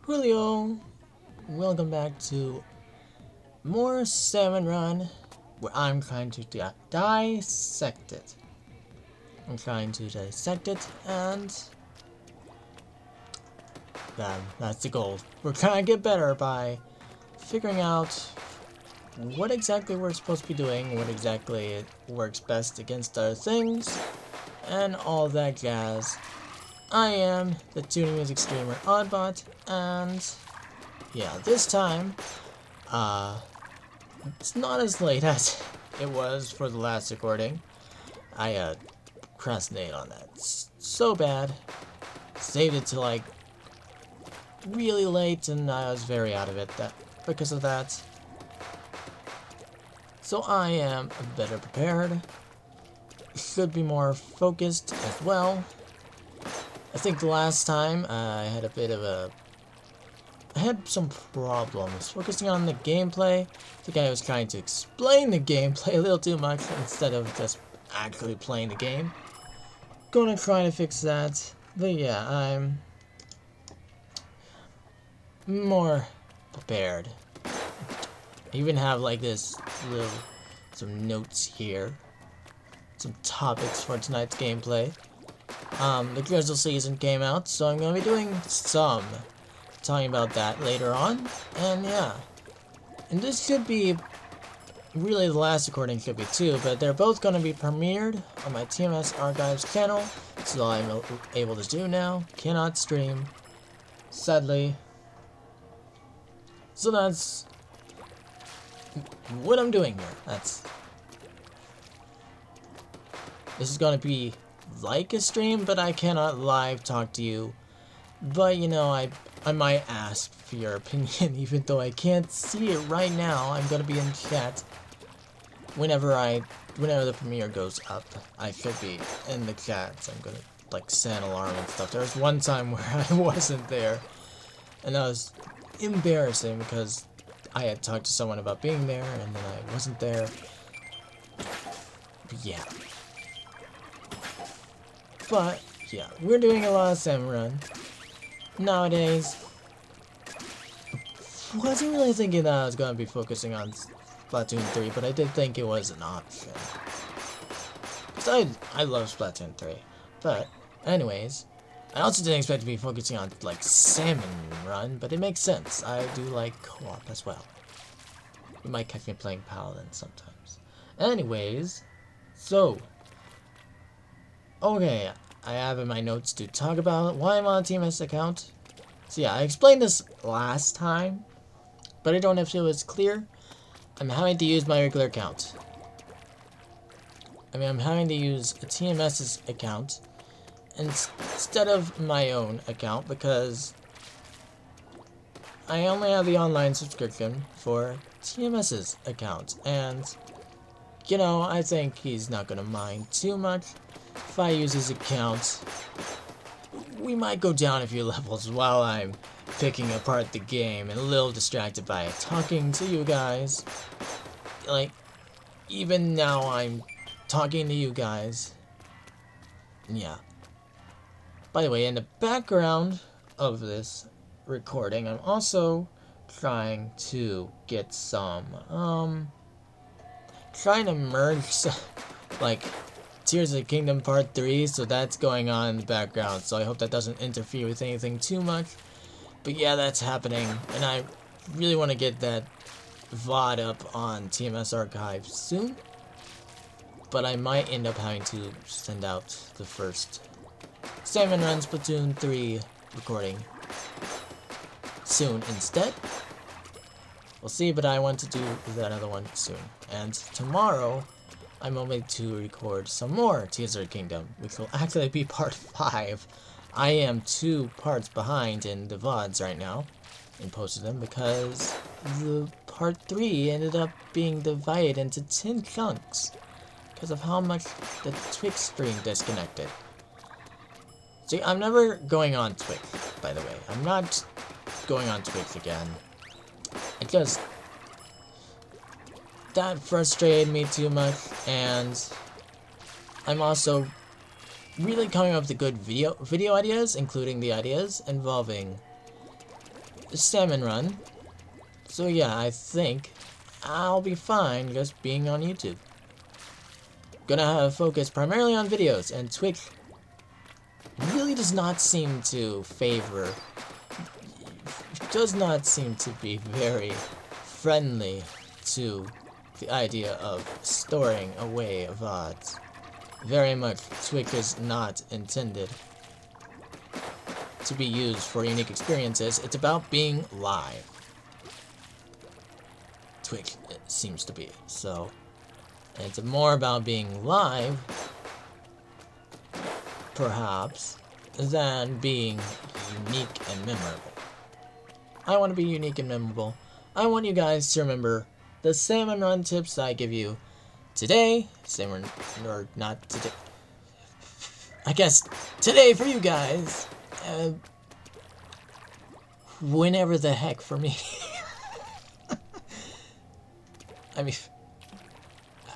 Julio, welcome back to more Salmon Run, where I'm trying to dissect it. I'm trying to dissect it, and that's the goal. We're trying to get better by figuring out what exactly we're supposed to be doing, what exactly works best against other things, and all that jazz. I am the Tuning Music Streamer Oddbot, and yeah, this time, it's not as late as it was for the last recording. I procrastinated on that so bad, saved it to like really late, and I was very out of it because of that. So I am better prepared, should be more focused as well. I think the last time I had a bit of I had some problems focusing on the gameplay. I think I was trying to explain the gameplay a little too much instead of just actually playing the game. Gonna try to fix that, but yeah, I'm more prepared. I even have like this some notes here, some topics for tonight's gameplay. The Drizzle season came out, so I'm gonna be doing some talking about that later on, and yeah. And this should be, really the last recording should be too, but they're both gonna be premiered on my TMS Archives channel, so I'm able to do now. Cannot stream, sadly. So that's what I'm doing here. This is gonna be like a stream, but I cannot live talk to you. But you know, I might ask for your opinion, even though I can't see it right now. I'm gonna be in chat whenever the premiere goes up. I should be in the chat. So I'm gonna like set an alarm and stuff. There was one time where I wasn't there, and that was embarrassing because I had talked to someone about being there, and then I wasn't there. But yeah. But yeah, we're doing a lot of Salmon Run nowadays. Wasn't really thinking that I was gonna be focusing on Splatoon 3, but I did think it was an option. Cause I love Splatoon 3. But anyways, I also didn't expect to be focusing on like Salmon Run, but it makes sense. I do like co-op as well. You might catch me playing Paladin sometimes. Anyways, so okay, I have in my notes to talk about why I'm on a TMS account. So yeah, I explained this last time, but I don't know if it was clear. I'm having to use my regular account. I'm having to use a TMS's account instead of my own account because I only have the online subscription for TMS's account, and you know, I think he's not gonna mind too much if I use his account. We might go down a few levels while I'm picking apart the game and a little distracted by talking to you guys. Like, even now I'm talking to you guys. Yeah. By the way, in the background of this recording, I'm also trying to get some, trying to merge like Tears of the Kingdom Part 3, so that's going on in the background, so I hope that doesn't interfere with anything too much. But yeah, that's happening, and I really want to get that VOD up on TMS Archive soon, but I might end up having to send out the first Salmon Run Splatoon 3 recording soon instead. We'll see, but I want to do that other one soon. And tomorrow, I'm only to record some more Tears of the Kingdom, which will actually be part 5. I am 2 parts behind in the VODs right now, and posted them because the part 3 ended up being divided into 10 chunks because of how much the Twitch stream disconnected. See, I'm never going on Twitch, by the way. I'm not going on Twitch again. That frustrated me too much, and I'm also really coming up with good video ideas, including the ideas involving Salmon Run. So yeah, I think I'll be fine just being on YouTube. Gonna have focus primarily on videos, and Twitch really does not seem to favor, does not seem to be very friendly to the idea of storing away VODs. Very much, Twitch is not intended to be used for unique experiences. It's about being live. Twitch, it seems to be. So, it's more about being live, perhaps, than being unique and memorable. I want to be unique and memorable. I want you guys to remember the Salmon Run tips I give you today. Salmon, or not today. I guess today for you guys. Whenever the heck for me. I mean,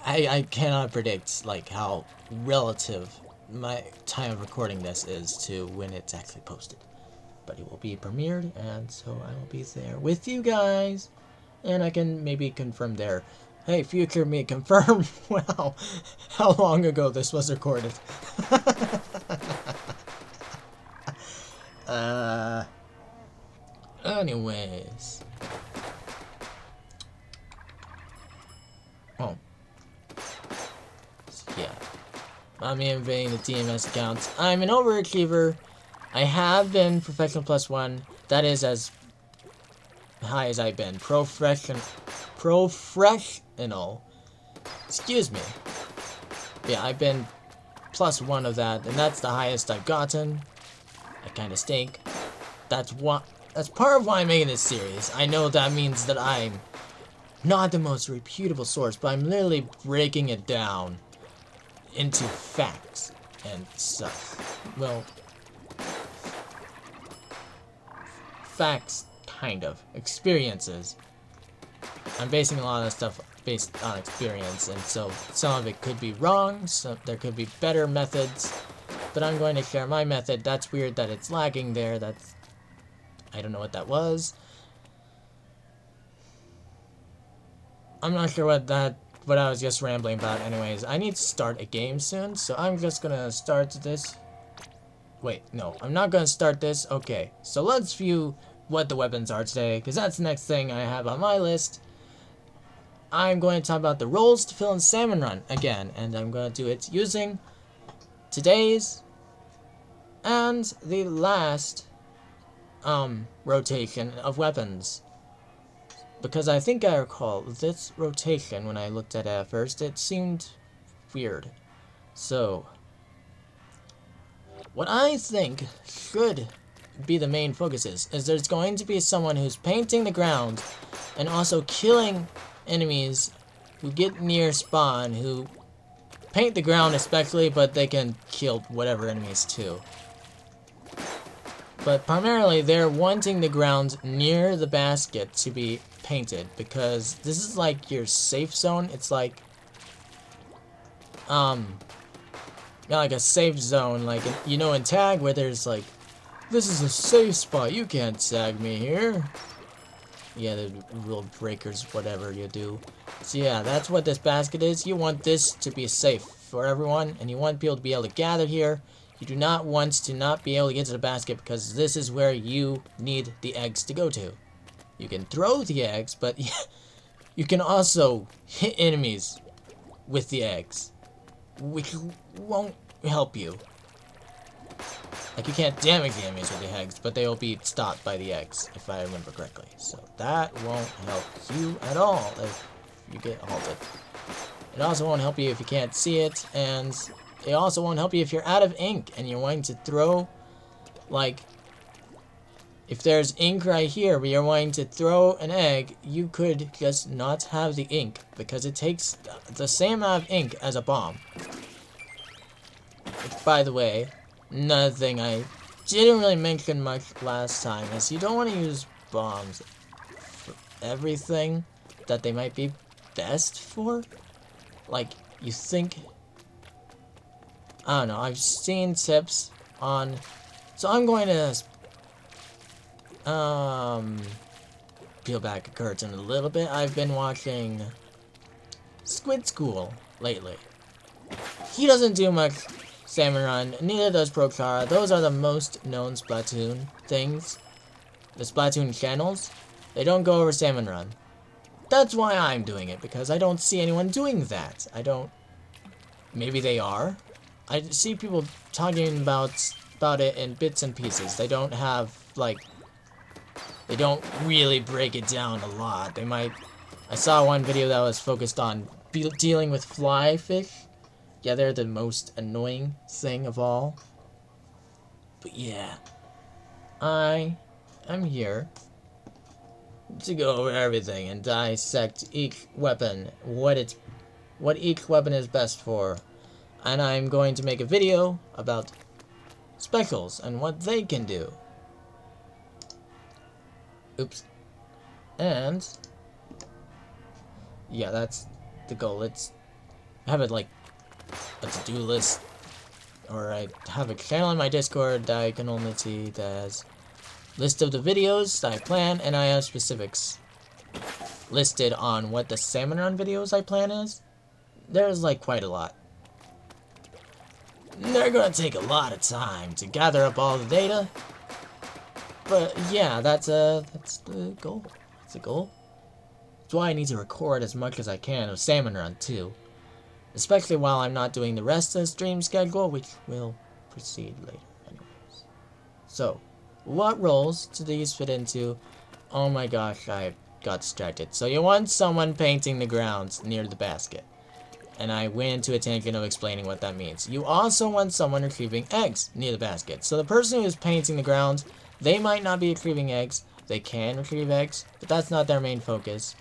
I cannot predict, like, how relative my time of recording this is to when it's actually posted. But it will be premiered, and so I will be there with you guys. And I can maybe confirm there. Hey, future me, confirm, wow, how long ago this was recorded. Anyways. Oh. So, yeah. I'm invading the TMS accounts. I'm an overachiever. I have been professional +1. That is as high as I've been. Professional. Excuse me. Yeah, I've been +1 of that, and that's the highest I've gotten. I kind of stink. That's part of why I'm making this series. I know that means that I'm not the most reputable source, but I'm literally breaking it down into facts and stuff. Well, facts, kind of. Experiences. I'm basing a lot of stuff based on experience, and so some of it could be wrong, so there could be better methods, but I'm going to share my method. That's weird that it's lagging there. I don't know what that was. I'm not sure what I was just rambling about. Anyways, I need to start a game soon, so I'm just gonna start this. Wait, no, I'm not gonna start this. Okay, so let's view what the weapons are today, because that's the next thing I have on my list. I'm going to talk about the roles to fill in Salmon Run again, and I'm going to do it using today's and the last rotation of weapons. Because I think I recall this rotation, when I looked at it at first, it seemed weird. So, what I think should be the main focus is there's going to be someone who's painting the ground and also killing enemies who get near spawn, who paint the ground especially, but they can kill whatever enemies too. But primarily they're wanting the ground near the basket to be painted, because this is like your safe zone. It's like yeah, like a safe zone, like in tag, where there's like, this is a safe spot, you can't tag me here. Yeah, the rule breakers, whatever you do. So yeah, that's what this basket is. You want this to be safe for everyone, and you want people to be able to gather here. You do not want to not be able to get to the basket, because this is where you need the eggs to go to. You can throw the eggs, but you can also hit enemies with the eggs, which won't help you. Like, you can't damage the enemies with the eggs, but they will be stopped by the eggs, if I remember correctly. So that won't help you at all if you get halted. It also won't help you if you can't see it, and it also won't help you if you're out of ink and you're wanting to throw, like, if there's ink right here where you're wanting to throw an egg, you could just not have the ink, because it takes the same amount of ink as a bomb. Which, by the way, another thing I didn't really mention much last time is you don't want to use bombs for everything that they might be best for. Like, you think I don't know, I've seen tips on, so I'm going to peel back a curtain a little bit. I've been watching Squid School lately. He doesn't do much Salmon Run, neither does Prokara. Those are the most known Splatoon things. The Splatoon channels. They don't go over Salmon Run. That's why I'm doing it, because I don't see anyone doing that. Maybe they are. I see people talking about it in bits and pieces. They don't have, like, they don't really break it down a lot. They might... I saw one video that was focused on dealing with fly fish. Yeah, they're the most annoying thing of all. But yeah, I am here to go over everything and dissect each weapon, what each weapon is best for. And I'm going to make a video about specials and what they can do. Oops. And yeah, that's the goal. Let's have it like a to-do list, or I have a channel in my Discord that I can only see that has list of the videos that I plan, and I have specifics listed on what the Salmon Run videos I plan is. There's like quite a lot. They're gonna take a lot of time to gather up all the data, but yeah, that's the goal. That's the goal. That's why I need to record as much as I can of Salmon Run too. Especially while I'm not doing the rest of the stream schedule, which will proceed later anyways. So, what roles do these fit into? Oh my gosh, I got distracted. So you want someone painting the grounds near the basket. And I went into a tangent of explaining what that means. You also want someone retrieving eggs near the basket. So the person who's painting the ground, they might not be retrieving eggs. They can retrieve eggs, but that's not their main focus.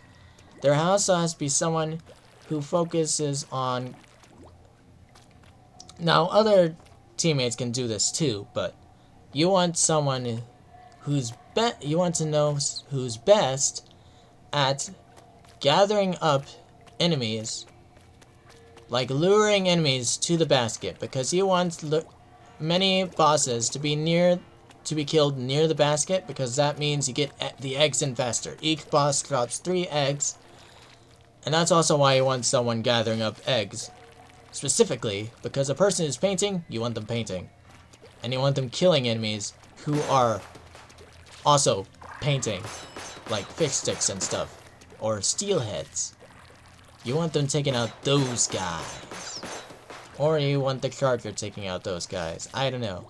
There also has to be someone who focuses on... Now, other teammates can do this too, but you want someone who's you want to know who's best at gathering up enemies, like luring enemies to the basket, because you want many bosses to be killed near the basket, because that means you get the eggs in faster. Each boss drops 3 eggs. And that's also why you want someone gathering up eggs. Specifically, because a person who's painting, you want them painting. And you want them killing enemies who are also painting. Like fish sticks and stuff. Or steelheads. You want them taking out those guys. Or you want the charger taking out those guys. I don't know.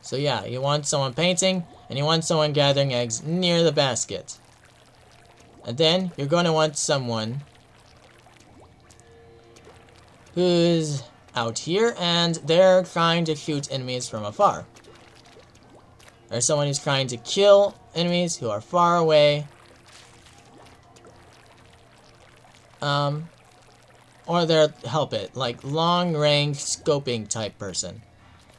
So yeah, you want someone painting, and you want someone gathering eggs near the basket. And then, you're going to want someone who's out here, and they're trying to shoot enemies from afar. There's someone who's trying to kill enemies who are far away. Or they're, help it, like long-range scoping type person.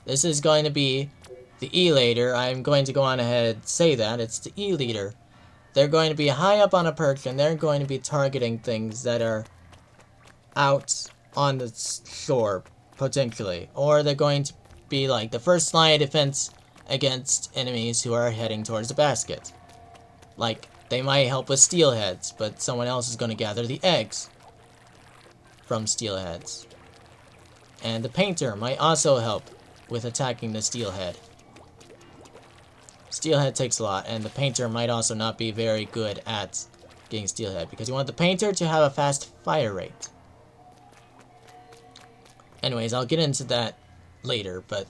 This is going to be the E-Later. I'm going to go on ahead and say that. It's the E-Leader. They're going to be high up on a perch, and they're going to be targeting things that are out on the shore, potentially. Or they're going to be like the first line of defense against enemies who are heading towards the basket. Like, they might help with steelheads, but someone else is going to gather the eggs from steelheads. And the painter might also help with attacking the steelhead. Steelhead takes a lot, and the painter might also not be very good at getting steelhead, because you want the painter to have a fast fire rate. Anyways, I'll get into that later, but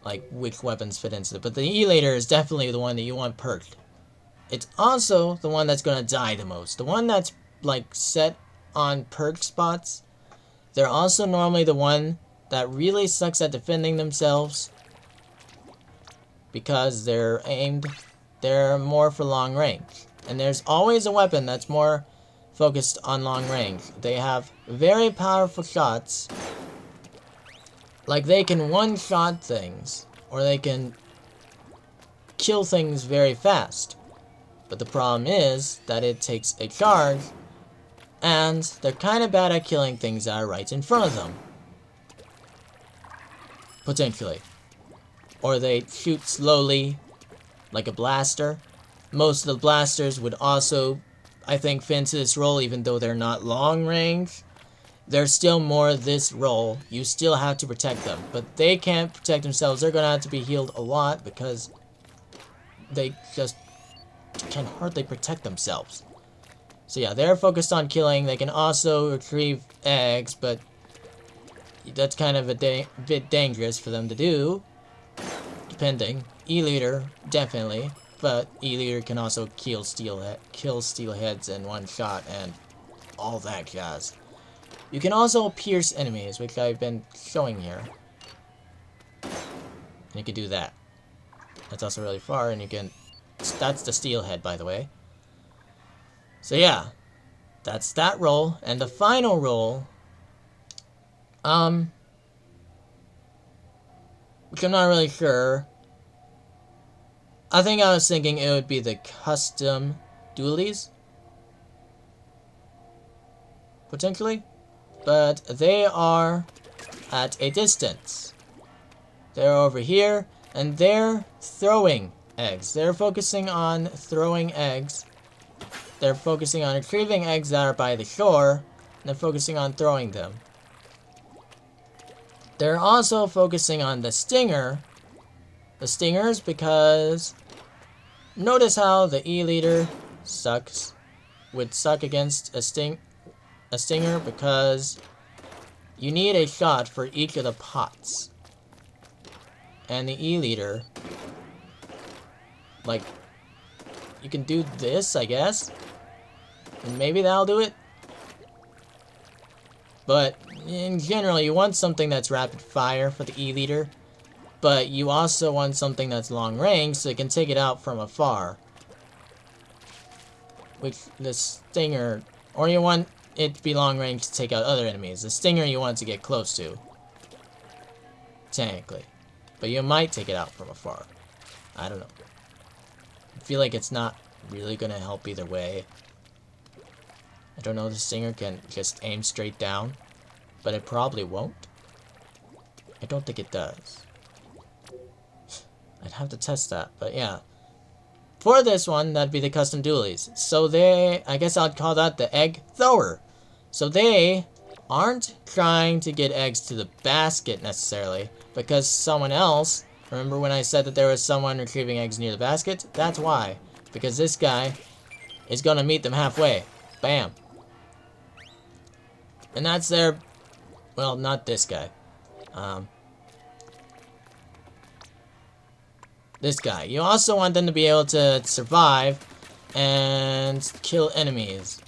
like which weapons fit into it. But the E-Later is definitely the one that you want perked. It's also the one that's going to die the most. The one that's like set on perk spots, they're also normally the one that really sucks at defending themselves, because they're more for long range. And there's always a weapon that's more focused on long range. They have very powerful shots. Like, they can one-shot things, or they can kill things very fast. But the problem is that it takes a charge And they're kind of bad at killing things that are right in front of them. Potentially. Or they shoot slowly, like a blaster. Most of the blasters would also, I think, fit into this role, even though they're not long range. There's still more this role. You still have to protect them. But they can't protect themselves. They're going to have to be healed a lot because they just can hardly protect themselves. So yeah, they're focused on killing. They can also retrieve eggs, but that's kind of a bit dangerous for them to do. Depending. E-Leader, definitely. But E-Leader can also kill steelheads in one shot and all that jazz. You can also pierce enemies, which I've been showing here. And you can do that. That's also really far, and you can... That's the steelhead, by the way. So yeah, that's that roll. And the final roll, which I'm not really sure. I think I was thinking it would be the custom dualies. Potentially. But they are at a distance. They're over here, and they're throwing eggs. They're focusing on throwing eggs. They're focusing on retrieving eggs that are by the shore, and they're focusing on throwing them. They're also focusing on the stinger. The stingers, because notice how the E-Leader would suck against a stinger, because you need a shot for each of the pots. And the E-Leader, like, you can do this, I guess. And maybe that'll do it. But in general, you want something that's rapid fire for the E-Leader. But you also want something that's long range, so you can take it out from afar. Which the stinger, or you want it to be long range to take out other enemies. The stinger you want to get close to. Technically. But you might take it out from afar. I don't know. I feel like it's not really going to help either way. I don't know, the stinger can just aim straight down. But it probably won't. I don't think it does. I'd have to test that, but yeah. For this one, that'd be the custom dualies. So I guess I'd call that the egg thrower. So they aren't trying to get eggs to the basket necessarily, because someone else, remember when I said that there was someone retrieving eggs near the basket? That's why. Because this guy is gonna meet them halfway. Bam. And that's their, well, not this guy. This guy. You also want them to be able to survive and kill enemies.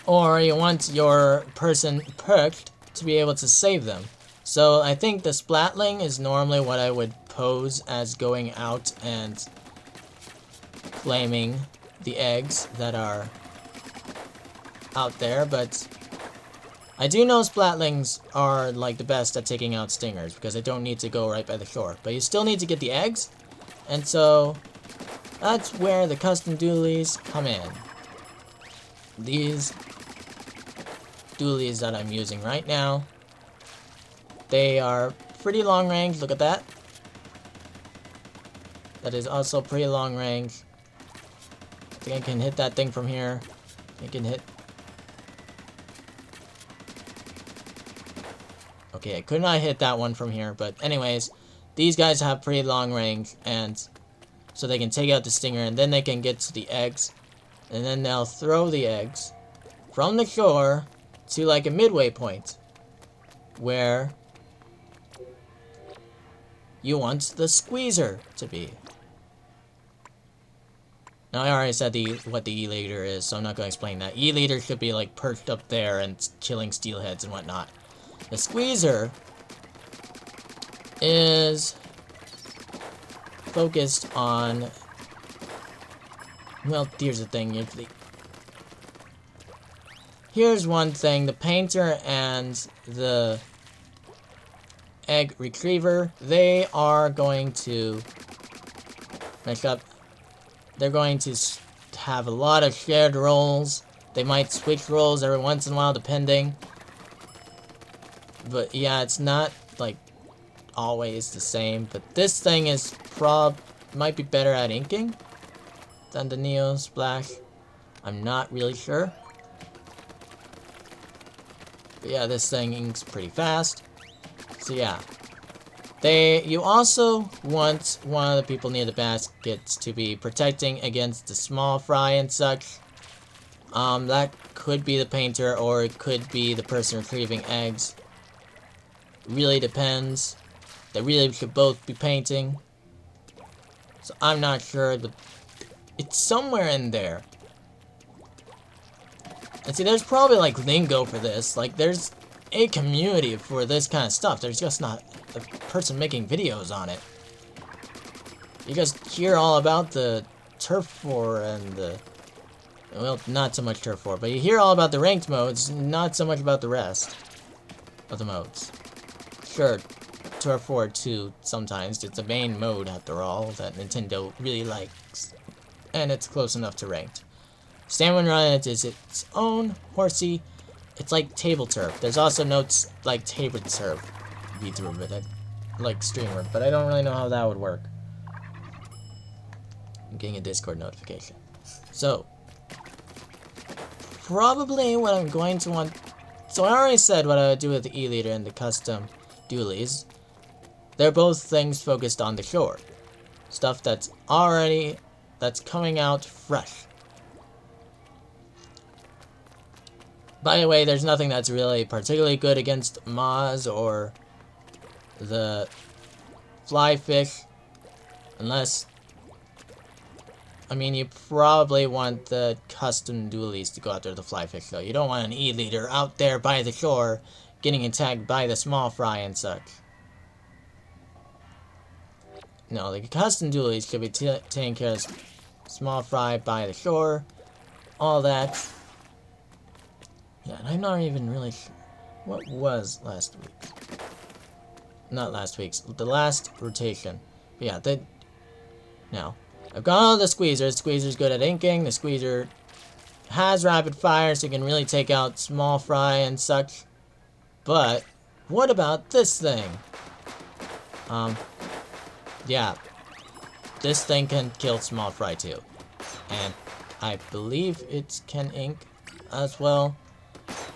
Or you want your person perked to be able to save them. So I think the Splatling is normally what I would pose as going out and claiming the eggs that are out there, but I do know Splatlings are like the best at taking out stingers because they don't need to go right by the shore, but you still need to get the eggs, and so that's where the custom dualies come in. These dualies that I'm using right now, they are pretty long range. Look at that. That is also pretty long range. I think I can hit that thing from here. I can hit. Okay, I could not hit that one from here, but anyways, these guys have pretty long range, and so they can take out the stinger, and then they can get to the eggs, and then they'll throw the eggs from the shore to like a midway point, where you want the squeezer to be. Now, I already said what the E-Leader is, so I'm not going to explain that. E-Leader should be like perched up there and killing steelheads and whatnot. The squeezer is focused on, well, here's the thing. Here's one thing. The painter and the egg retriever, they are going to mess up. They're going to have a lot of shared roles. They might switch roles every once in a while, depending. But yeah, it's not like always the same. But this thing is might be better at inking than the Neo Splash. I'm not really sure. But yeah, this thing inks pretty fast. So yeah. You also want one of the people near the baskets to be protecting against the small fry and such. That could be the painter, or it could be the person retrieving eggs. Really depends. They really should both be painting. So I'm not sure, but it's somewhere in there. And see, there's probably like lingo for this. Like, there's a community for this kind of stuff. There's just not a person making videos on it. You just hear all about the Turf War and the... Well, not so much Turf War, but you hear all about the ranked modes, not so much about the rest of the modes. Sure, Turf War 2 sometimes, it's the main mode after all that Nintendo really likes. And it's close enough to ranked. Salmon Run is its own horsey. It's like table turf. There's also notes like table turf. Like streamer, but I don't really know how that would work. I'm getting a Discord notification. So, probably what I'm going to want... So I already said what I would do with the E-Leader and the custom dualies. They're both things focused on the shore. Stuff that's coming out fresh. By the way, there's nothing that's really particularly good against Moz or the fly fish, unless... I mean, you probably want the custom dualies to go after the fly fish, though. You don't want an E-Leader out there by the shore getting attacked by the small fry and such. No, the custom dualies should be taking care of small fry by the shore, all that. Yeah, and I'm not even really sure what was last week. Not last week's, the last rotation. But yeah, now, I've got all the squeezers. Squeezer's good at inking. The squeezer has rapid fire, so you can really take out small fry and such. But what about this thing? Yeah, this thing can kill small fry too, and I believe it can ink as well.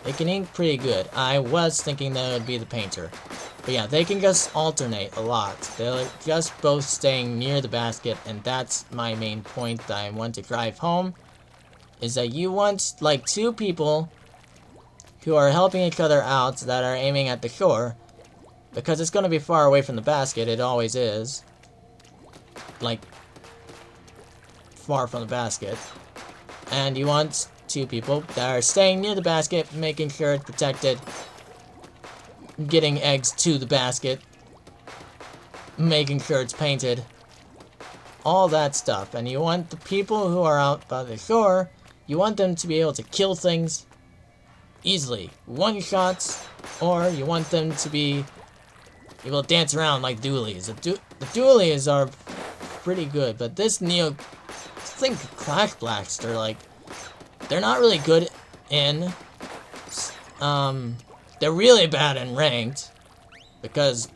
It can ink pretty good. I was thinking that it would be the painter. But yeah, they can just alternate a lot. They're just both staying near the basket, and that's my main point that I want to drive home. Is that you want, like, two people who are helping each other out that are aiming at the shore. Because it's going to be far away from the basket, it always is. Like, far from the basket. And you want two people that are staying near the basket, making sure it's protected, getting eggs to the basket, making sure it's painted, all that stuff. And you want the people who are out by the shore, you want them to be able to kill things easily, one-shots, or you want them to be able to dance around like dualies. The dualies are pretty good, but this Neo, I think Clash Blaster, like, they're not really good in, they're really bad in ranked, because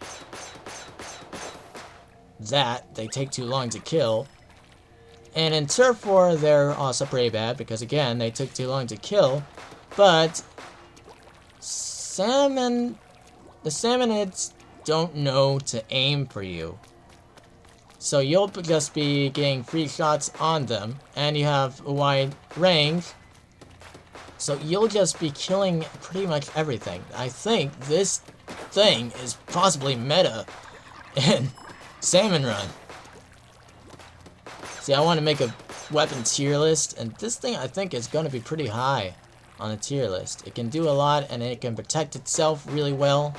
they take too long to kill. And in Turf War, they're also pretty bad, because again, they took too long to kill. But the salmonids don't know to aim for you. So you'll just be getting free shots on them, and you have a wide range. So you'll just be killing pretty much everything. I think this thing is possibly meta in Salmon Run. See, I want to make a weapon tier list, and this thing I think is going to be pretty high on the tier list. It can do a lot, and it can protect itself really well.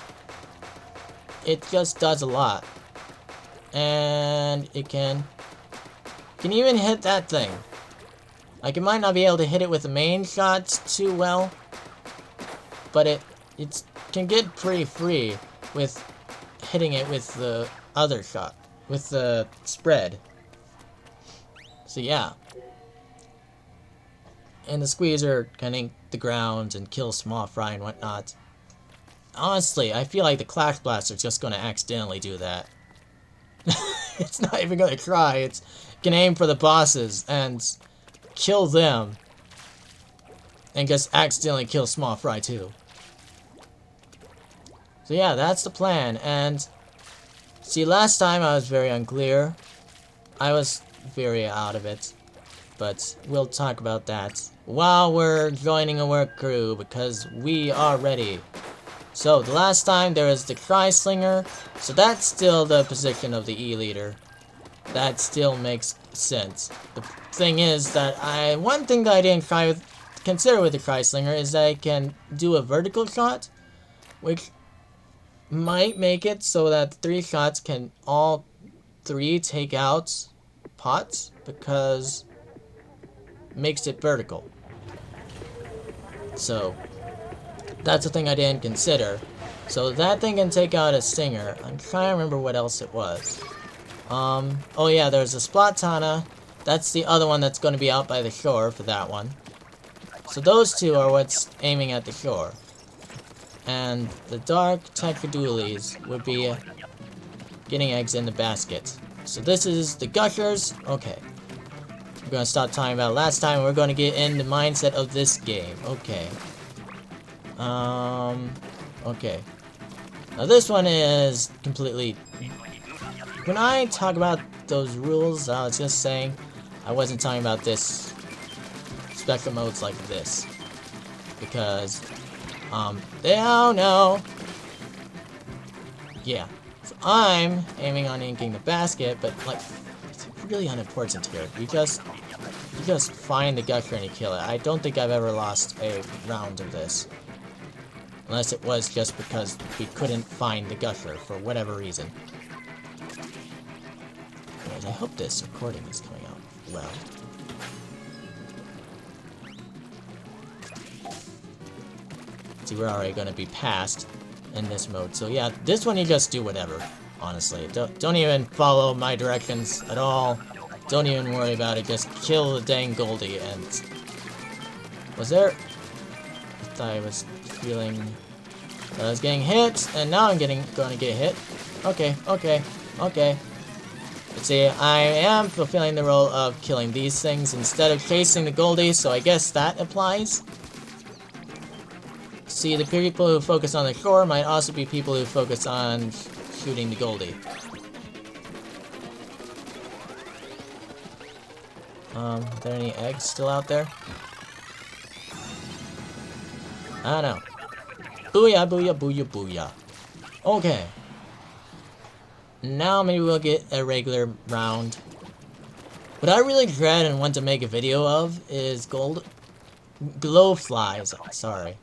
It just does a lot. And it can even hit that thing. Like, it might not be able to hit it with the main shots too well, but it can get pretty free with hitting it with the other shot, with the spread. So yeah. and the squeezer can ink the ground and kill small fry and whatnot. Honestly, I feel like the Clash Blaster is just going to accidentally do that. It's not even going to try. It can aim for the bosses and kill them. And just accidentally kill small fry too. So yeah, that's the plan. And see, last time I was very unclear. I was very out of it. But we'll talk about that while we're joining a work crew, because we are ready. So, the last time there was the Cry-Slinger, so that's still the position of the E-Leader. That still makes sense. The thing is that one thing that I didn't consider with the Cry-Slinger is that I can do a vertical shot, which might make it so that 3 shots can all 3 take out pots, because it makes it vertical. So that's the thing I didn't consider. So that thing can take out a Stinger. I'm trying to remember what else it was. Oh yeah, there's a Splatana. That's the other one that's going to be out by the shore for that one. So those 2 are what's aiming at the shore. And the Dark Tetradualies would be getting eggs in the basket. So this is the Gushers. Okay. We're going to stop talking about last time. We're going to get in the mindset of this game. Okay. Okay. Now this one is completely... When I talk about those rules, I was just saying I wasn't talking about this special modes like this. Because, oh no! Yeah. So I'm aiming on inking the basket, but like, it's really unimportant here. You just find the Gusher and you kill it. I don't think I've ever lost a round of this. Unless it was just because we couldn't find the Gusher for whatever reason. Anyways, I hope this recording is coming out well. See, we're already going to be passed in this mode. So yeah, this one you just do whatever, honestly. Don't even follow my directions at all. Don't even worry about it. Just kill the dang Goldie. And was there... I thought I was feeling... I was getting hit, and now I'm going to get hit. Okay. But see, I am fulfilling the role of killing these things instead of chasing the Goldie, so I guess that applies. See, the people who focus on the shore might also be people who focus on shooting the Goldie. Are there any eggs still out there? I don't know. Booyah, booyah, booyah, booyah. Okay. Now maybe we'll get a regular round. What I really dread and want to make a video of is glowflies. Sorry.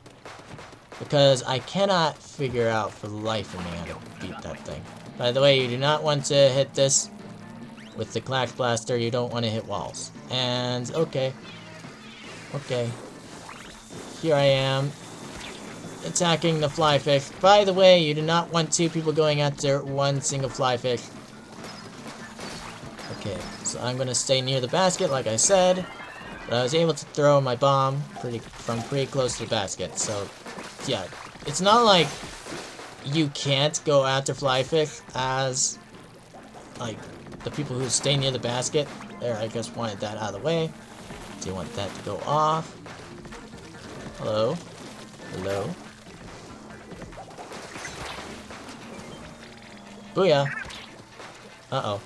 Because I cannot figure out for the life of me how to beat that thing. By the way, you do not want to hit this with the Clash Blaster. You don't want to hit walls. And, okay. Here I am. Attacking the flyfish. By the way, you do not want 2 people going after one single flyfish. Okay, so I'm going to stay near the basket, like I said. But I was able to throw my bomb from pretty close to the basket, so... Yeah, it's not like you can't go after flyfish as, like, the people who stay near the basket. There, I just wanted that out of the way. Do you want that to go off? Hello? Hello? Booyah! Uh-oh.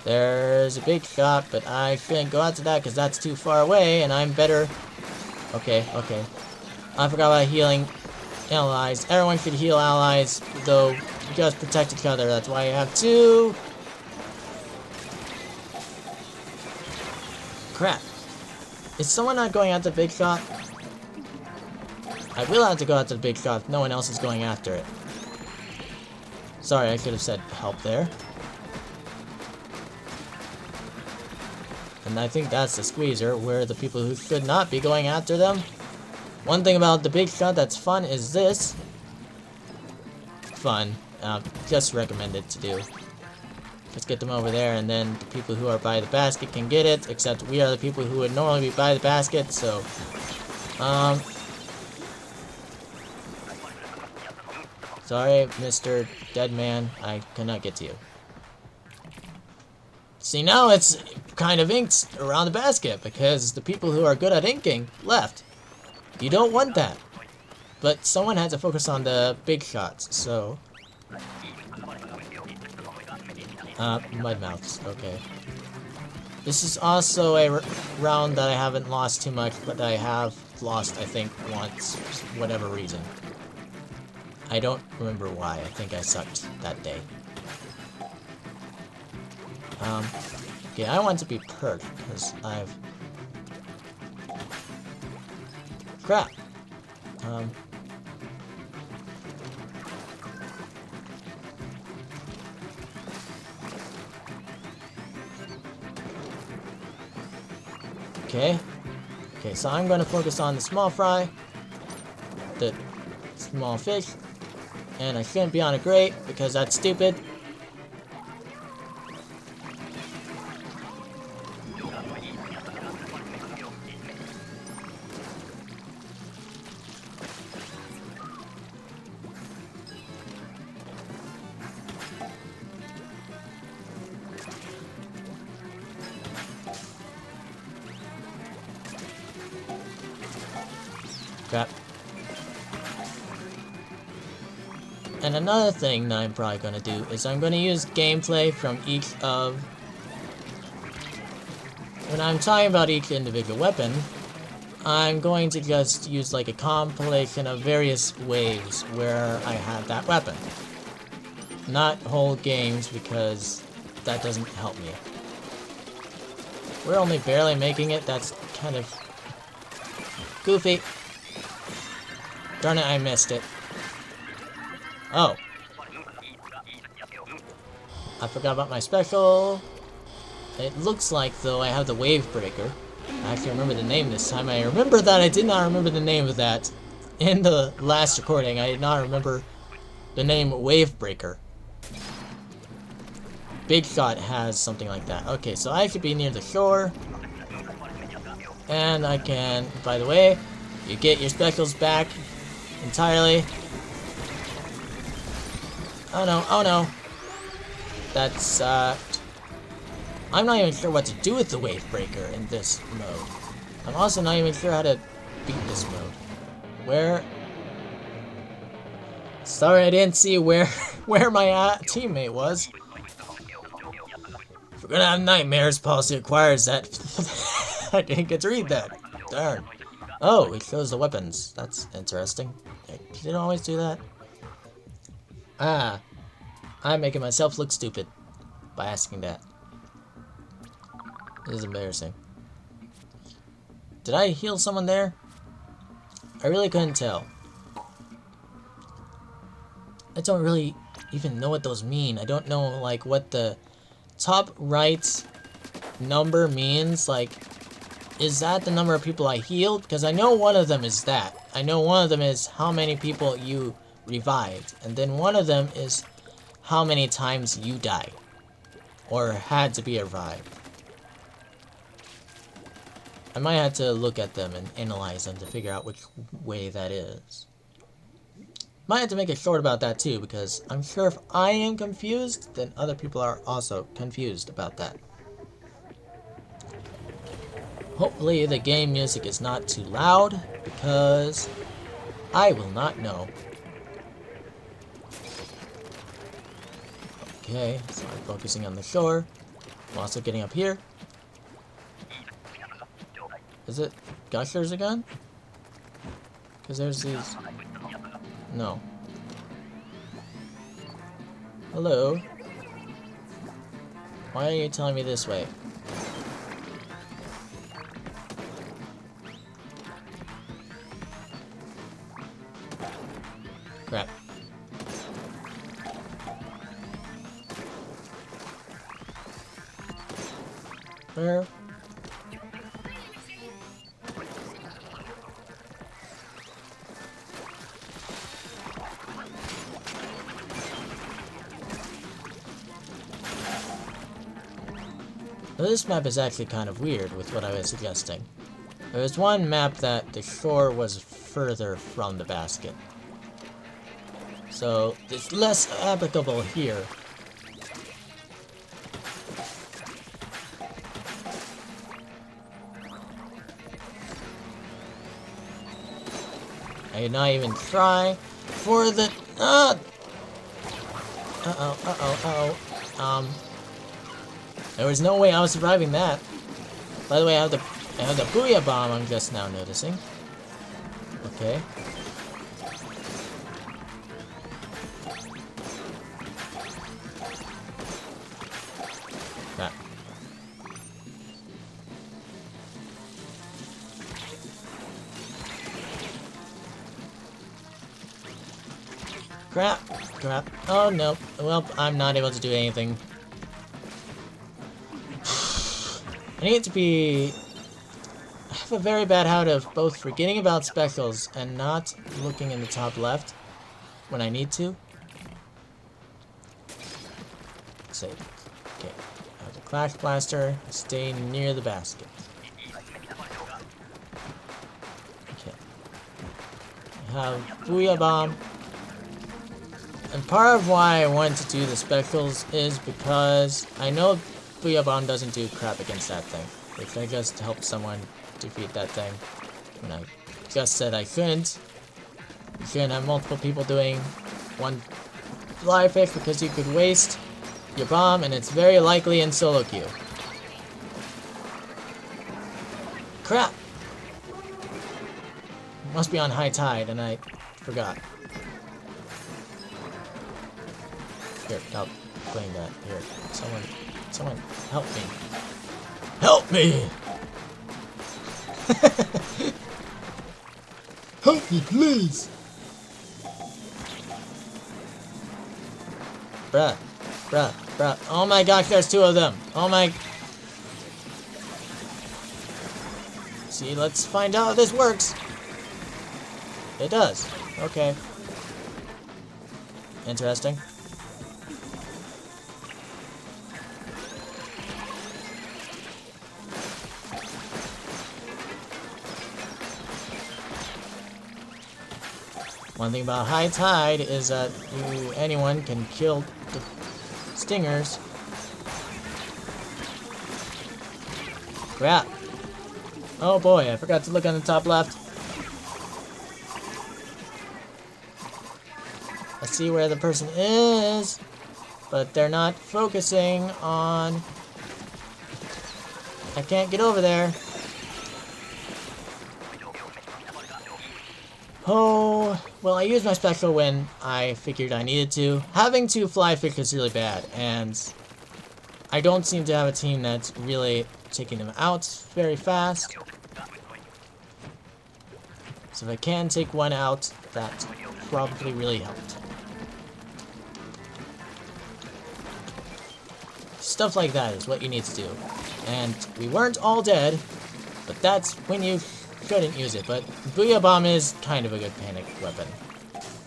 There's a big shot, but I shouldn't go after that because that's too far away, and I'm better... Okay. I forgot about healing allies. Everyone should heal allies, though just protect each other. That's why you have 2. Crap. Is someone not going after the big shot? I will have to go after the big shot if no one else is going after it. Sorry, I should have said help there. And I think that's the squeezer, where the people who should not be going after them. One thing about the big shot that's fun is this. Fun. Just recommended to do. Let's get them over there, and then the people who are by the basket can get it, except we are the people who would normally be by the basket, so Sorry, Mr. Dead Man, I cannot get to you. See, now it's kind of inked around the basket because the people who are good at inking left. You don't want that. But someone had to focus on the big shots, so... mud mouths, okay. This is also a round that I haven't lost too much, but I have lost, I think, once, for whatever reason. I don't remember why. I think I sucked that day. Okay, I want to be perked, because I've... Crap! Okay. Okay, so I'm going to focus on the small fry, the small fish, and I shouldn't be on a grate because that's stupid. Crap. And another thing that I'm probably going to do is I'm going to use gameplay from each of... When I'm talking about each individual weapon, I'm going to just use like a compilation of various waves where I had that weapon. Not whole games because that doesn't help me. We're only barely making it, that's kind of goofy. Darn it, I missed it. Oh. I forgot about my special. It looks like, though, I have the Wave Breaker. I actually remember the name this time. I remember that I did not remember the name of that. In the last recording, I did not remember the name Wave Breaker. Big Shot has something like that. Okay, so I should be near the shore. And I can, by the way, you get your specials back entirely. Oh no, oh no. That's, I'm not even sure what to do with the Wave Breaker in this mode. I'm also not even sure how to beat this mode. Where? Sorry, I didn't see where my teammate was. If we're gonna have nightmares, policy requires that. I didn't get to read that. Darn. Oh, it shows the weapons. That's interesting. Did it always do that? Ah. I'm making myself look stupid by asking that. This is embarrassing. Did I heal someone there? I really couldn't tell. I don't really even know what those mean. I don't know, like, what the top right number means. Like, is that the number of people I healed? Because I know one of them is that. I know one of them is how many people you revived. And then one of them is how many times you died. Or had to be revived. I might have to look at them and analyze them to figure out which way that is. Might have to make a short about that too, because I'm sure if I am confused, then other people are also confused about that. Hopefully the game music is not too loud, because I will not know. Okay, so I'm focusing on the shore. I'm also getting up here. Is it gushers again? Because there's these... No. Hello? Why are you telling me this way? Crap. Where? Well, this map is actually kind of weird with what I was suggesting. There was one map that the shore was further from the basket. So it's less applicable here. I did not even try for the there was no way I was surviving that. By the way, I have the booyah bomb. I'm just now noticing. Okay. Crap. Crap. Crap. Oh no. Well, I'm not able to do anything. I need to be... I have a very bad habit of both forgetting about speckles and not looking in the top left when I need to. Save. Okay. I have the Clash Blaster. Stay near the basket. Okay. I have Booyah Bomb. And part of why I wanted to do the speckles is because I know Booyah Bomb doesn't do crap against that thing. If I just help someone defeat that thing, when I just said I couldn't, you couldn't have multiple people doing one fly pick because you could waste your bomb, and it's very likely in solo queue. Crap! Must be on high tide, and I forgot. Here, help clean that. Here, someone, help me. Help me! Help me, please! Bruh. Oh my gosh, there's two of them. Oh my... See, let's find out if this works. It does. Okay. Interesting. One thing about high tide is that anyone can kill the stingers. Crap. Oh boy, I forgot to look on the top left. I see where the person is, but they're not focusing on... I can't get over there. Oh, well, I used my special when I figured I needed to. Having to fly fish is really bad, and I don't seem to have a team that's really taking them out very fast. So if I can take one out, that probably really helped. Stuff like that is what you need to do. And we weren't all dead, but that's when you shouldn't use it. But Booyah Bomb is kind of a good panic weapon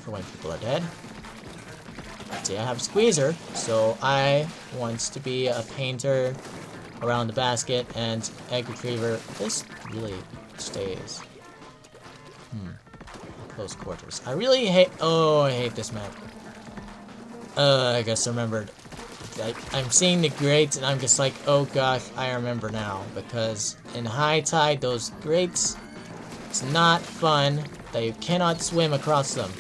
for when people are dead. See, I have Squeezer, so I want to be a painter around the basket, and Egg Retriever. This really stays. Close quarters. I really hate... Oh, I hate this map. I guess I remembered. I'm seeing the grates, and I'm just like, oh gosh, I remember now. Because in high tide, those grates, it's not fun that you cannot swim across them.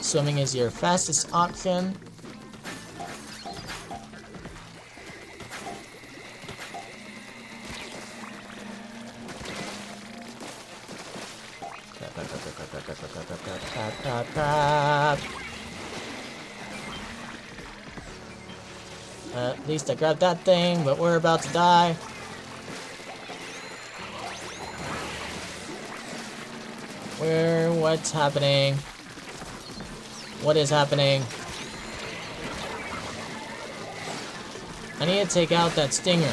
Swimming is your fastest option. Crap. At least I grabbed that thing, but we're about to die. What's happening? What is happening? I need to take out that stinger.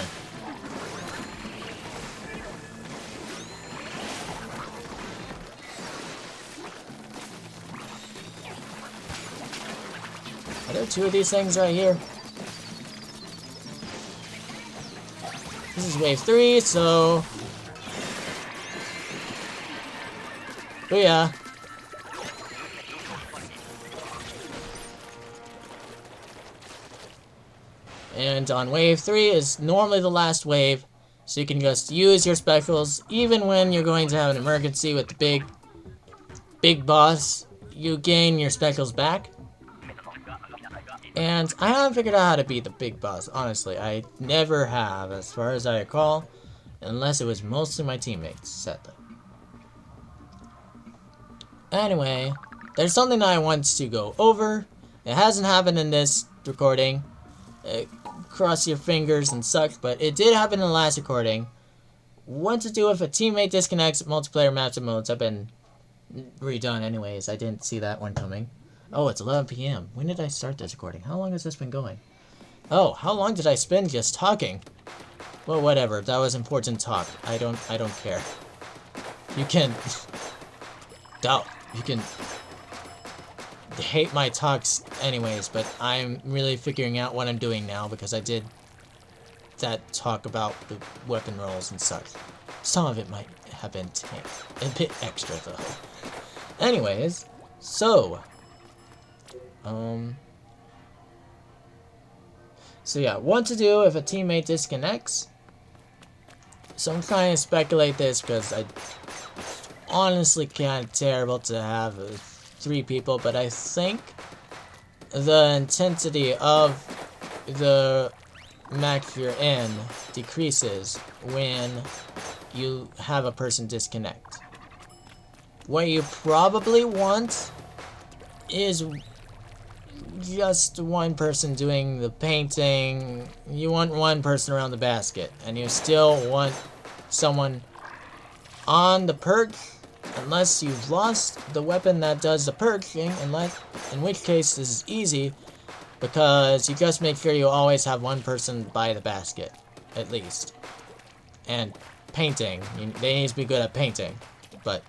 Are there two of these things right here? This is wave 3, so Booyah! And on wave 3 is normally the last wave, so you can just use your speckles even when you're going to have an emergency with the big boss. You gain your speckles back. And I haven't figured out how to beat the big boss, honestly. I never have, as far as I recall, unless it was mostly my teammates, sadly. Anyway, there's something that I want to go over. It hasn't happened in this recording. Cross your fingers and such, but it did happen in the last recording. What to do if a teammate disconnects multiplayer maps and modes have been redone anyways. I didn't see that one coming. Oh, it's 11 p.m. When did I start this recording? How long has this been going? Oh, how long did I spend just talking? Well, whatever. That was important talk. I don't care. You can you can hate my talks anyways, but I'm really figuring out what I'm doing now because I did that talk about the weapon rolls and such. Some of it might have been a bit extra though. Anyways, so yeah, what to do if a teammate disconnects. So I'm trying to speculate this because I honestly kind of terrible to have 3 people, but I think the intensity of the match you're in decreases when you have a person disconnect. What you probably want is just one person doing the painting. You want one person around the basket, and you still want someone on the perch, unless you've lost the weapon that does the perching, in which case this is easy, because you just make sure you always have one person by the basket, at least. And painting, they need to be good at painting, but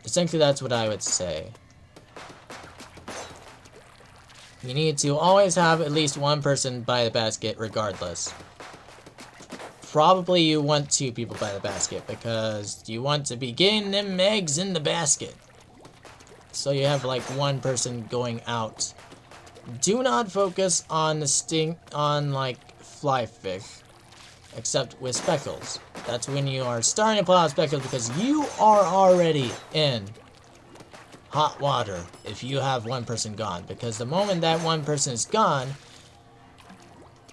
essentially that's what I would say. You need to always have at least one person by the basket regardless. Probably you want 2 people by the basket because you want to be getting them eggs in the basket. So you have like one person going out. Do not focus on like fly fish, except with speckles. That's when you are starting to pull out speckles because you are already in hot water if you have one person gone, because the moment that one person is gone,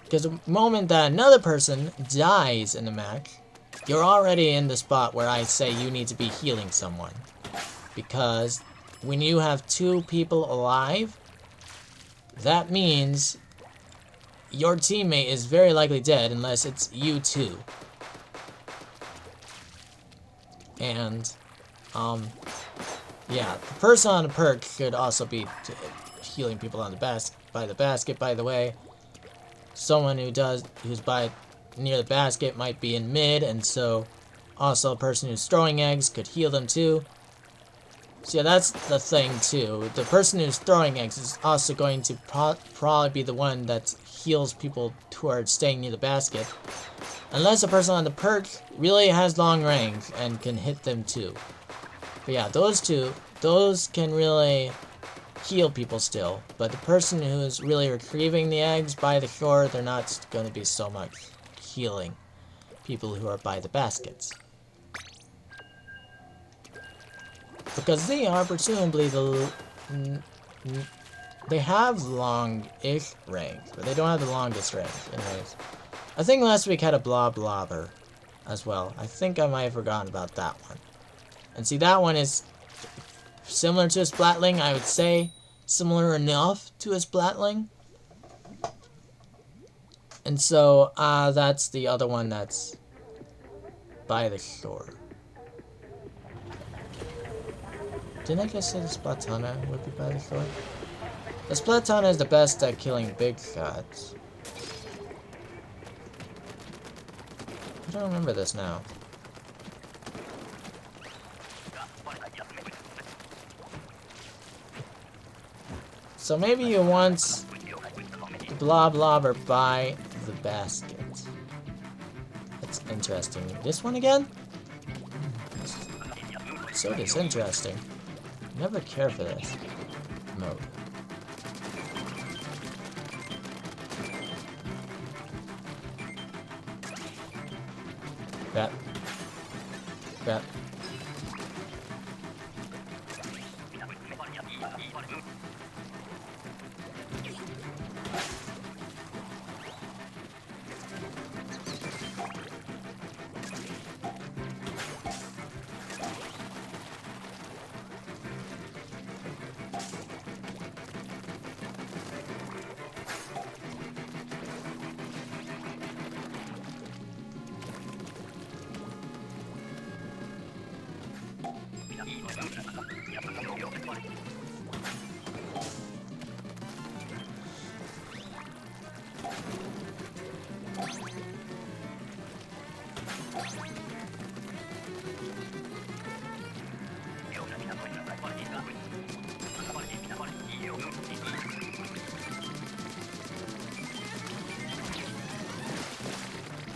because the moment that another person dies in the match, you're already in the spot where I say you need to be healing someone, because when you have 2 people alive, that means your teammate is very likely dead unless it's you 2. And yeah, the person on the perch should also be healing people on the by the basket, by the way. Someone who's near the basket might be in mid, and so also a person who's throwing eggs could heal them too. So yeah, that's the thing too. The person who's throwing eggs is also going to probably be the one that heals people who are staying near the basket. Unless the person on the perch really has long range and can hit them too. But yeah, those can really heal people still. But the person who is really retrieving the eggs by the shore, they're not going to be so much healing people who are by the baskets. Because they are presumably they have long-ish range, but they don't have the longest range. Anyways, I think last week had a blobber as well. I think I might have forgotten about that one. And see, that one is similar to a Splatling, I would say. Similar enough to a Splatling. And so, that's the other one that's by the shore. Didn't I just say the Splatana would be by the shore? The Splatana is the best at killing big shots. I don't remember this now. So maybe you want the blobber by the basket. That's interesting. This one again? so disinteresting. Never care for this mode. Crap. Crap.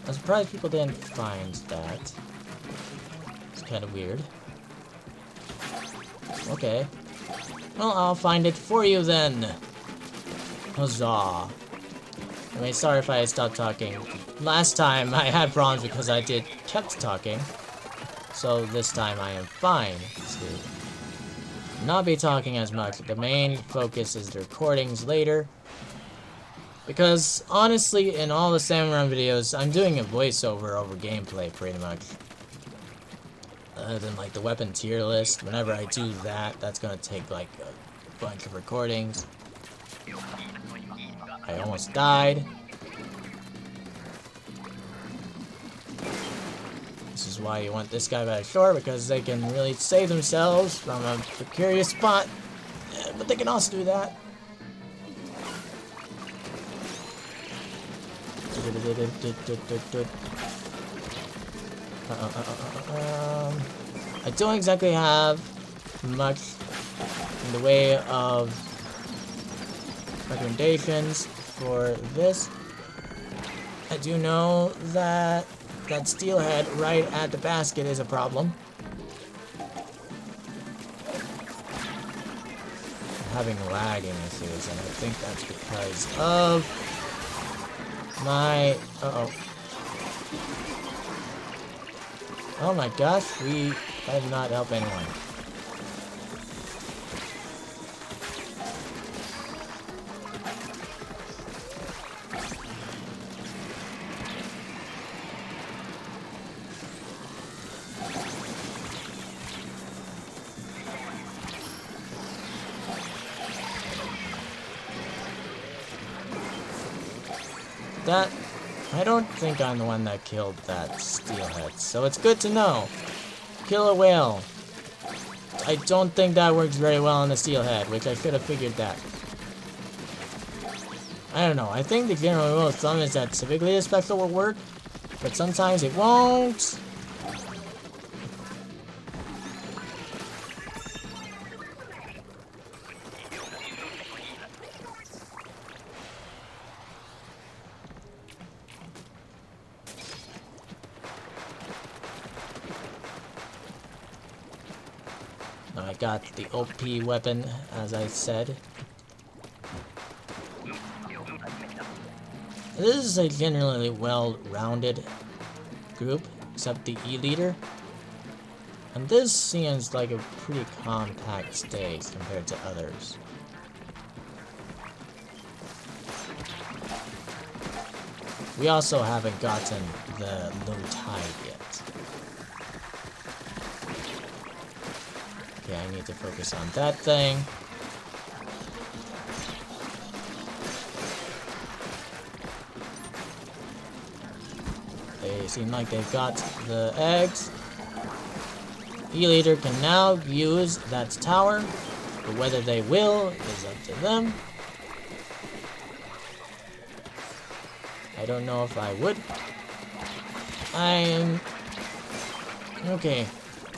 I'm surprised people didn't find that. It's kind of weird. Okay. Well, I'll find it for you then. Huzzah. I mean, sorry if I stopped talking. Last time I had problems because I kept talking. So this time I am fine to not be talking as much. The main focus is the recordings later. Because, honestly, in all the Salmon Run videos, I'm doing a voiceover over gameplay, pretty much. Other than, like, the weapon tier list. Whenever I do that, that's gonna take, like, a bunch of recordings. I almost died. This is why you want this guy back shore, because they can really save themselves from a precarious spot. But they can also do that. I don't exactly have much in the way of recommendations for this. I do know that steelhead right at the basket is a problem. I'm having lagging issues, and I think that's because of my... Oh my gosh, we have not helped anyone. That... I don't think I'm the one that killed that steelhead, so it's good to know. Kill a whale. I don't think that works very well on the steelhead, which I should have figured that. I don't know, I think the general rule of thumb is that typically the special will work, but sometimes it won't. I got the OP weapon, as I said. This is a generally well-rounded group, except the E-Leader. And this seems like a pretty compact stage compared to others. We also haven't gotten the low tide yet. Okay, I need to focus on that thing. They seem like they've got the eggs. E-Leader can now use that tower, but whether they will is up to them. I don't know if I would. Okay.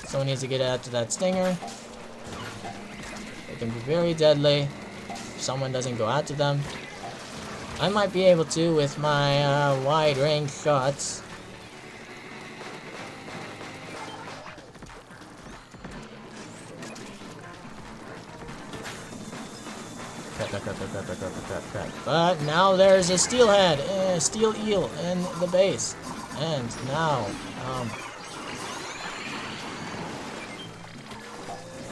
Someone needs to get after that stinger. It can be very deadly if someone doesn't go after them. I might be able to with my wide-range shots. crap. But now there's a steelhead, steel eel in the base. And now,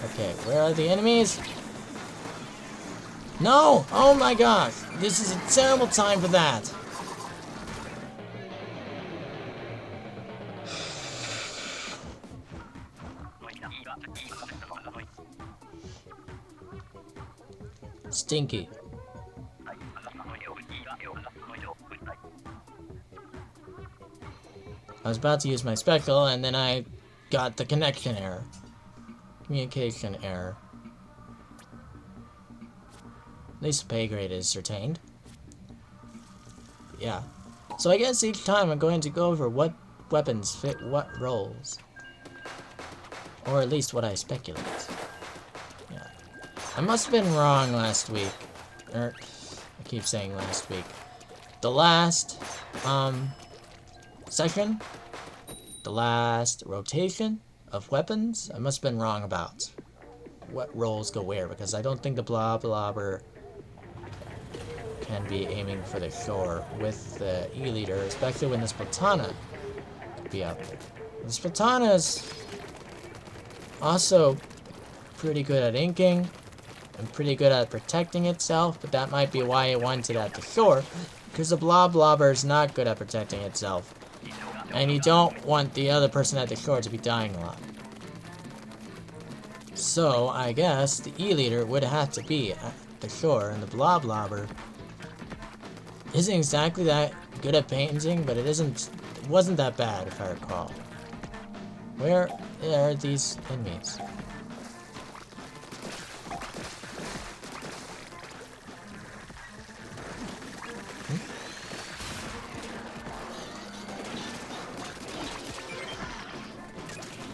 okay, where are the enemies? No! Oh my gosh! This is a terrible time for that! Stinky. I was about to use my speckle, and then I got the connection error. Communication error. At least the pay grade is retained. Yeah. So I guess each time I'm going to go over what weapons fit what roles. Or at least what I speculate. Yeah. I must have been wrong last week. I keep saying last week. The last, section, the last rotation of weapons, I must have been wrong about what roles go where, because I don't think the blobber can be aiming for the shore with the E-leader, especially when the Splatana could be out there. The Splatana is also pretty good at inking and pretty good at protecting itself, but that might be why it wants it at the shore, because the blobber is not good at protecting itself. And you don't want the other person at the shore to be dying a lot. So, I guess the E-leader would have to be at the shore, and the blobber isn't exactly that good at painting, but it wasn't that bad, if I recall. Where are these enemies?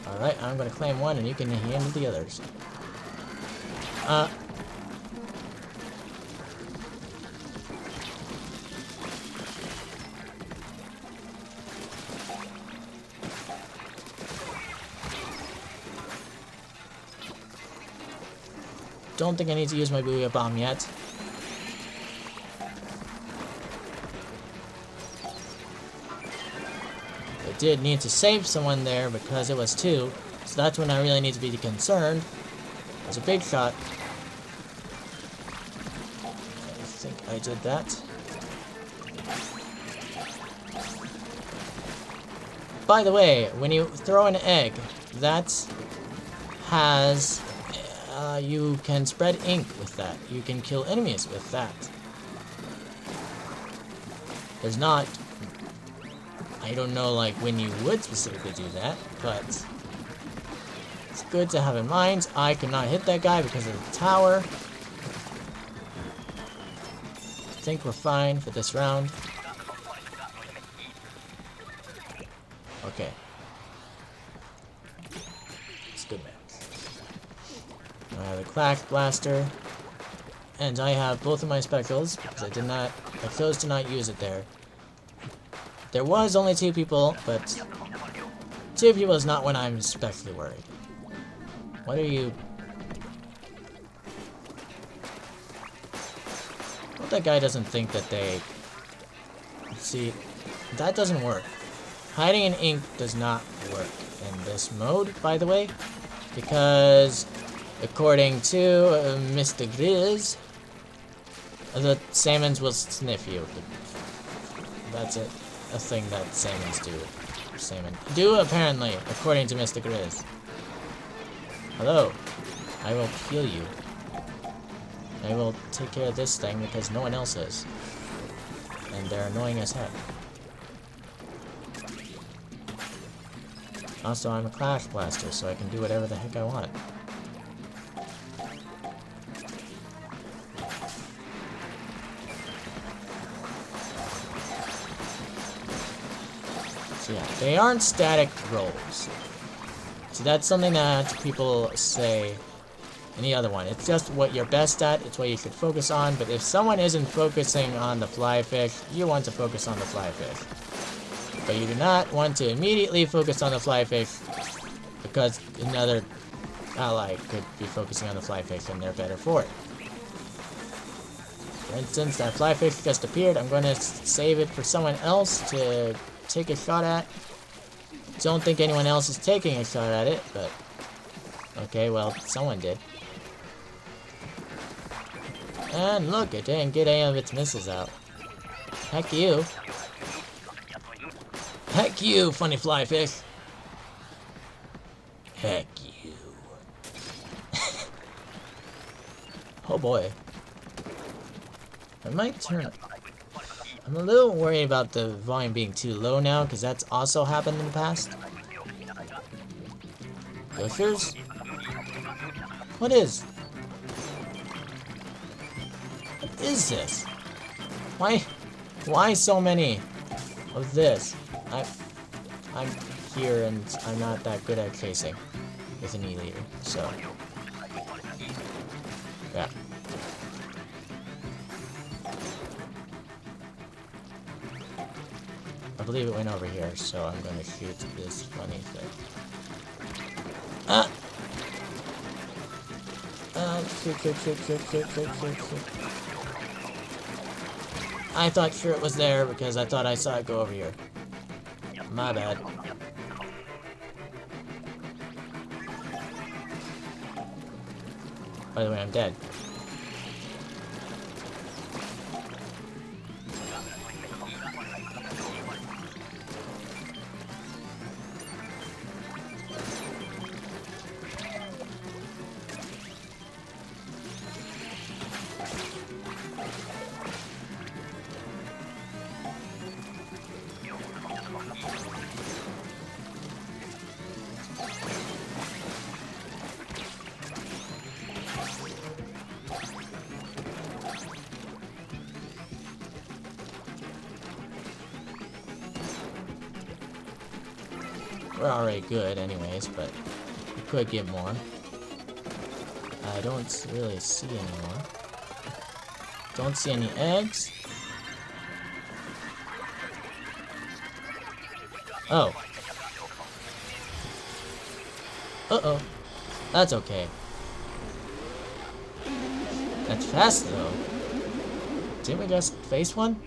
Alright, I'm gonna claim one and you can handle the others. Don't think I need to use my Booyah Bomb yet. I did need to save someone there because it was 2, so that's when I really need to be concerned. It was a big shot. I think I did that. By the way, when you throw an egg, that has... you can spread ink with that. You can kill enemies with that. There's not... I don't know, like, when you would specifically do that, but... it's good to have in mind. I could not hit that guy because of the tower. I think we're fine for this round. Okay. It's good, man. I have a Clack Blaster, and I have both of my speckles, because I chose to not use it there. There was only 2 people, but 2 people is not when I'm especially worried. What are you... Well, that guy doesn't think that they... See, that doesn't work. Hiding in ink does not work in this mode, by the way, because... according to Mr. Grizz, the salmons will sniff you. That's it. A thing that salmons do. Salmon do, apparently, according to Mr. Grizz. Hello. I will kill you. I will take care of this thing because no one else is. And they're annoying as heck. Also, I'm a Clash Blaster, so I can do whatever the heck I want. So yeah, they aren't static roles. So that's something that people say in the other one. It's just what you're best at, it's what you should focus on, but if someone isn't focusing on the fly fish, you want to focus on the fly fish. But you do not want to immediately focus on the fly fish, because another ally could be focusing on the fly fish and they're better for it. For instance, that flyfish just appeared. I'm going to save it for someone else to take a shot at. Don't think anyone else is taking a shot at it, but... Okay, well, someone did. And look, it didn't get any of its missiles out. Heck you. Heck you, funny flyfish. Heck you. Oh boy. I might turn... I'm a little worried about the volume being too low now, because that's also happened in the past. Gushers? What is? What is this? Why so many of this? I'm here and I'm not that good at chasing with an E-leader, so... Yeah. I believe it went over here, so I'm gonna shoot this funny thing. Ah! Shoot. I thought sure it was there because I thought I saw it go over here. My bad. By the way, I'm dead. We're already good anyways, but we could get more. I don't really see any more. Don't see any eggs. Oh. Uh-oh. That's okay. That's fast, though. Didn't we just face one?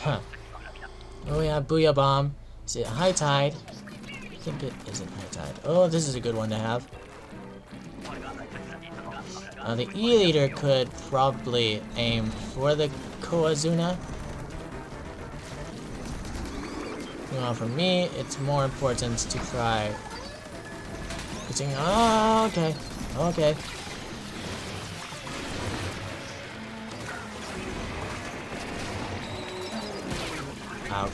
Huh. Oh, we have Booyah Bomb. Is it high tide? I think it isn't high tide. Oh, this is a good one to have. The E-leader could probably aim for the Koazuna. Well, for me, it's more important to try hitting. Oh, okay. Okay. Ouch.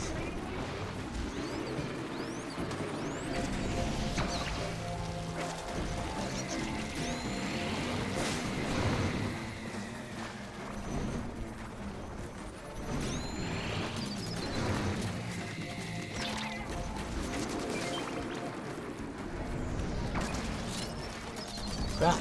Crap.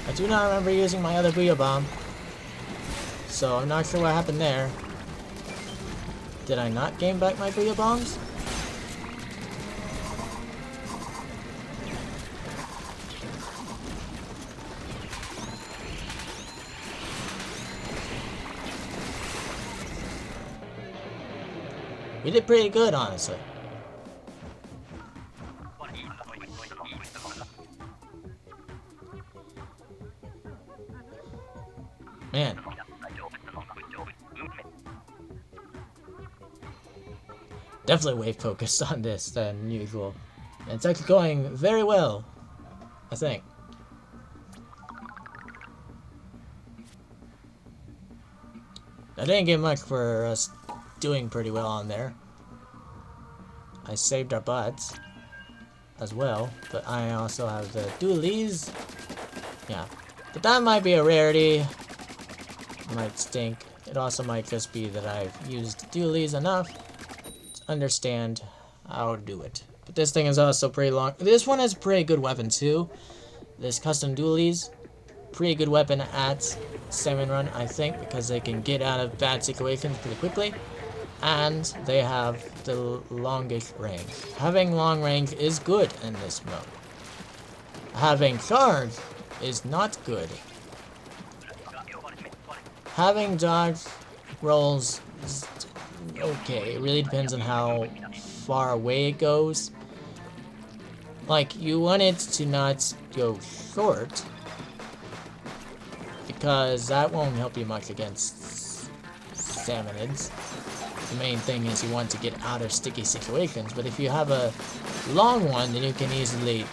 I do not remember using my other Booyah Bomb, so I'm not sure what happened there. Did I not gain back my Booyah Bombs? We did pretty good, honestly. Man. Definitely way focused on this than usual. And it's actually going very well, I think. I didn't get much for us doing pretty well on there. I saved our butts as well, but I also have the dualies. Yeah, but that might be a rarity. Might stink It also might just be that I've used dualies enough to understand how to do it. But this thing is also pretty long. This one has a pretty good weapon too. This custom dualies, pretty good weapon at Salmon Run, I think, because they can get out of bad situations pretty quickly. And they have the longest range. Having long range is good in this mode. Having charge is not good. Having dodge rolls is okay. It really depends on how far away it goes. Like, you want it to not go short, because that won't help you much against salmonids. The main thing is you want to get out of sticky situations, but if you have a long one, then you can easily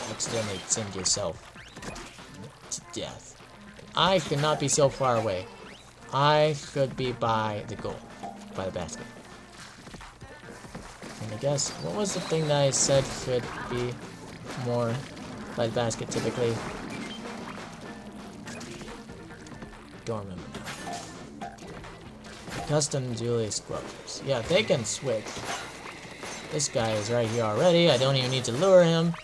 accidentally send yourself to death. I should not be so far away. I should be by the goal, by the basket. And I guess, what was the thing that I said should be more by the basket typically? Don't remember now. Custom Dualie Squelchers. Yeah, they can switch. This guy is right here already. I don't even need to lure him.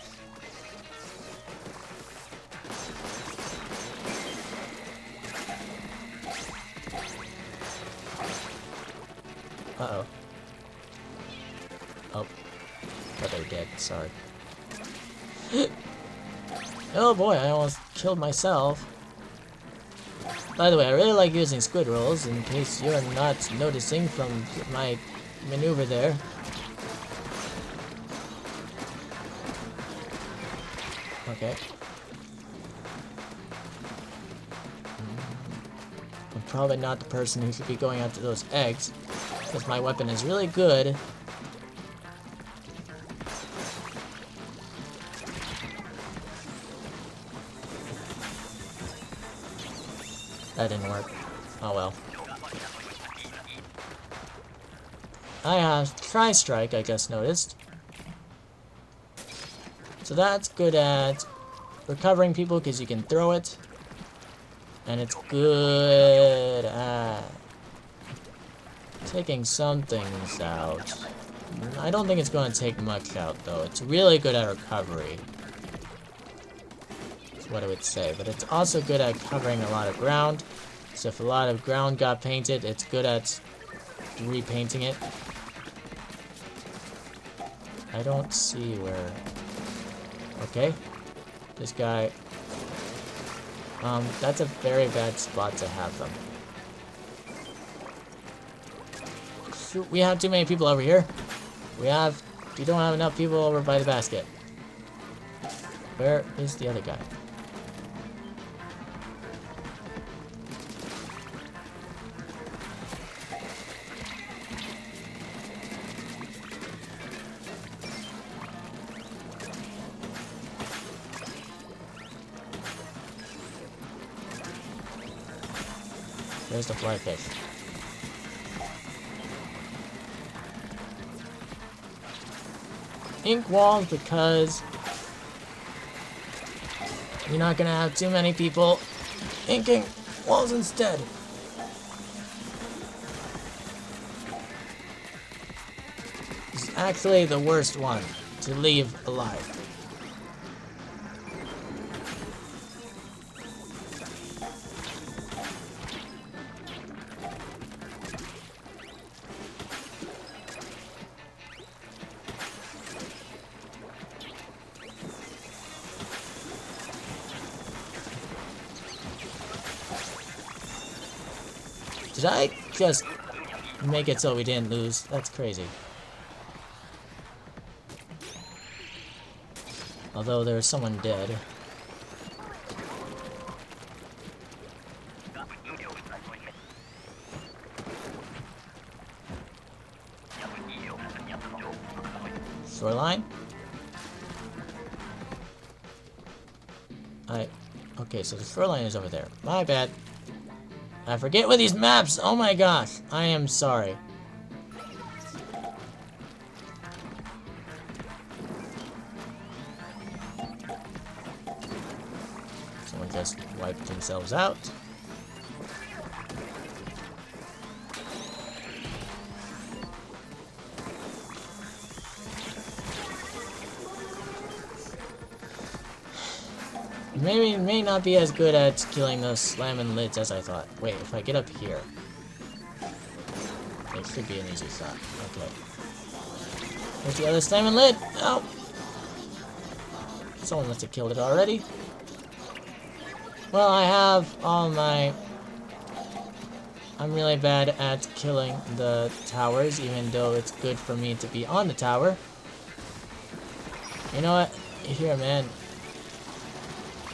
Uh-oh. Oh. Thought they were dead. Sorry. Oh boy, I almost killed myself. By the way, I really like using squid rolls, in case you're not noticing from my maneuver there. Okay. I'm probably not the person who should be going after those eggs, because my weapon is really good. That didn't work. Oh well. I have Tri-Strike, I guess, noticed. So that's good at recovering people because you can throw it. And it's good at taking some things out. I don't think it's going to take much out, though. It's really good at recovery. That's what I would say. But it's also good at covering a lot of ground. So if a lot of ground got painted, it's good at repainting it. I don't see where... Okay. This guy... that's a very bad spot to have them. Shoot, we have too many people over here. We don't have enough people over by the basket. Where is the other guy? There's the fly fish. Ink walls because you're not gonna have too many people inking walls instead. This is actually the worst one to leave alive. Did I just make it so we didn't lose? That's crazy. Although there's someone dead. Shoreline? Okay, so the shoreline is over there. My bad. I forget with these maps! Oh my gosh! I am sorry. Someone just wiped themselves out. Maybe may not be as good at killing those slamming lids as I thought. Wait, if I get up here, it should be an easy shot. Okay. There's the other slamming lid. Oh, someone must have killed it already. Well, I have all my. I'm really bad at killing the towers, even though it's good for me to be on the tower. You know what? Here, man.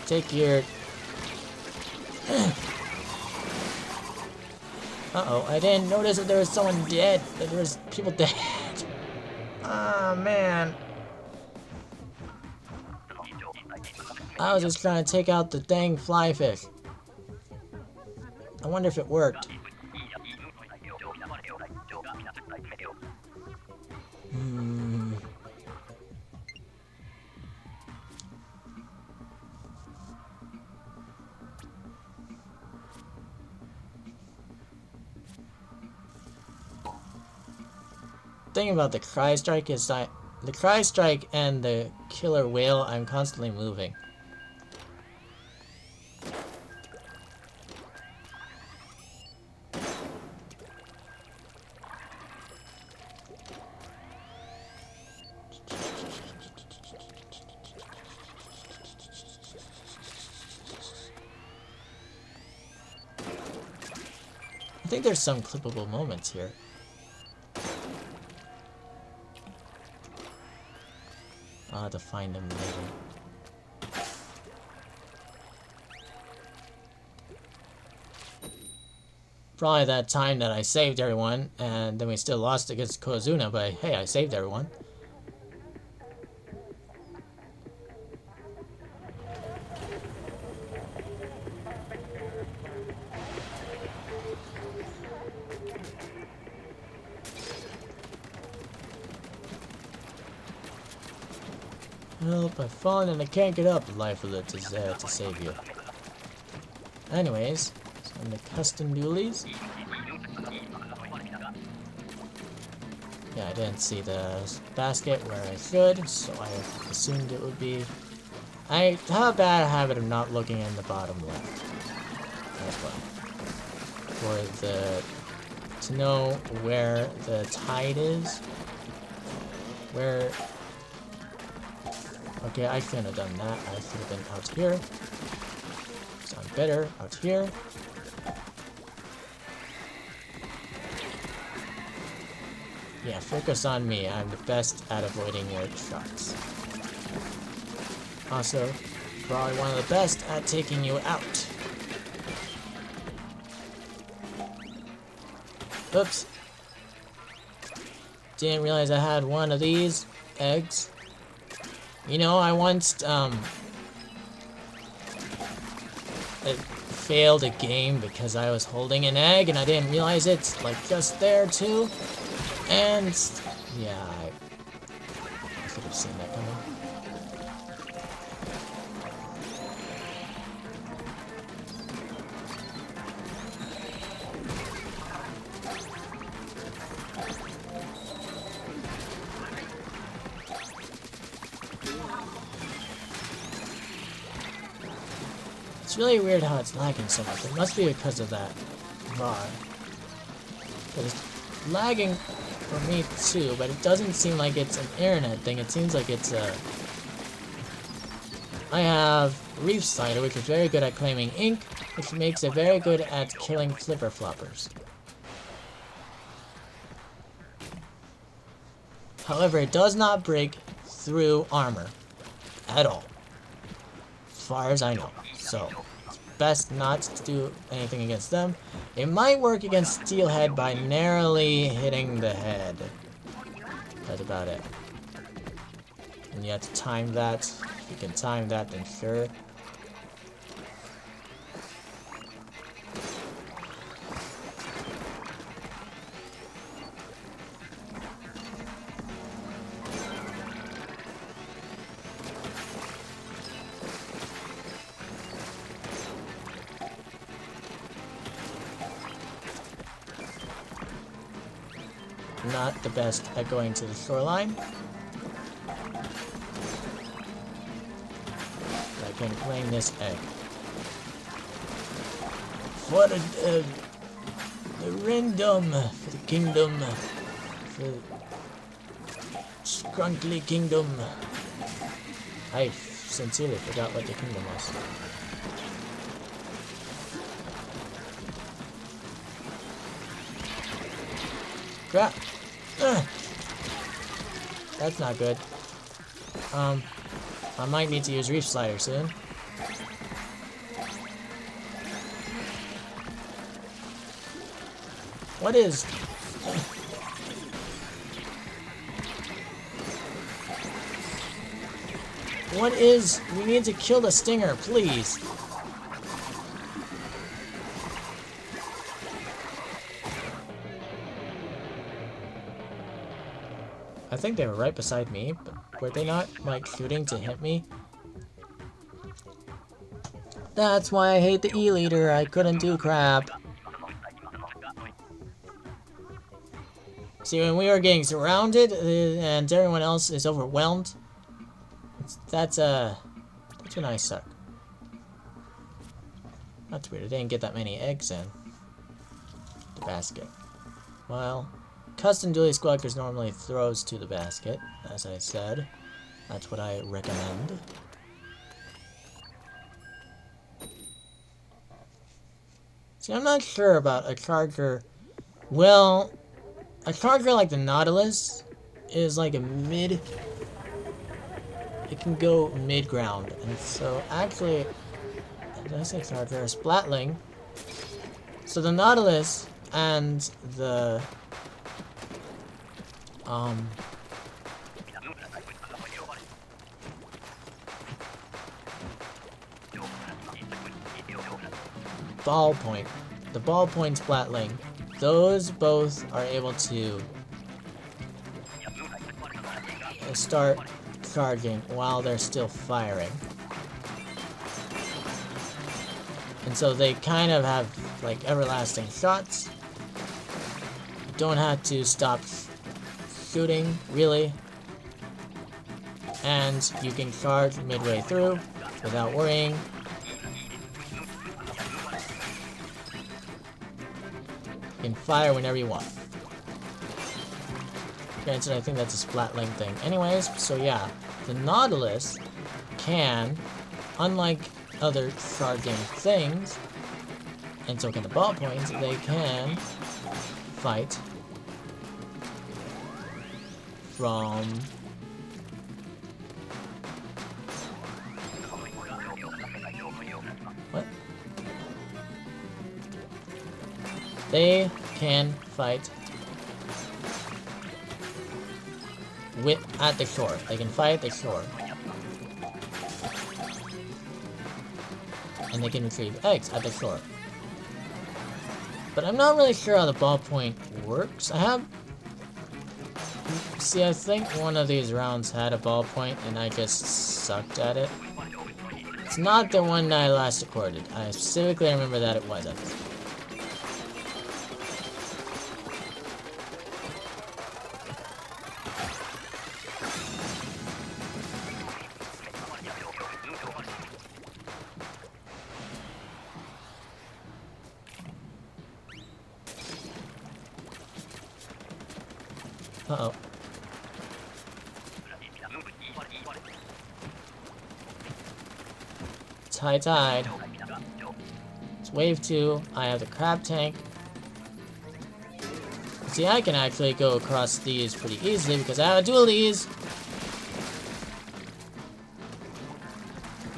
Take your... Uh-oh, I didn't notice that there was someone dead. That there was people dead. Ah, man. I was just trying to take out the dang fly fish. I wonder if it worked. Thing about the cry strike is that the cry strike and the killer whale, I'm constantly moving. I think there's some clippable moments here. I'll have to find them later. Probably that time that I saved everyone, and then we still lost against Kozuna, but hey, I saved everyone. Help, I've fallen and I can't get up. Life alert is there to save you. Anyways, some of the custom dualies. Yeah, I didn't see the basket where I should, so I assumed it would be... I have a bad habit of not looking in the bottom left. As well. For the... to know where the tide is. Where... Okay, I couldn't have done that. I should have been out here. So I'm better out here. Yeah, focus on me. I'm the best at avoiding your shots. Also, probably one of the best at taking you out. Oops. Didn't realize I had one of these eggs. You know, I once, failed a game because I was holding an egg and I didn't realize it's, like, just there, too. And, yeah, I could have seen that coming. It's really weird how it's lagging so much. It must be because of that bar. But it's lagging for me too, but it doesn't seem like it's an internet thing. It seems like it's a... I have Reef Slider, which is very good at claiming ink, which makes it very good at killing flipper floppers. However, it does not break through armor. At all. As far as I know. So, it's best not to do anything against them. It might work against Steelhead by narrowly hitting the head. That's about it. And you have to time that. If you can time that, then sure. Not the best at going to the shoreline. Like can claim this egg. For the random, for the kingdom, for the Scrunkly Kingdom. I sincerely forgot what the kingdom was. Crap! That's not good. I might need to use Reef Slider soon. What is... What is... We need to kill the stinger, please. I think they were right beside me, but were they not, like, shooting to hit me? That's why I hate the E-Leader. I couldn't do crap. See, when we are getting surrounded and everyone else is overwhelmed, that's when I suck. That's weird. I didn't get that many eggs in the basket. Well, custom Dualie Squelchers normally throws to the basket, as I said. That's what I recommend. See, I'm not sure about a charger. Well, a charger like the Nautilus is like a mid... It can go mid-ground, and so actually... Did I say charger? A Splatling. So the Nautilus and the... Ballpoint. The ballpoint Splatling. Those both are able to start charging while they're still firing. And so they kind of have like everlasting shots. You don't have to stop shooting, really. And you can charge midway through without worrying. You can fire whenever you want. Granted, I think that's a Splatling thing. Anyways, so yeah, the Nautilus can, unlike other charging things, and so can the ballpoints, they can fight from what? They can fight at the shore. They can fight at the shore. And they can retrieve eggs at the shore. But I'm not really sure how the ballpoint works. See, I think one of these rounds had a ballpoint and I just sucked at it. It's not the one that I last recorded. I specifically remember that it wasn't. Uh-oh. It's high tide. It's wave 2. I have the crab tank. See, I can actually go across these pretty easily because I have a dualies.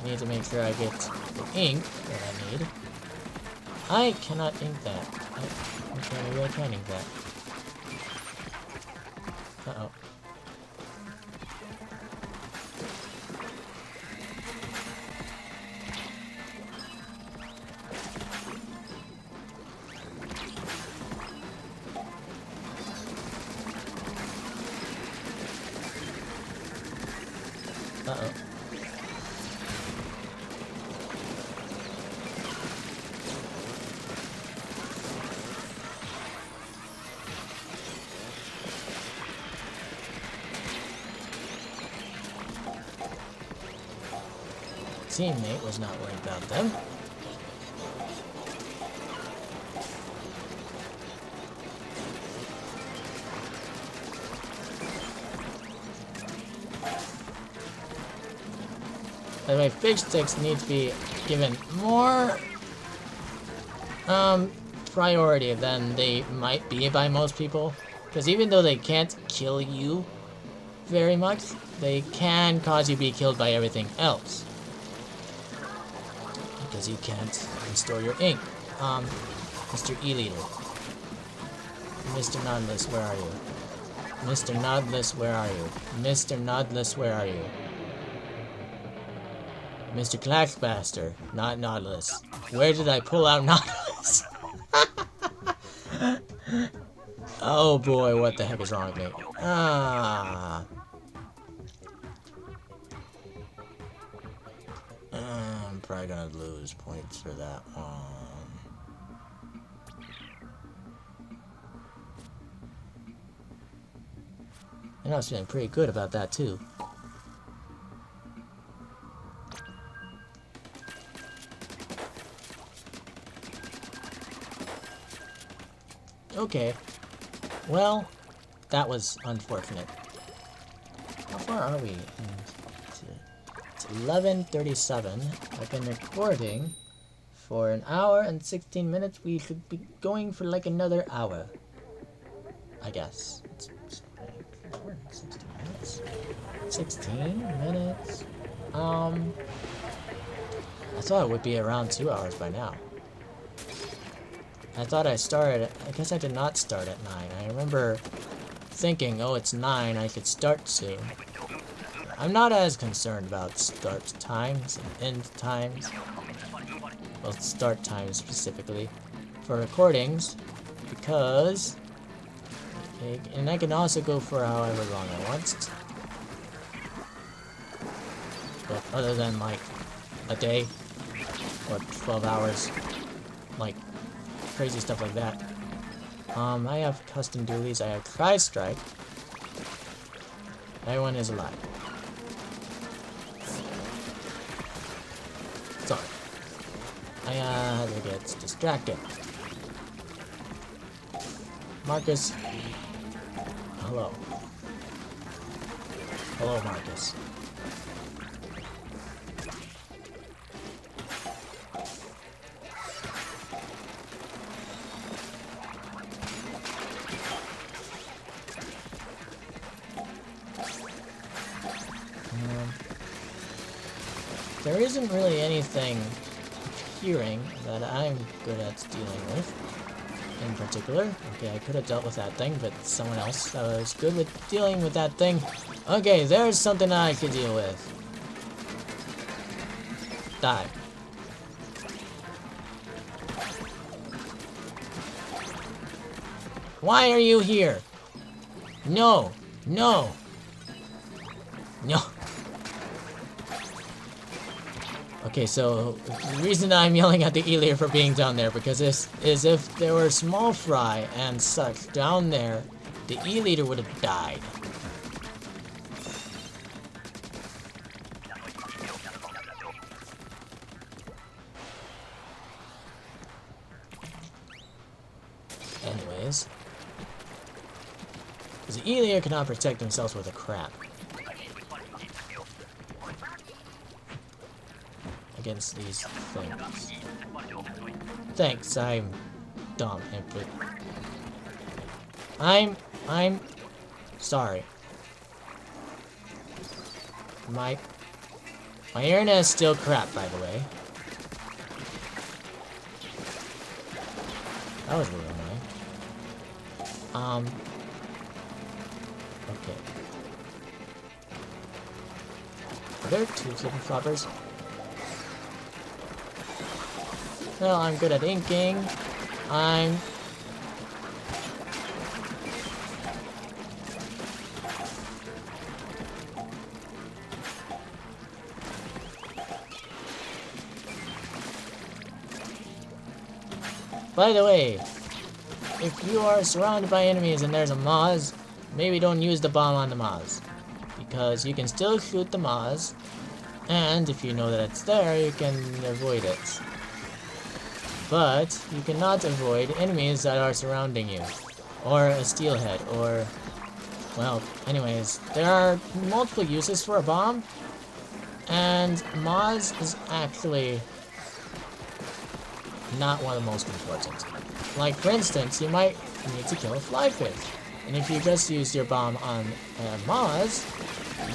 I need to make sure I get the ink that I need. I cannot ink that. Okay, maybe I can ink that. Uh-oh. Uh-oh. teammate was not worried about them. By the way, fish sticks need to be given more priority than they might be by most people. Because even though they can't kill you very much, they can cause you to be killed by everything else. Because you can't restore your ink. Mr. E-Leader. Mr. Nautilus, where are you? Mr. Nautilus, where are you? Mr. Nautilus, where are you? Mr. Clackbaster, not Nautilus. Where did I pull out Nautilus? Oh boy, what the heck is wrong with me? Ah. I'm probably gonna lose points for that one. And I was feeling pretty good about that too. Okay. Well, that was unfortunate. How far are we? It's 11:37. I've been recording for an hour and 16 minutes. We should be going for like another hour. I guess. It's 16 minutes. 16 minutes? I thought it would be around 2 hours by now. I thought I started, I guess I did not start at 9. I remember thinking, oh, it's 9, I could start soon. I'm not as concerned about start times and end times. Well, start times specifically for recordings, because, and I can also go for however long I want. But other than like a day or 12 hours, like crazy stuff like that. I have custom dualies. I have Tri-Strike. Everyone is alive. Sorry. I had to get distracted. Marcus. Hello. Hello, Marcus. There isn't really anything appearing that I'm good at dealing with in particular. Okay, I could have dealt with that thing, but someone else was good with dealing with that thing. Okay, there's something I could deal with. Die. Why are you here? No. No. No. Okay, so the reason I'm yelling at the E-Leader for being down there, because this is if there were small fry and such down there, the E-Leader would have died. Anyways, because the E-Leader cannot protect themselves with a crap. Against these things. Thanks, I'm dumb, but I'm sorry. My internet is still crap, by the way. That was really annoying. Okay. Are there two flippin' floppers? Well, I'm good at inking. By the way, if you are surrounded by enemies and there's a Moz, maybe don't use the bomb on the Moz. Because you can still shoot the Moz, And if you know that it's there, you can avoid it. But you cannot avoid enemies that are surrounding you. Or a steelhead, or... Well, anyways, there are multiple uses for a bomb. And Moz is actually not one of the most important. Like, for instance, you might need to kill a flyfish. And if you just use your bomb on Moz,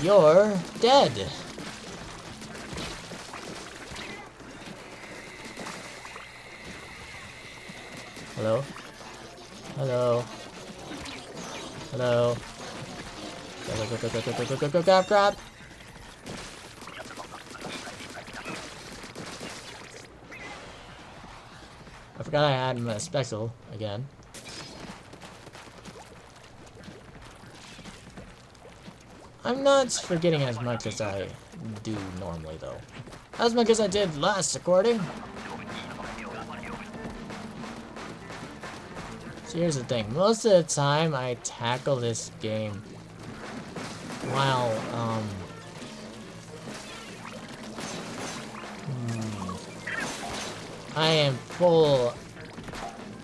you're dead. Hello? Hello? Hello? Go, grab! I forgot I had my special again. I'm not forgetting as much as I do normally, though. As much as I did last recording. So here's the thing. Most of the time, I tackle this game while, I am full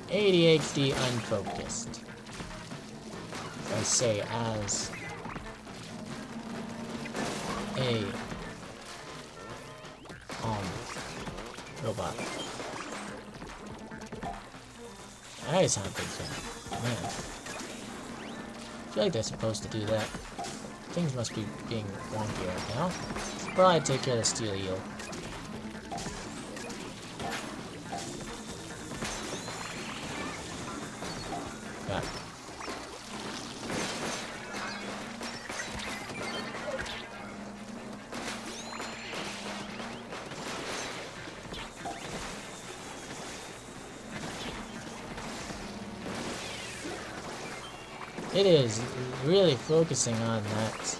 ADHD unfocused. I say as a robot. That is something, man. I feel like they're supposed to do that. Things must be being wonky right now. Should probably take care of the steel eel. Got it. It is really focusing on that.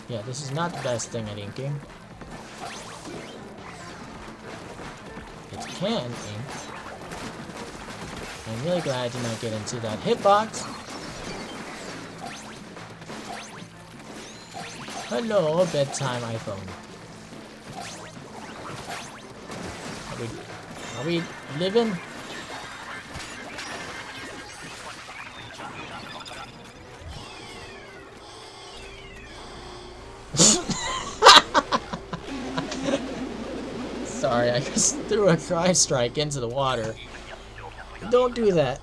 Yeah, this is not the best thing at inking. It can ink. I'm really glad I did not get into that hitbox. Hello, bedtime iPhone. Are we living? Sorry, I just threw a cry strike into the water. Don't do that.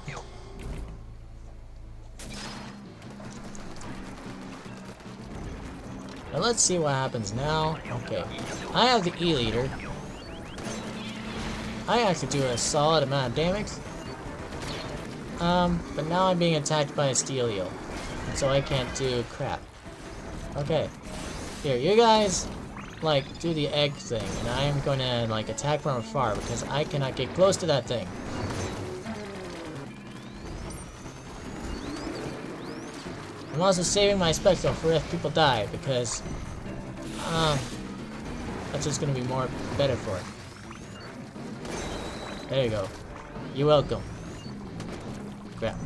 Now let's see what happens now. Okay, I have the E-liter. I actually do a solid amount of damage. But now I'm being attacked by a steel eel. So I can't do crap. Okay. Here, you guys, like, do the egg thing. And I am gonna, like, attack from afar because I cannot get close to that thing. I'm also saving my special for if people die because, that's just gonna be more better for it. There you go. You're welcome. Crap.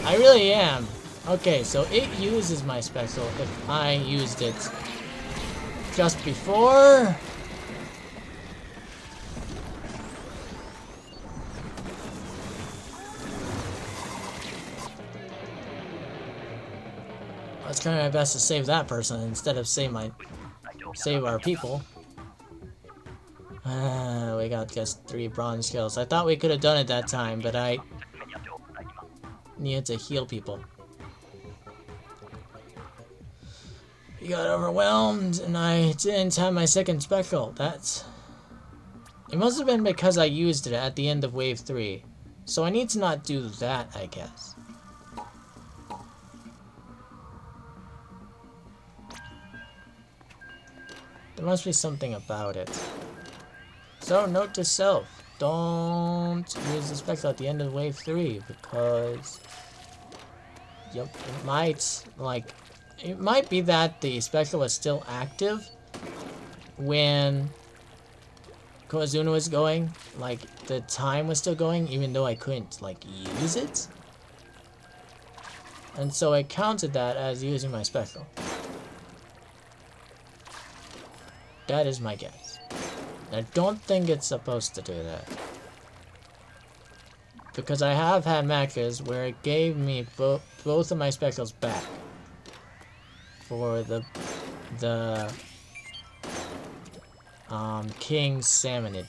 I really am. Okay, so it uses my special if I used it just before. I was trying my best to save that person instead of save our people. We got just 3 bronze kills. I thought we could have done it that time, but I needed to heal people. He got overwhelmed, and I didn't have my second speckle. It must have been because I used it at the end of Wave 3. So I need to not do that, I guess. There must be something about it. So, note to self. Don't use the speckle at the end of Wave 3, because... Yep, it might be that the speckle was still active when Kozuna was going. Like, the time was still going, even though I couldn't, like, use it. And so I counted that as using my speckle. That is my guess. I don't think it's supposed to do that. Because I have had matches where it gave me both of my speckles back. For the King Salmonid.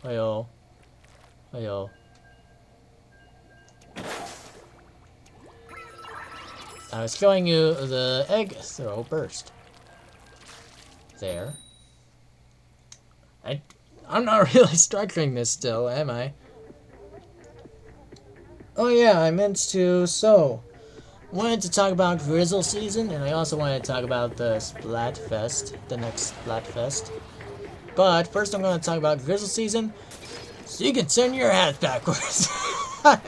Heyo. Heyo. I was showing you the egg throw burst. There. I'm not really structuring this still, am I? Oh yeah, I meant to, wanted to talk about Grizzle season, and I also wanted to talk about the Splatfest, the next Splatfest. But first I'm going to talk about Grizzle season, so you can turn your hat backwards. I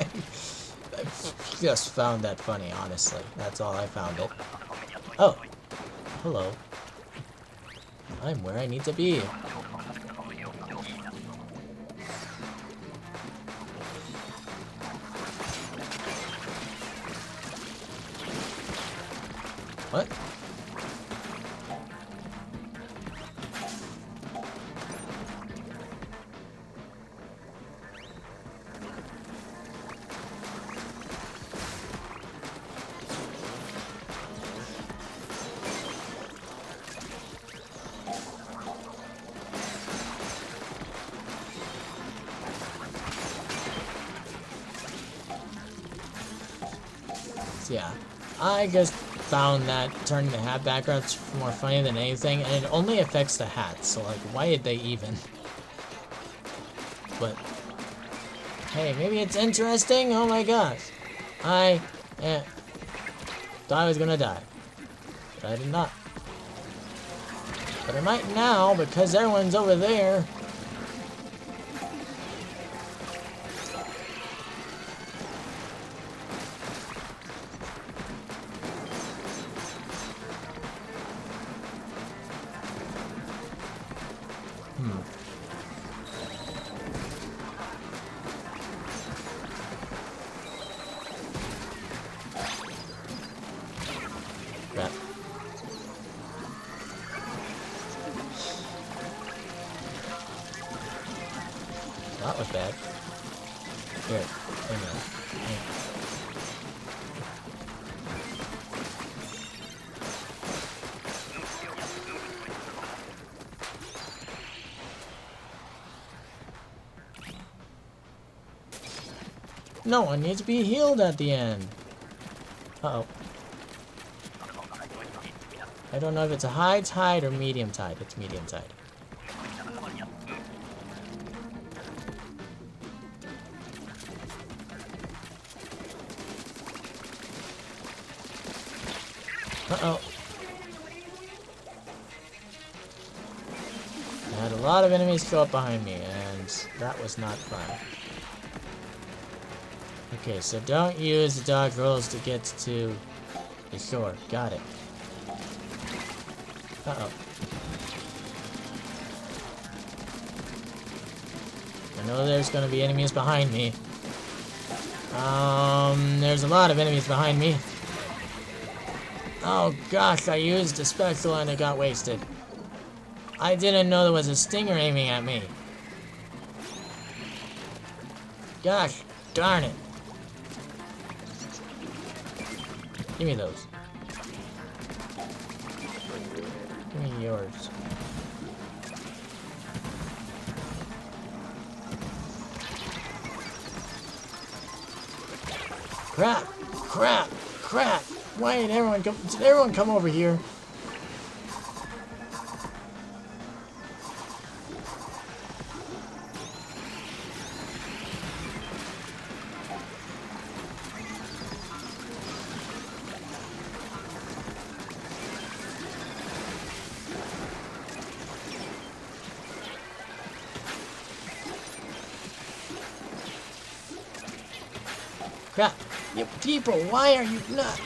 just found that funny, honestly. That's all I found it. Oh, hello. I'm where I need to be. What? Yeah, I just found that turning the hat backwards more funny than anything, and it only affects the hat, so like, why did they even? But, hey, maybe it's interesting? Oh my gosh. I thought I was gonna die, but I did not. But I might now, because everyone's over there. Crap. That was bad. Here, hang on. Hang on. No one needs to be healed at the end. Uh-oh. I don't know if it's a high tide or medium tide. It's medium tide. Uh-oh. I had a lot of enemies go up behind me, and that was not fun. Okay, so don't use the dodge rolls to get to the shore. Got it. Uh-oh. I know there's gonna be enemies behind me. There's a lot of enemies behind me. Oh gosh, I used a spectral and it got wasted. I didn't know there was a stinger aiming at me. Gosh, darn it. Give me those. Give me yours. Crap! Crap! Crap! Why did everyone come over here? Crap! You people, why are you not?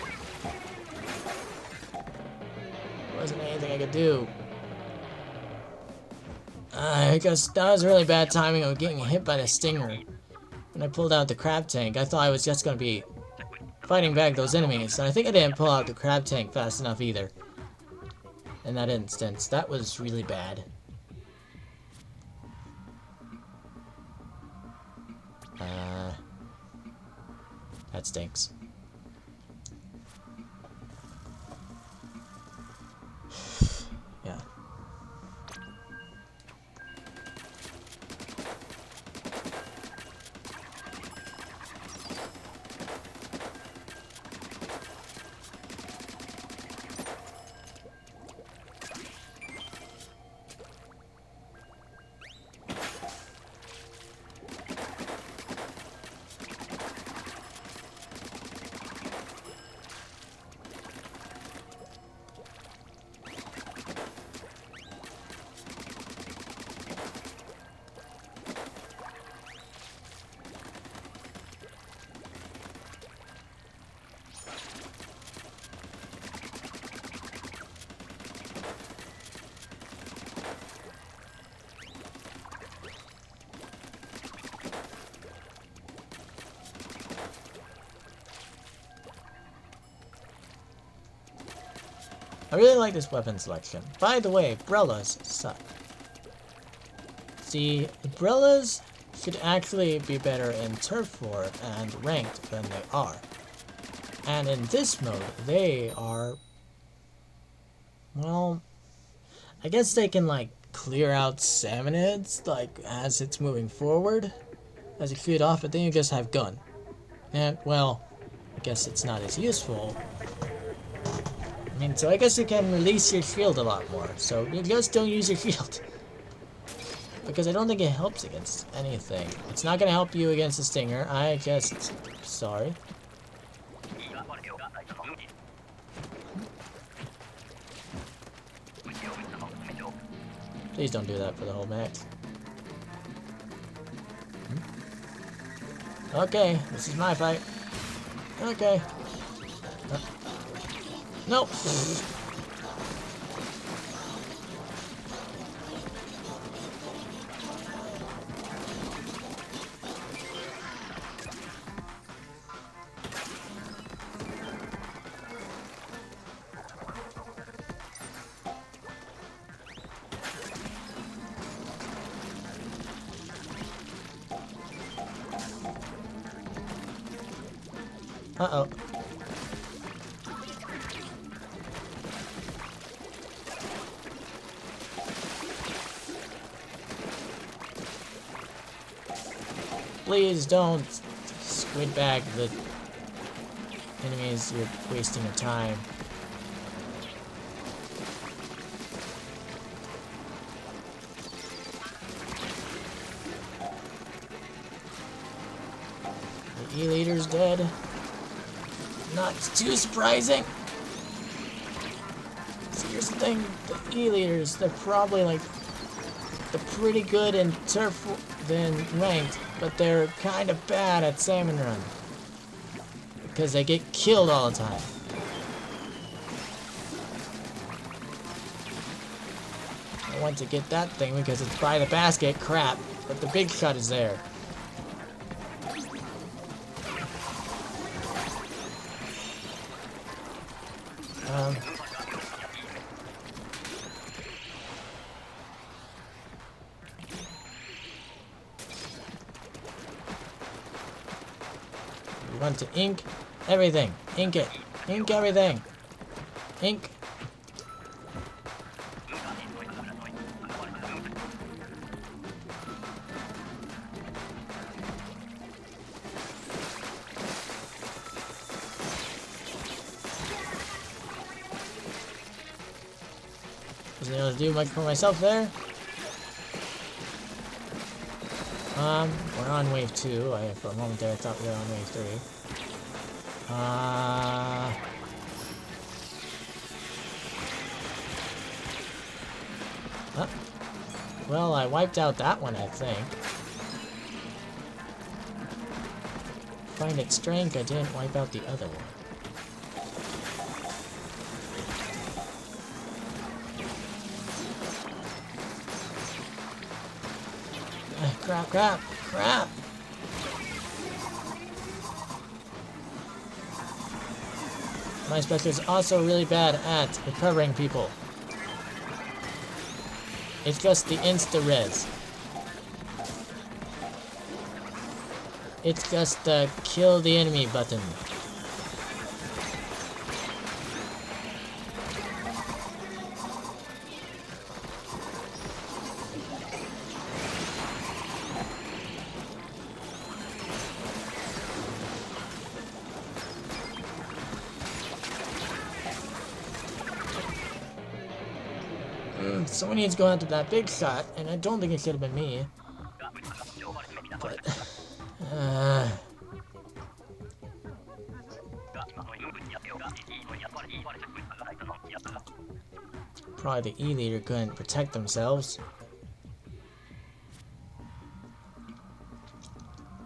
There wasn't anything I could do. I guess that was really bad timing of getting hit by the stinger. When I pulled out the crab tank, I thought I was just gonna be fighting back those enemies, and I think I didn't pull out the crab tank fast enough either. In that instance, that was really bad. That stinks. Yeah. I really like this weapon selection. By the way, umbrellas suck. See, umbrellas should actually be better in Turf War and Ranked than they are. And in this mode, they are... well, I guess they can, like, clear out salmon heads, like, as it's moving forward. As you clear it off, but then you just have gun. And, well, I guess it's not as useful. I mean, so I guess you can release your shield a lot more. So you just don't use your shield. Because I don't think it helps against anything. It's not going to help you against the stinger. I just... sorry. Please don't do that for the whole match. Okay, this is my fight. Okay. Nope. Uh-oh. Please don't squid bag the enemies. You're wasting your time. The E-leader's dead. Not too surprising. See, here's the thing. The E-leaders, they're probably like... they're pretty good in turf than ranked, but they're kind of bad at Salmon Run. Because they get killed all the time. I want to get that thing because it's by the basket, crap. But the big shot is there. We want to ink everything. Ink it. Ink everything. Ink. Wasn't able to do much for myself there. We're on wave 2. For a moment there, I thought we were on wave 3. Well, I wiped out that one, I think. Find it strange I didn't wipe out the other one. Crap, crap, crap! My Spectre is also really bad at recovering people. It's just the insta-res. It's just the kill the enemy button. Someone needs to go after that big shot, and I don't think it should have been me. But, probably the E-leader couldn't protect themselves.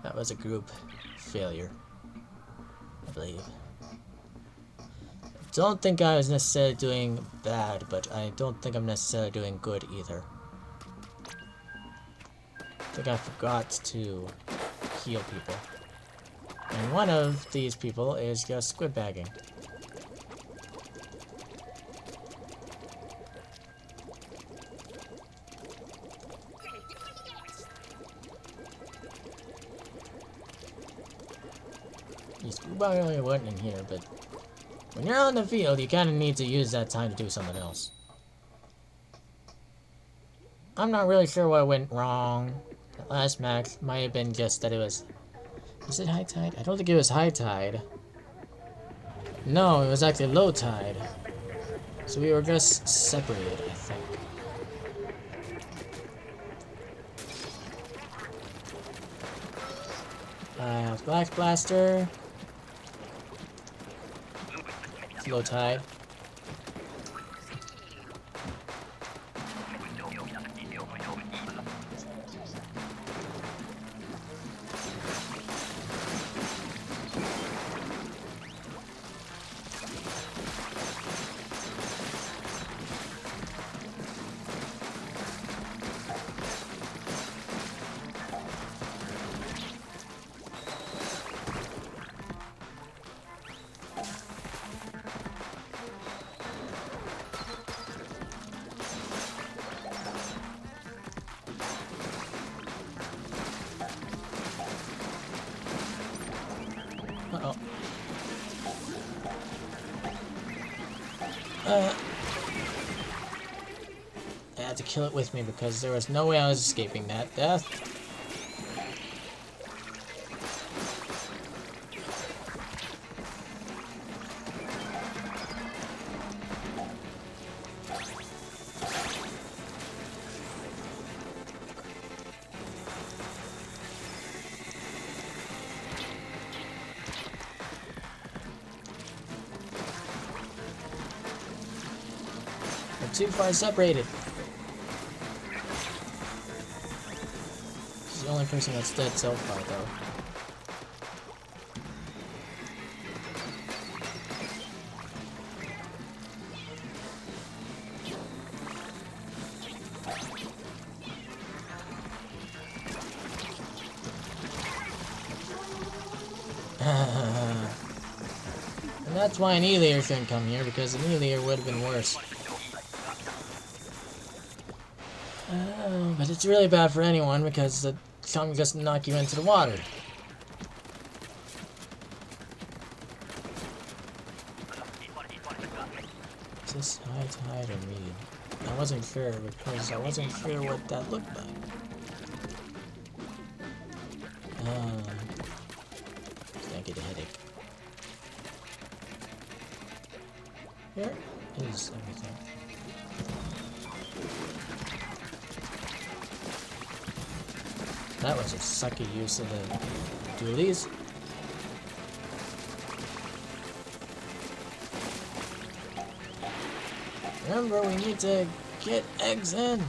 That was a group failure, I believe. Don't think I was necessarily doing bad, but I don't think I'm necessarily doing good either. I think I forgot to heal people. And one of these people is just squid bagging. You squid bag only went in here, but when you're on the field, you kind of need to use that time to do something else. I'm not really sure what went wrong. That last match might have been just that it was... Is it high tide? I don't think it was high tide. No, it was actually low tide. So we were just separated, I think. Black Blaster. Low tide. Uh-oh. I had to kill it with me because there was no way I was escaping that death. Too far separated. She's the only person that's dead so far, though. And that's why an E-layer shouldn't come here, because an E-layer would have been worse. But it's really bad for anyone because the tongue just knock you into the water. Is this high tide or medium? I wasn't sure because I wasn't sure what that looked like. I get a headache. Here is everything. That was a sucky use of the dualies. Remember, we need to get eggs in.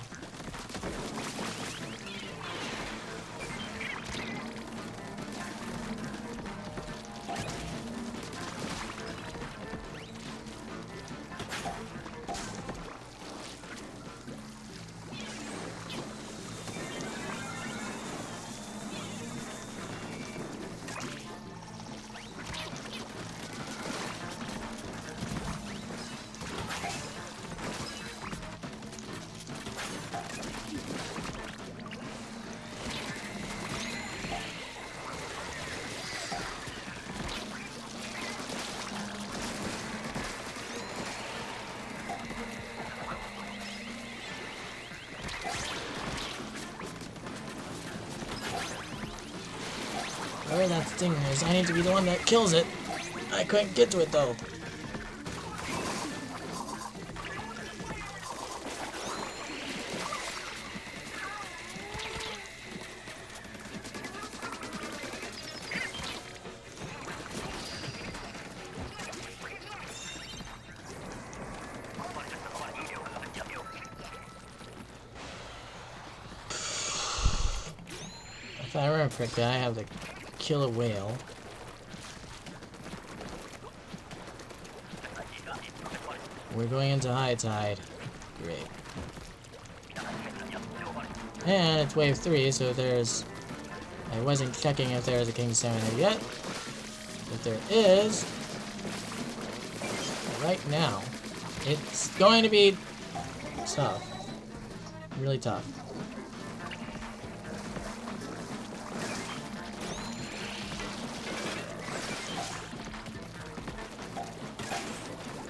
Where that stinger is, I need to be the one that kills it. I couldn't get to it though. If I remember correctly, I have to kill a whale. We're going into high tide. Great. And it's wave 3, so there's... I wasn't checking if there was a king salmon there yet. If there is... right now, it's going to be tough. Really tough.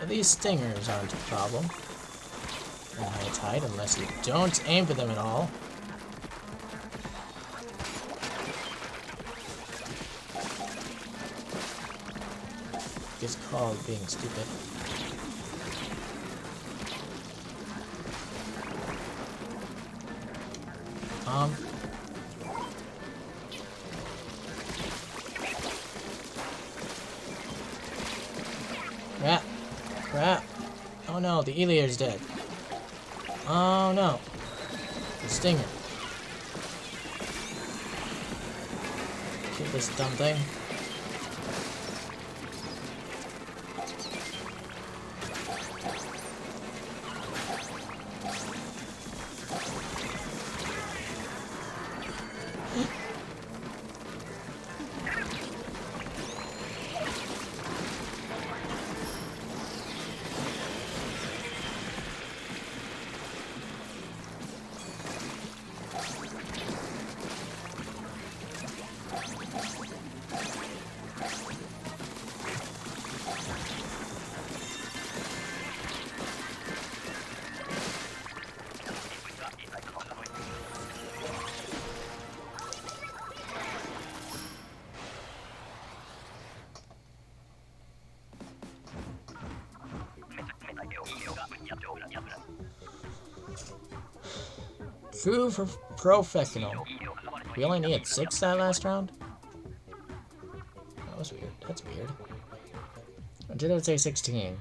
These stingers aren't a problem in high tide unless you don't aim for them at all. It's called being stupid. Crap. Crap. Oh no, the Elier's dead. Oh no. The stinger. Kill this dumb thing. True for professional. We only needed 6 that last round? That was weird. That's weird. Or did it say 16?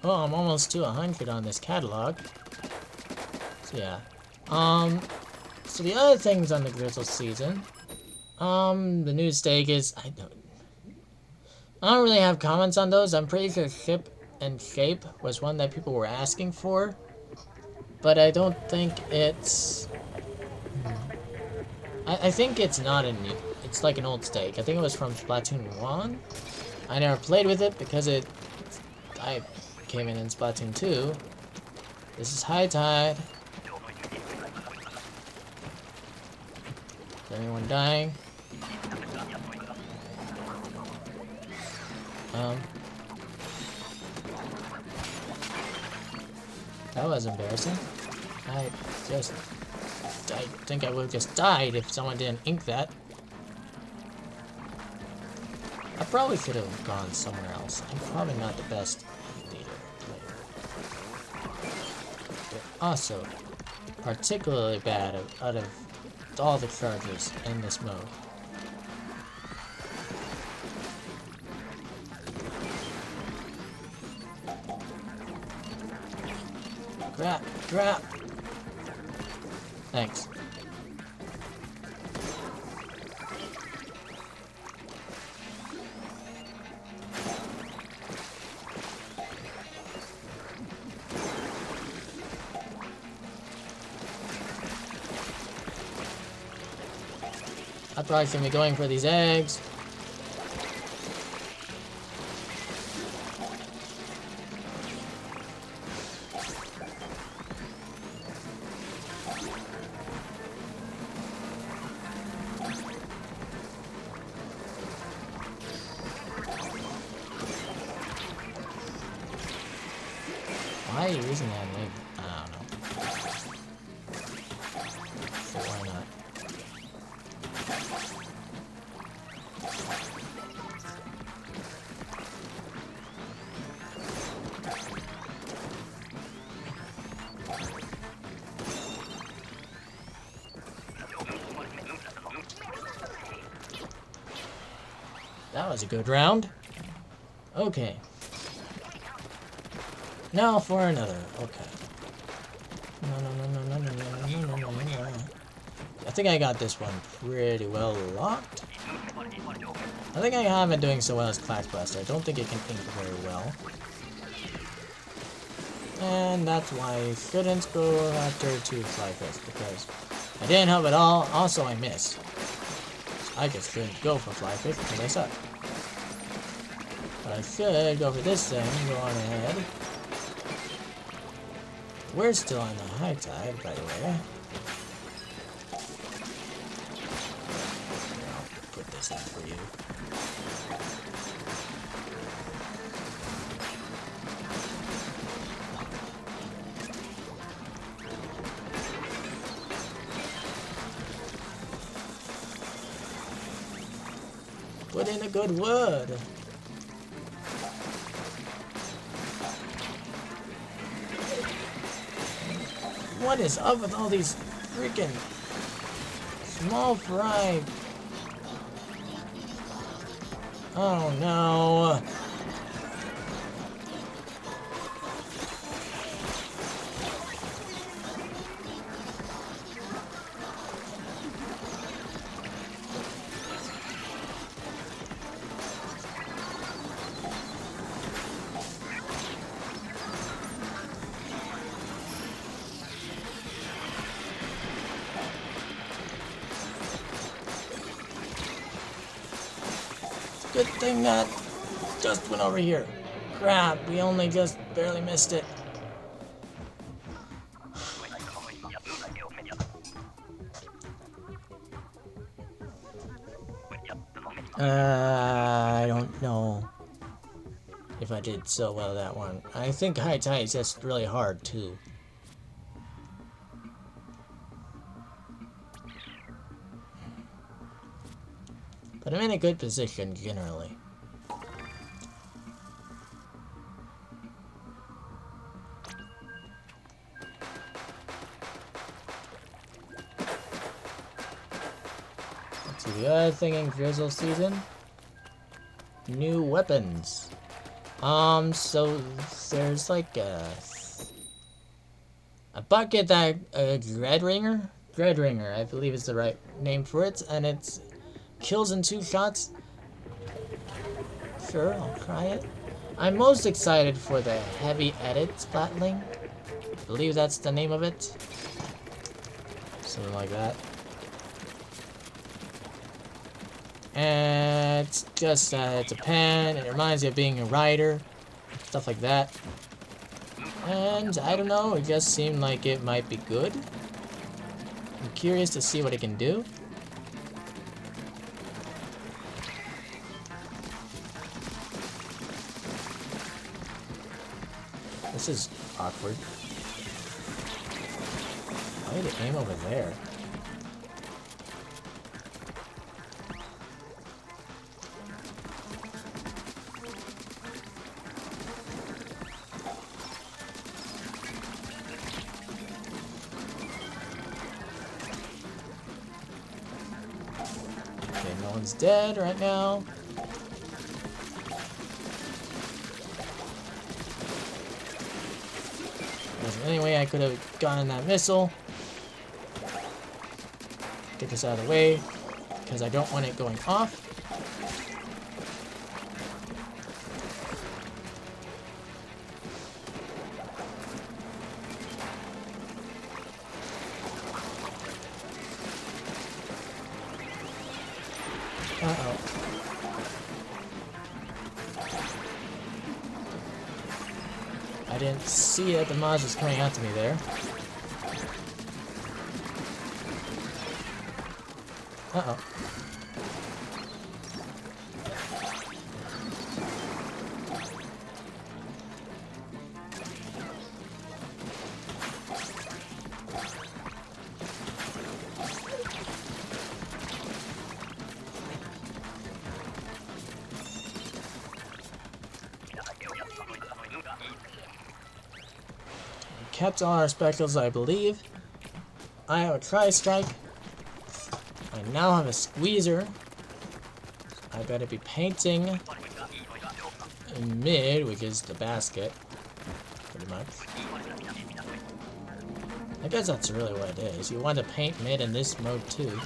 Oh, I'm almost to 100 on this catalog. So yeah. So the other things on the Grizzle season. The new steak is... I don't really have comments on those. I'm pretty sure Ship and Shape was one that people were asking for. But I don't think it's... I think it's not a new... It's like an old steak. I think it was from Splatoon 1. I never played with it because I came in Splatoon 2. This is high tide. Is anyone dying? That was embarrassing. I just I think I would have just died if someone didn't ink that. I probably should have gone somewhere else. I'm probably not the best leader player. They're also particularly bad out of all the characters in this mode. Crap, crap. Thanks. I probably shouldn't be going for these eggs. Why are you using that egg? I don't know. Sure, why not? That was a good round. Okay. Now for another. Okay. No. I think I got this one pretty well locked. I think I haven't doing so well as Clash Blaster. I don't think it can ink very well. And that's why I shouldn't go after 2 Fly Fish, because I didn't help at all. Also, I missed. I just shouldn't go for Fly Fish because I suck. But I should go for this thing. Go on ahead. We're still on the high tide, by the way. I'll put this in for you. Put in a good word. What is up with all these freaking small fry? Oh no. Good thing that just went over here. Crap, we only just barely missed it. I don't know if I did so well that one. I think high tide is just really hard too. But I'm in a good position generally. Let's see, the other thing in Drizzle season. New weapons. So there's like a bucket that Dreadringer, I believe is the right name for it, and it's kills in 2 shots. Sure, I'll try it. I'm most excited for the Heavy Edit Splatling. I believe that's the name of it. Something like that. And it's just it's a pen, it reminds you of being a writer, stuff like that. And I don't know, it just seemed like it might be good. I'm curious to see what it can do. This is awkward. Why did it aim over there? one's dead right now. There's any way I could have gotten that missile. Get this out of the way, because I don't want it going off. Uh-oh. I didn't see that the Maz was coming out to me there. Uh-oh. Kept all our speckles, I believe. I have a tri-strike. I now have a squeezer. I better be painting in mid, which is the basket, pretty much. I guess that's really what it is. You want to paint mid in this mode too.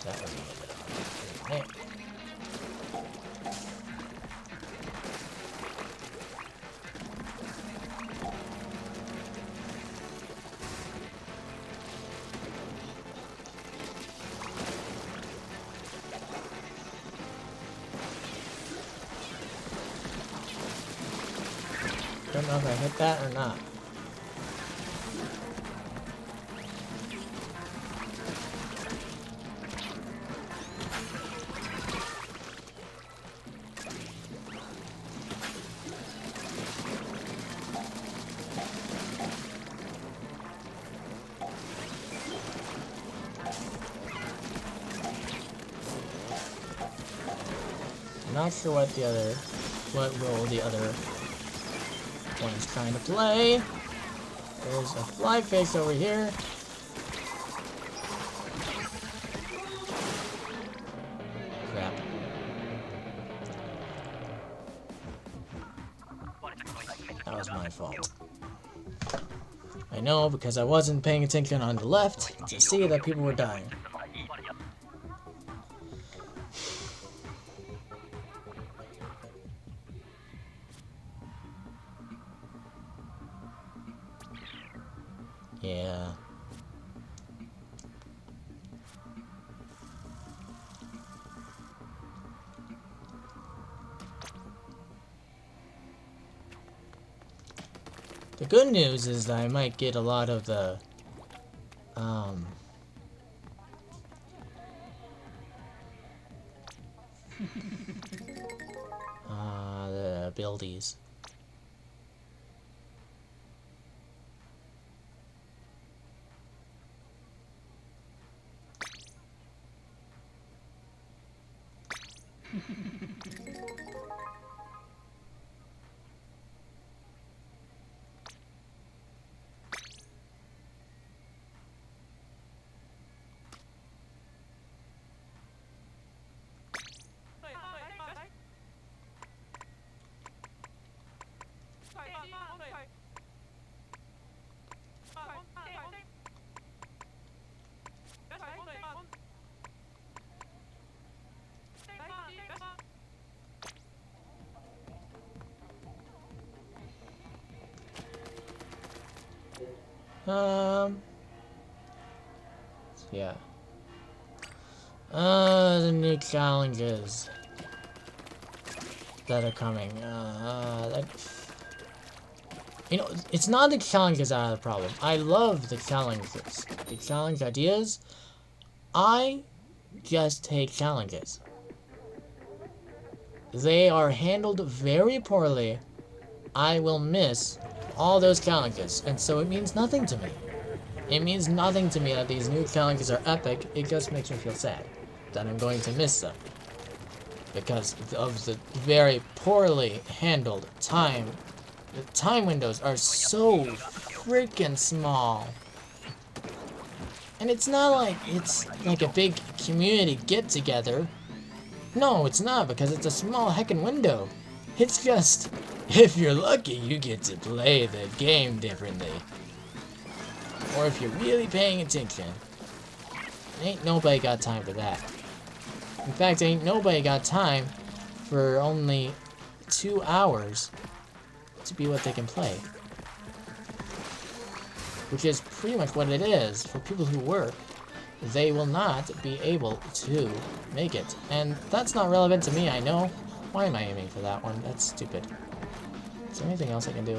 That was a little bit off. Man. Don't know if I hit that or not. Not sure what role the other one is trying to play. There's a fly face over here. Crap. That was my fault. I know, because I wasn't paying attention on the left to see that people were dying. Yeah. The good news is that I might get a lot of the the abilities. Yeah. The new challenges that are coming. You know, it's not the challenges that are the problem. I love the challenges. The challenge ideas. I just take challenges. They are handled very poorly. I will miss all those challenges, and so it means nothing to me. It means nothing to me that these new challenges are epic. It just makes me feel sad that I'm going to miss them because of the very poorly handled time. The time windows are so freaking small. And it's not like it's like a big community get-together. No, it's not, because it's a small heckin' window. It's just, if you're lucky, you get to play the game differently. Or if you're really paying attention. Ain't nobody got time for that. In fact, ain't nobody got time for only 2 hours to be what they can play. Which is pretty much what it is. For people who work, they will not be able to make it. And that's not relevant to me, I know. Why am I aiming for that one? That's stupid. Is there anything else I can do?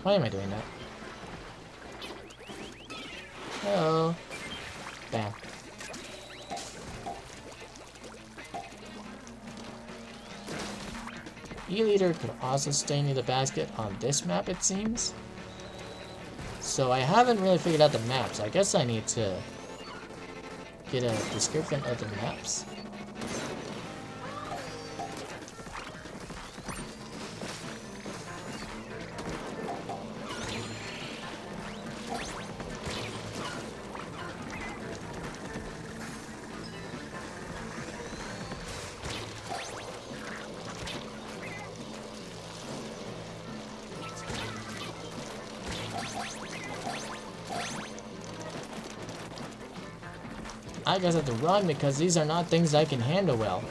Why am I doing that? Hello. Bam. E-Leader could also stain you the basket on this map, it seems. So I haven't really figured out the maps. I guess I need to get a description of the maps. I guess I have to run because these are not things I can handle well.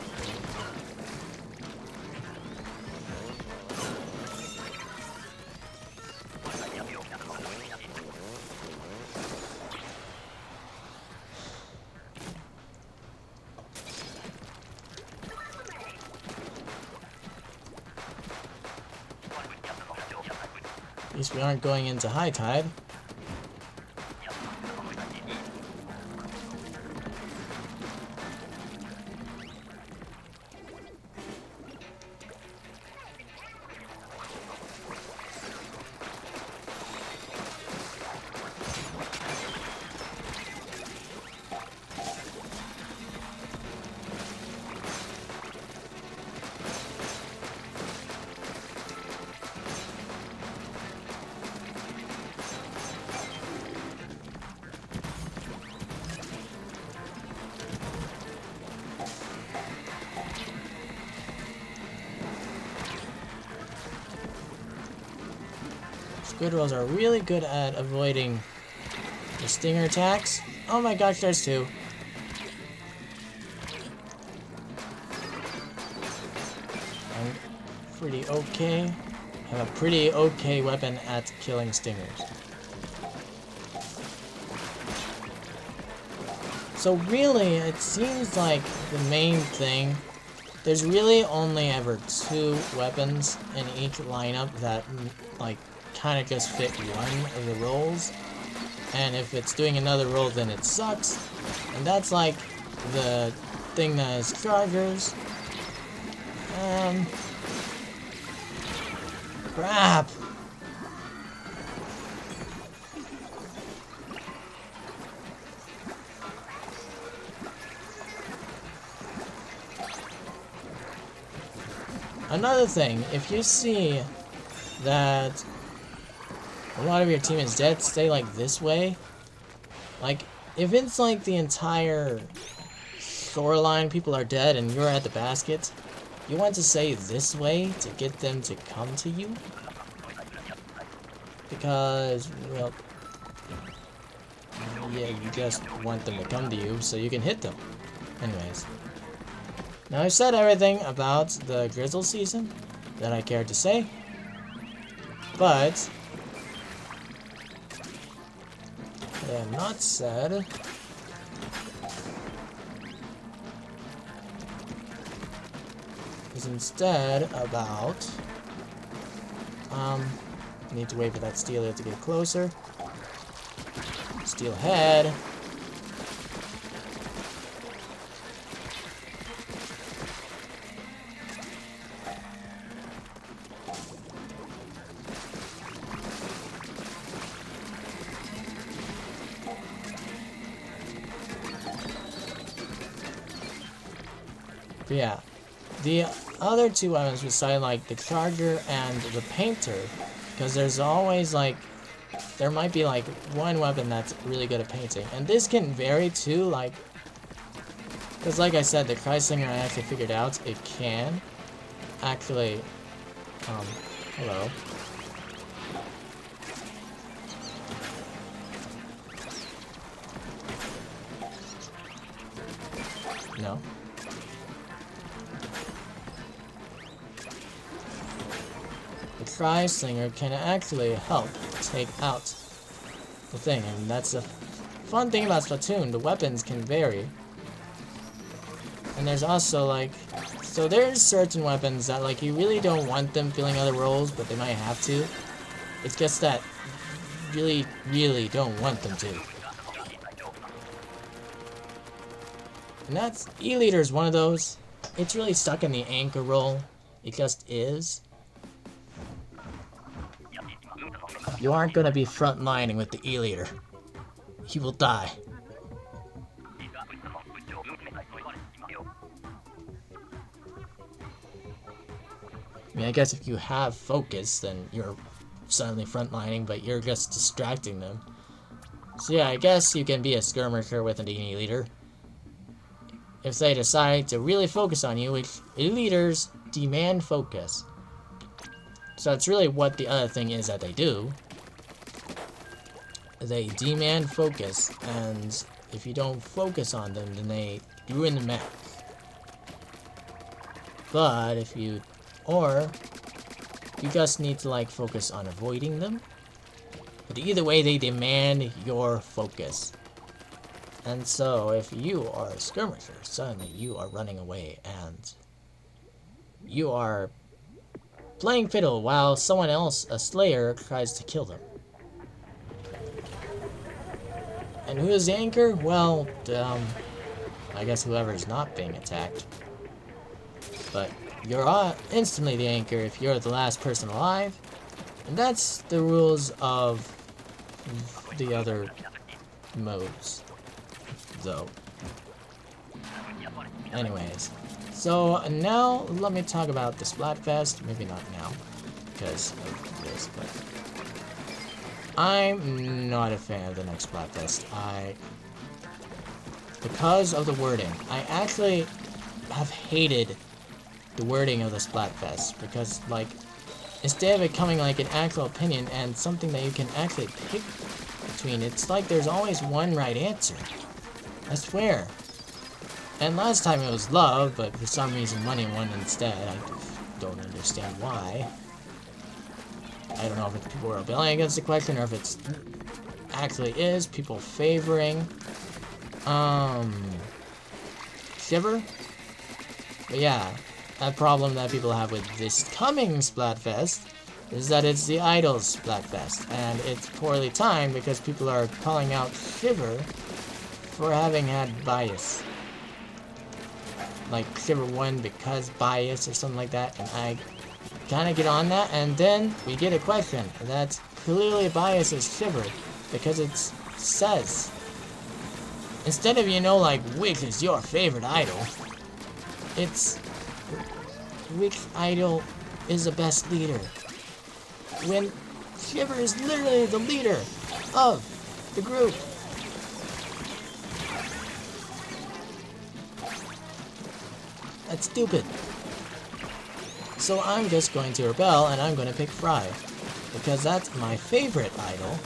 At least we aren't going into high tide. Squidwells are really good at avoiding the stinger attacks. Oh my gosh, there's two. I'm pretty okay. I have a pretty okay weapon at killing stingers. So really, it seems like the main thing, there's really only ever 2 weapons in each lineup that, like, kind of just fit one of the roles, and if it's doing another role then it sucks, and that's like the thing that is chargers. Crap. Another thing, if you see that a lot of your team is dead, stay like this way. Like, if it's like the entire shoreline, people are dead and you're at the basket, you want to stay this way to get them to come to you. Because, well, yeah, you just want them to come to you so you can hit them. Anyways. Now I've said everything about the Grizzle season that I cared to say. But I have not said is instead about need to wait for that steelhead to get closer. Steelhead. But yeah, the other 2 weapons beside like the charger and the painter, because there's always like there might be like one weapon that's really good at painting. And this can vary too, like, because like I said, the Chryslinger I actually figured out, it can actually, hello. No. The Chryslinger can actually help take out the thing, and that's the fun thing about Splatoon. The weapons can vary. And there's also like, so there's certain weapons that like you really don't want them filling other roles, but they might have to. It's just that you really don't want them to. And that's, E-Leader's one of those. It's really stuck in the anchor role. It just is. You aren't gonna be frontlining with the E-Leader. You will die. I mean, I guess if you have focus, then you're suddenly frontlining, but you're just distracting them. So yeah, I guess you can be a skirmisher with an E-Leader. If they decide to really focus on you, which E-Leaders demand focus. So that's really what the other thing is that they do. They demand focus, and if you don't focus on them, then they ruin the map. But if you, or you just need to like focus on avoiding them. But either way, they demand your focus. And so, if you are a skirmisher, suddenly you are running away and you are playing fiddle while someone else, a slayer, tries to kill them. And who is the anchor? Well, I guess whoever's not being attacked. But you're instantly the anchor if you're the last person alive. And that's the rules of the other modes. Though. Anyways, so now let me talk about the Splatfest. Maybe not now, because of this, but I'm not a fan of the next Splatfest. Because of the wording, I actually have hated the wording of the Splatfest, because like instead of it becoming like an actual opinion and something that you can actually pick between, it's like there's always one right answer. I swear. And last time it was love, but for some reason money won instead. I don't understand why. I don't know if it's people are rebelling against the question or if it's actually is people favoring Shiver. But yeah, that problem that people have with this coming Splatfest is that it's the Idols Splatfest, and it's poorly timed because people are calling out Shiver for having had bias. Like, Shiver won because bias or something like that, and I kind of get on that, and then we get a question that's clearly biased as Shiver, because it says, instead of, you know, like, which is your favorite idol, it's, which idol is the best leader? When Shiver is literally the leader of the group. That's stupid. So I'm just going to rebel and I'm going to pick Fry. Because that's my favorite idol,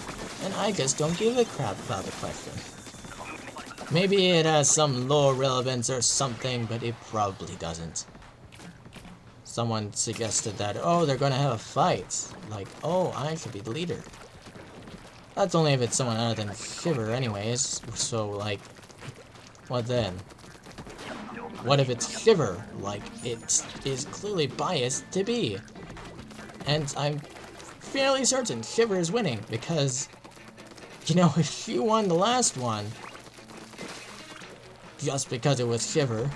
and I just don't give a crap about the question. Maybe it has some lore relevance or something, but it probably doesn't. Someone suggested that, oh, they're going to have a fight. Like, oh, I should be the leader. That's only if it's someone other than Shiver anyways, so like, what then? What if it's Shiver, like it is clearly biased to be? And I'm fairly certain Shiver is winning, because, you know, if she won the last one, just because it was Shiver,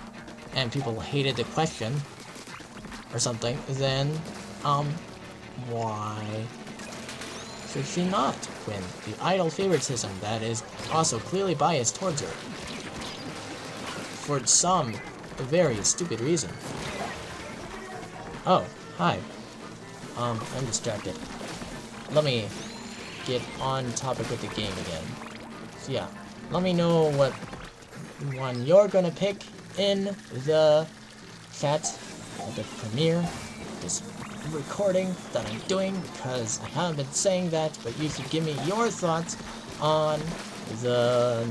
and people hated the question, or something, then, why should she not win the idol favoritism that is also clearly biased towards her? For some very stupid reason. Oh, hi. I'm distracted. Let me get on topic with the game again. So yeah, let me know what one you're gonna pick in the chat of the premiere, this recording that I'm doing, because I haven't been saying that, but you should give me your thoughts on the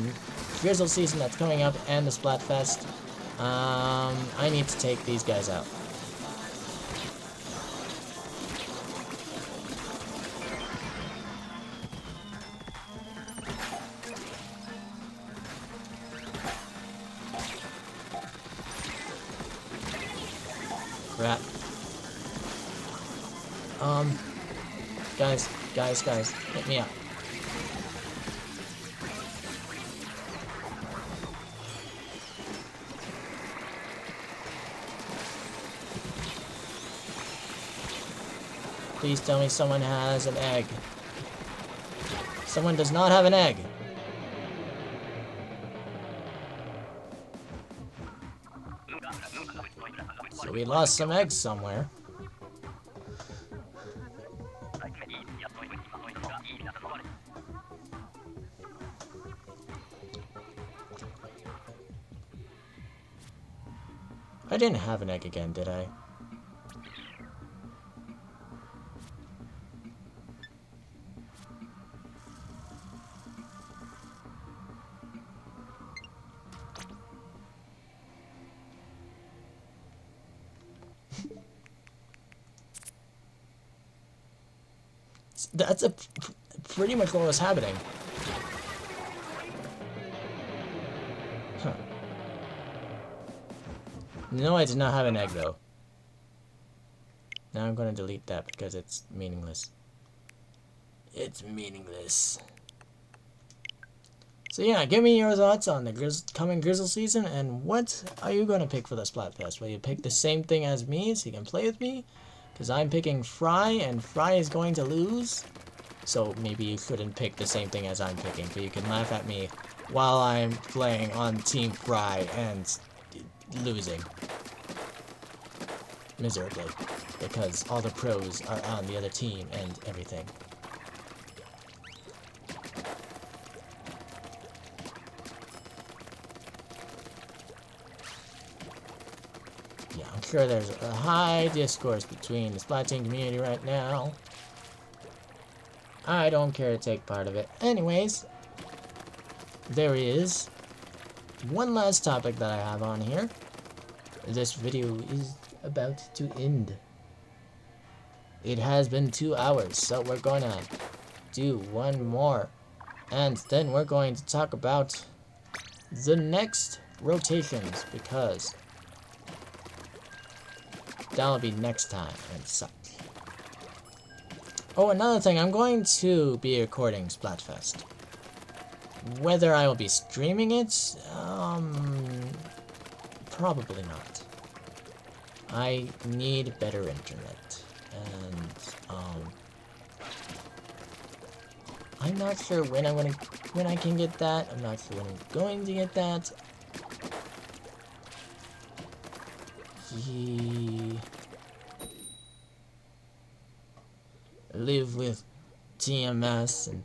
Grizzle season that's coming up and the Splatfest. I need to take these guys out. Crap. Guys, hit me up. Please tell me someone has an egg. Someone does not have an egg. So we lost some eggs somewhere. I didn't have an egg again, did I? That's pretty much what was happening. Huh. No, I did not have an egg, though. Now I'm going to delete that because it's meaningless. It's meaningless. So yeah, give me your thoughts on the coming Grizzle season, and what are you going to pick for the Splatfest? Will you pick the same thing as me so you can play with me? Because I'm picking Fry, and Fry is going to lose. So maybe you shouldn't pick the same thing as I'm picking, but you can laugh at me while I'm playing on Team Fry and losing miserably. Because all the pros are on the other team and everything. Yeah, I'm sure there's a high discourse between the Splat Team community right now. I don't care to take part of it. Anyways, there is one last topic that I have on here. This video is about to end. It has been 2 hours, so we're gonna do one more. And then we're going to talk about the next rotations, because that'll be next time and such. Oh, another thing, I'm going to be recording Splatfest. Whether I will be streaming it, probably not. I need better internet, and I'm not sure when I can get that. I'm not sure when I'm going to get that. Live with TMS, and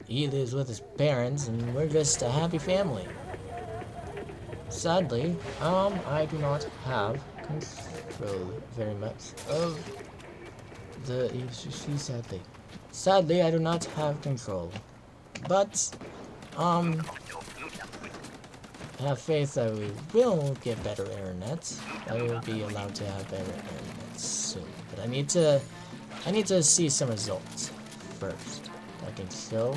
he lives with his parents, and we're just a happy family. Sadly, I do not have control very much of the... Sadly, I do not have control. But, I have faith that we will get better internet. I will be allowed to have better internet soon. But I need to see some results first. I can show.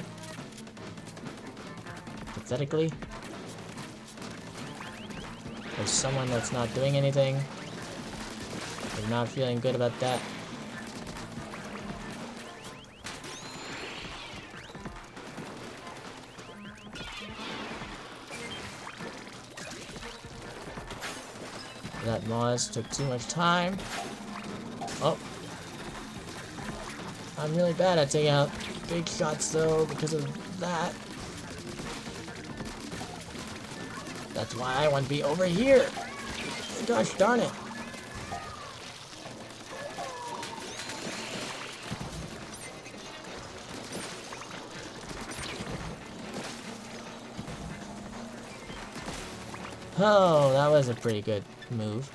Pathetically. There's someone that's not doing anything. I'm not feeling good about that. That Moz took too much time. Oh. I'm really bad at taking out big shots though because of that. That's why I want to be over here. Gosh darn it. Oh, that was a pretty good move.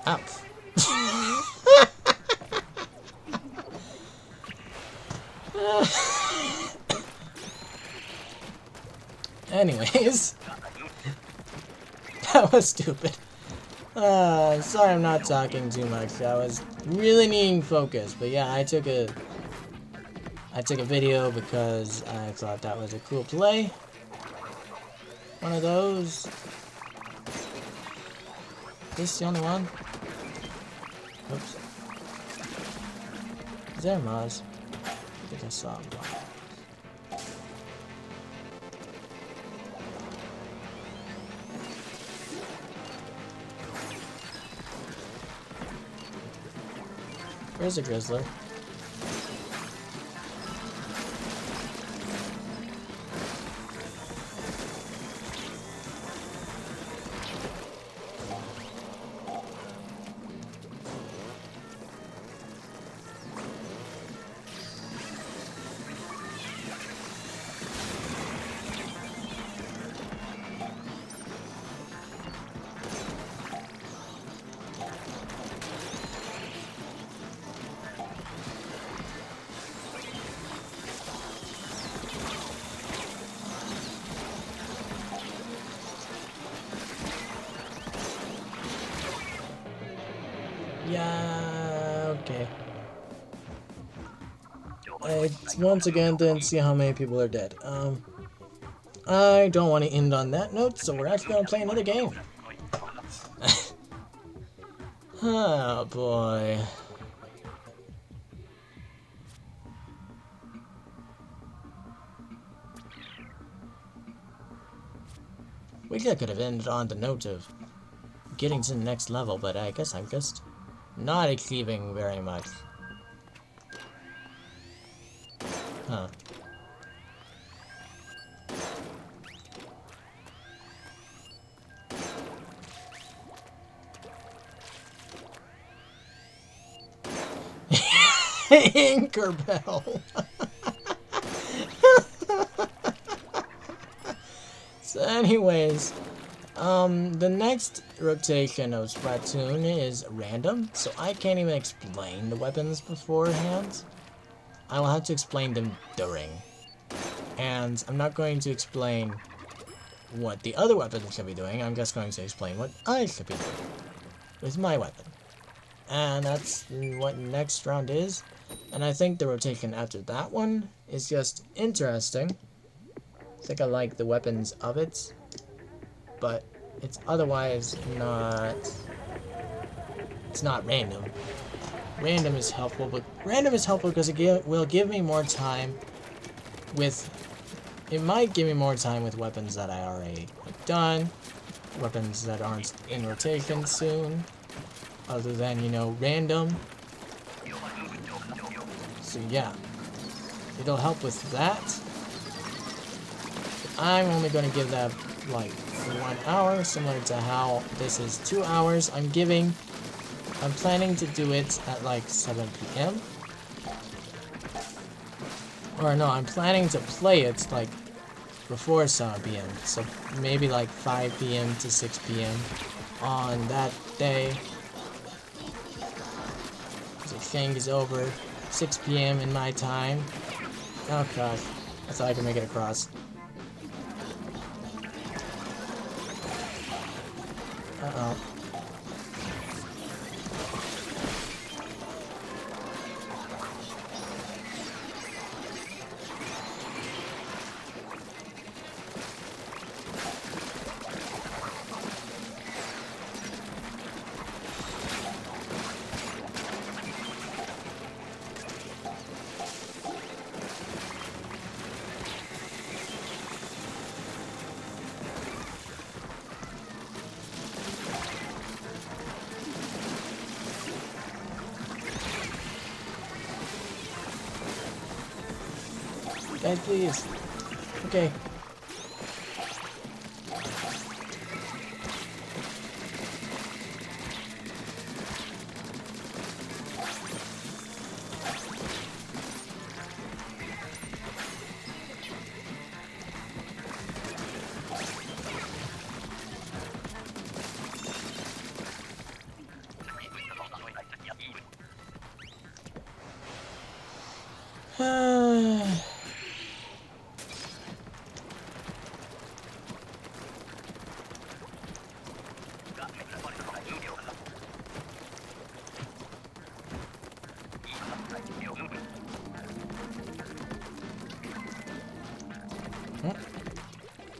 Ouch. Anyways, that was stupid. Sorry I'm not talking too much. I was really needing focus, but yeah, I took a video because I thought that was a cool play. One of those. This the only one? Oops. Is there Maz? I think I saw him. Where's the Grizzler? Yeah, okay. I once again didn't see how many people are dead. I don't want to end on that note, so we're actually gonna play another game. Oh boy. We could have ended on the note of getting to the next level, but I guess I'm just not achieving very much. Huh. Anchor bell. So anyways, the next rotation of Splatoon is random, so I can't even explain the weapons beforehand. I will have to explain them during. And I'm not going to explain what the other weapons should be doing, I'm just going to explain what I should be doing with my weapon. And that's what next round is. And I think the rotation after that one is just interesting. I think I like the weapons of it, but it's otherwise not... It's not random. Random is helpful, but random is helpful because it will give me more time with... It might give me more time with weapons that I already have done, weapons that aren't in rotation soon, other than, you know, random. So yeah, it'll help with that. I'm only going to give that like 1 hour, similar to how this is 2 hours. I'm planning to do it at like 7 p.m. Or no, I'm planning to play it like before 7 p.m. So maybe like 5 p.m. to 6 p.m. on that day. So Shang is over 6 p.m. in my time. Oh gosh, I thought I could make it across. Uh-oh. Guys, please. Okay.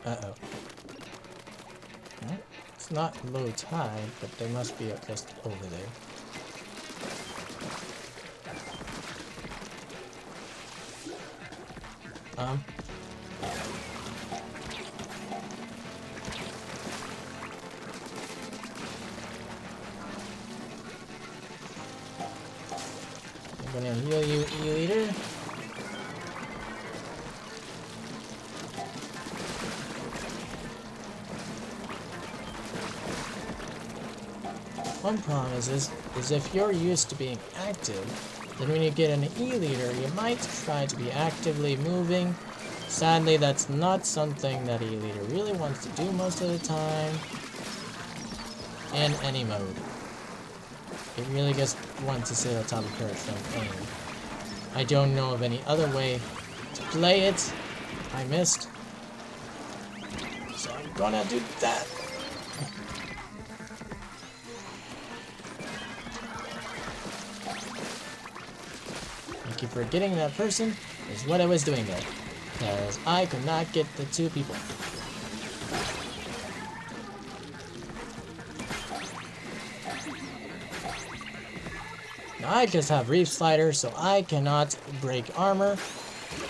Uh-oh. It's not low tide, but they must be just over there. I'm gonna heal you, E-Leader. One problem is if you're used to being active, then when you get an E-Leader, you might try to be actively moving. Sadly, that's not something that E-Leader really wants to do most of the time. In any mode. It really just wants to sit on top of perch and aim. I don't know of any other way to play it. I missed. So I'm gonna do that. Thank you for getting that person, is what I was doing there. Because I could not get the two people. Now I just have Reef Slider, so I cannot break armor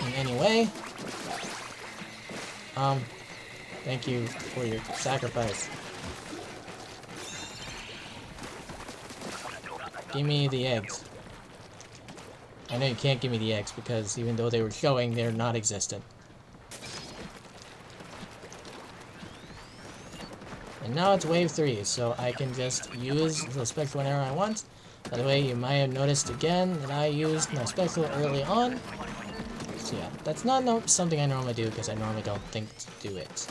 in any way. Thank you for your sacrifice. Give me the eggs. I know you can't give me the eggs because even though they were showing, they're not existent. And now it's wave 3, so I can just use the spectral whenever I want. By the way, you might have noticed again that I used my spectral early on. So yeah, that's not something I normally do because I normally don't think to do it.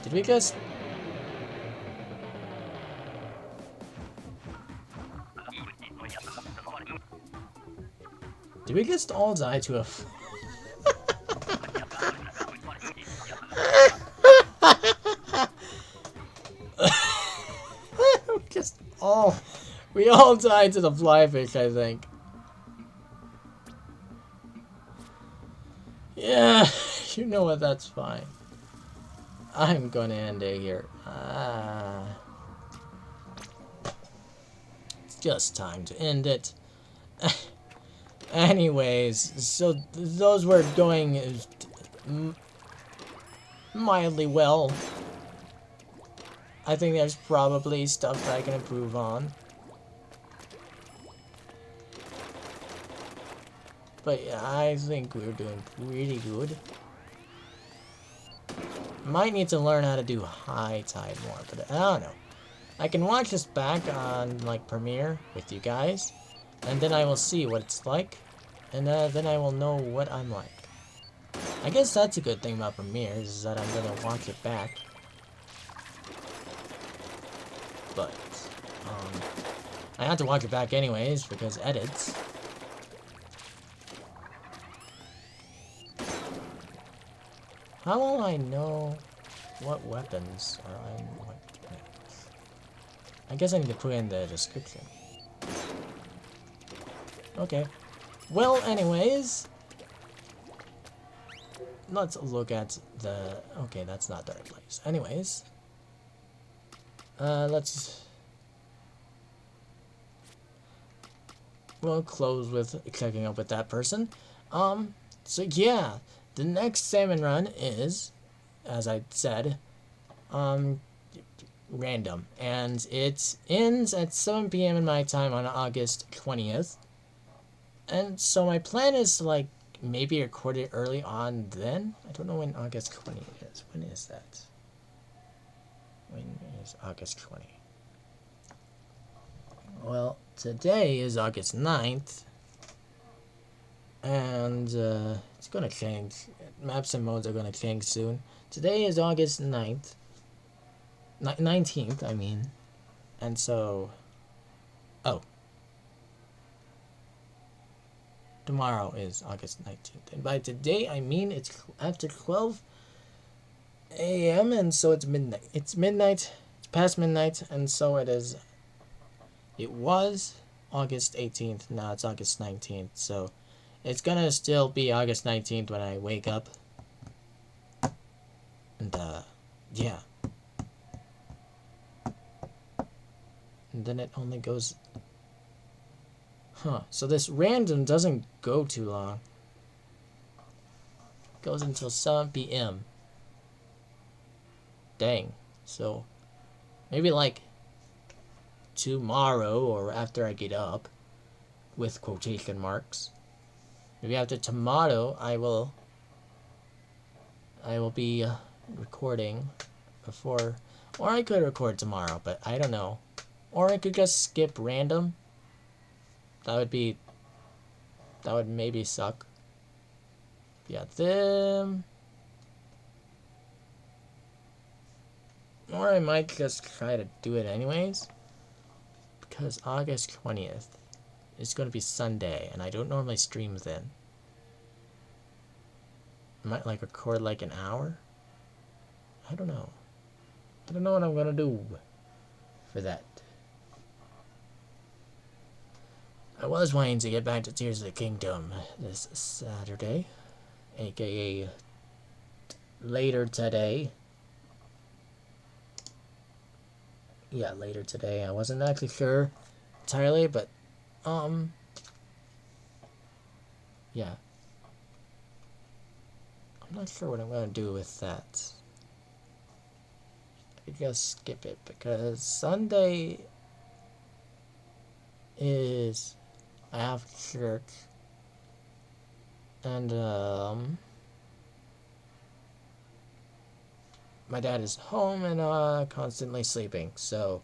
Did we just... Did we just all die to a... We all died to the flyfish, I think. Yeah, you know what, that's fine. I'm gonna end it here. It's just time to end it. Anyways, so those were going mildly well. I think there's probably stuff that I can improve on. But yeah, I think we're doing pretty good. Might need to learn how to do high tide more, but I don't know. I can watch this back on like Premiere with you guys, and then I will see what it's like, and then I will know what I'm like. I guess that's a good thing about Premiere, is that I'm gonna watch it back. But I have to watch it back anyways because edits. How will I know what weapons are in what maps? I guess I need to put in the description. Okay. Well, anyways, let's look at the... Okay, that's not the right place. Anyways, we'll close with checking up with that person. So yeah. The next salmon run is, as I said, random, and it ends at 7 p.m. in my time on August 20th. And so my plan is to like maybe record it early on then. I don't know when August 20 is. When is that? When is August 20? Well, today is August 9th. And it's going to change. Maps and modes are going to change soon. Today is August 9th. 19th, I mean. And so... Oh. Tomorrow is August 19th. And by today, I mean it's after 12 a.m. and so it's midnight. It's midnight. It's past midnight. And so it is... It was August 18th. Now it's August 19th. So it's gonna still be August 19th when I wake up. And, yeah. And then it only goes... Huh. So this random doesn't go too long. It goes until 7 p.m. Dang. So, maybe like tomorrow or after I get up, with quotation marks. Maybe after tomorrow I will be recording before, or I could record tomorrow, but I don't know. Or I could just skip random. That would maybe suck. Yeah, them. Or I might just try to do it anyways. Because August 20th is going to be Sunday, and I don't normally stream then. I might like record like an hour. I don't know. I don't know what I'm going to do for that. I was wanting to get back to Tears of the Kingdom this Saturday, aka later today. Yeah, later today. I wasn't actually sure entirely, but yeah. I'm not sure what I'm gonna do with that. I could just skip it because Sunday is I have church, and my dad is home and constantly sleeping, so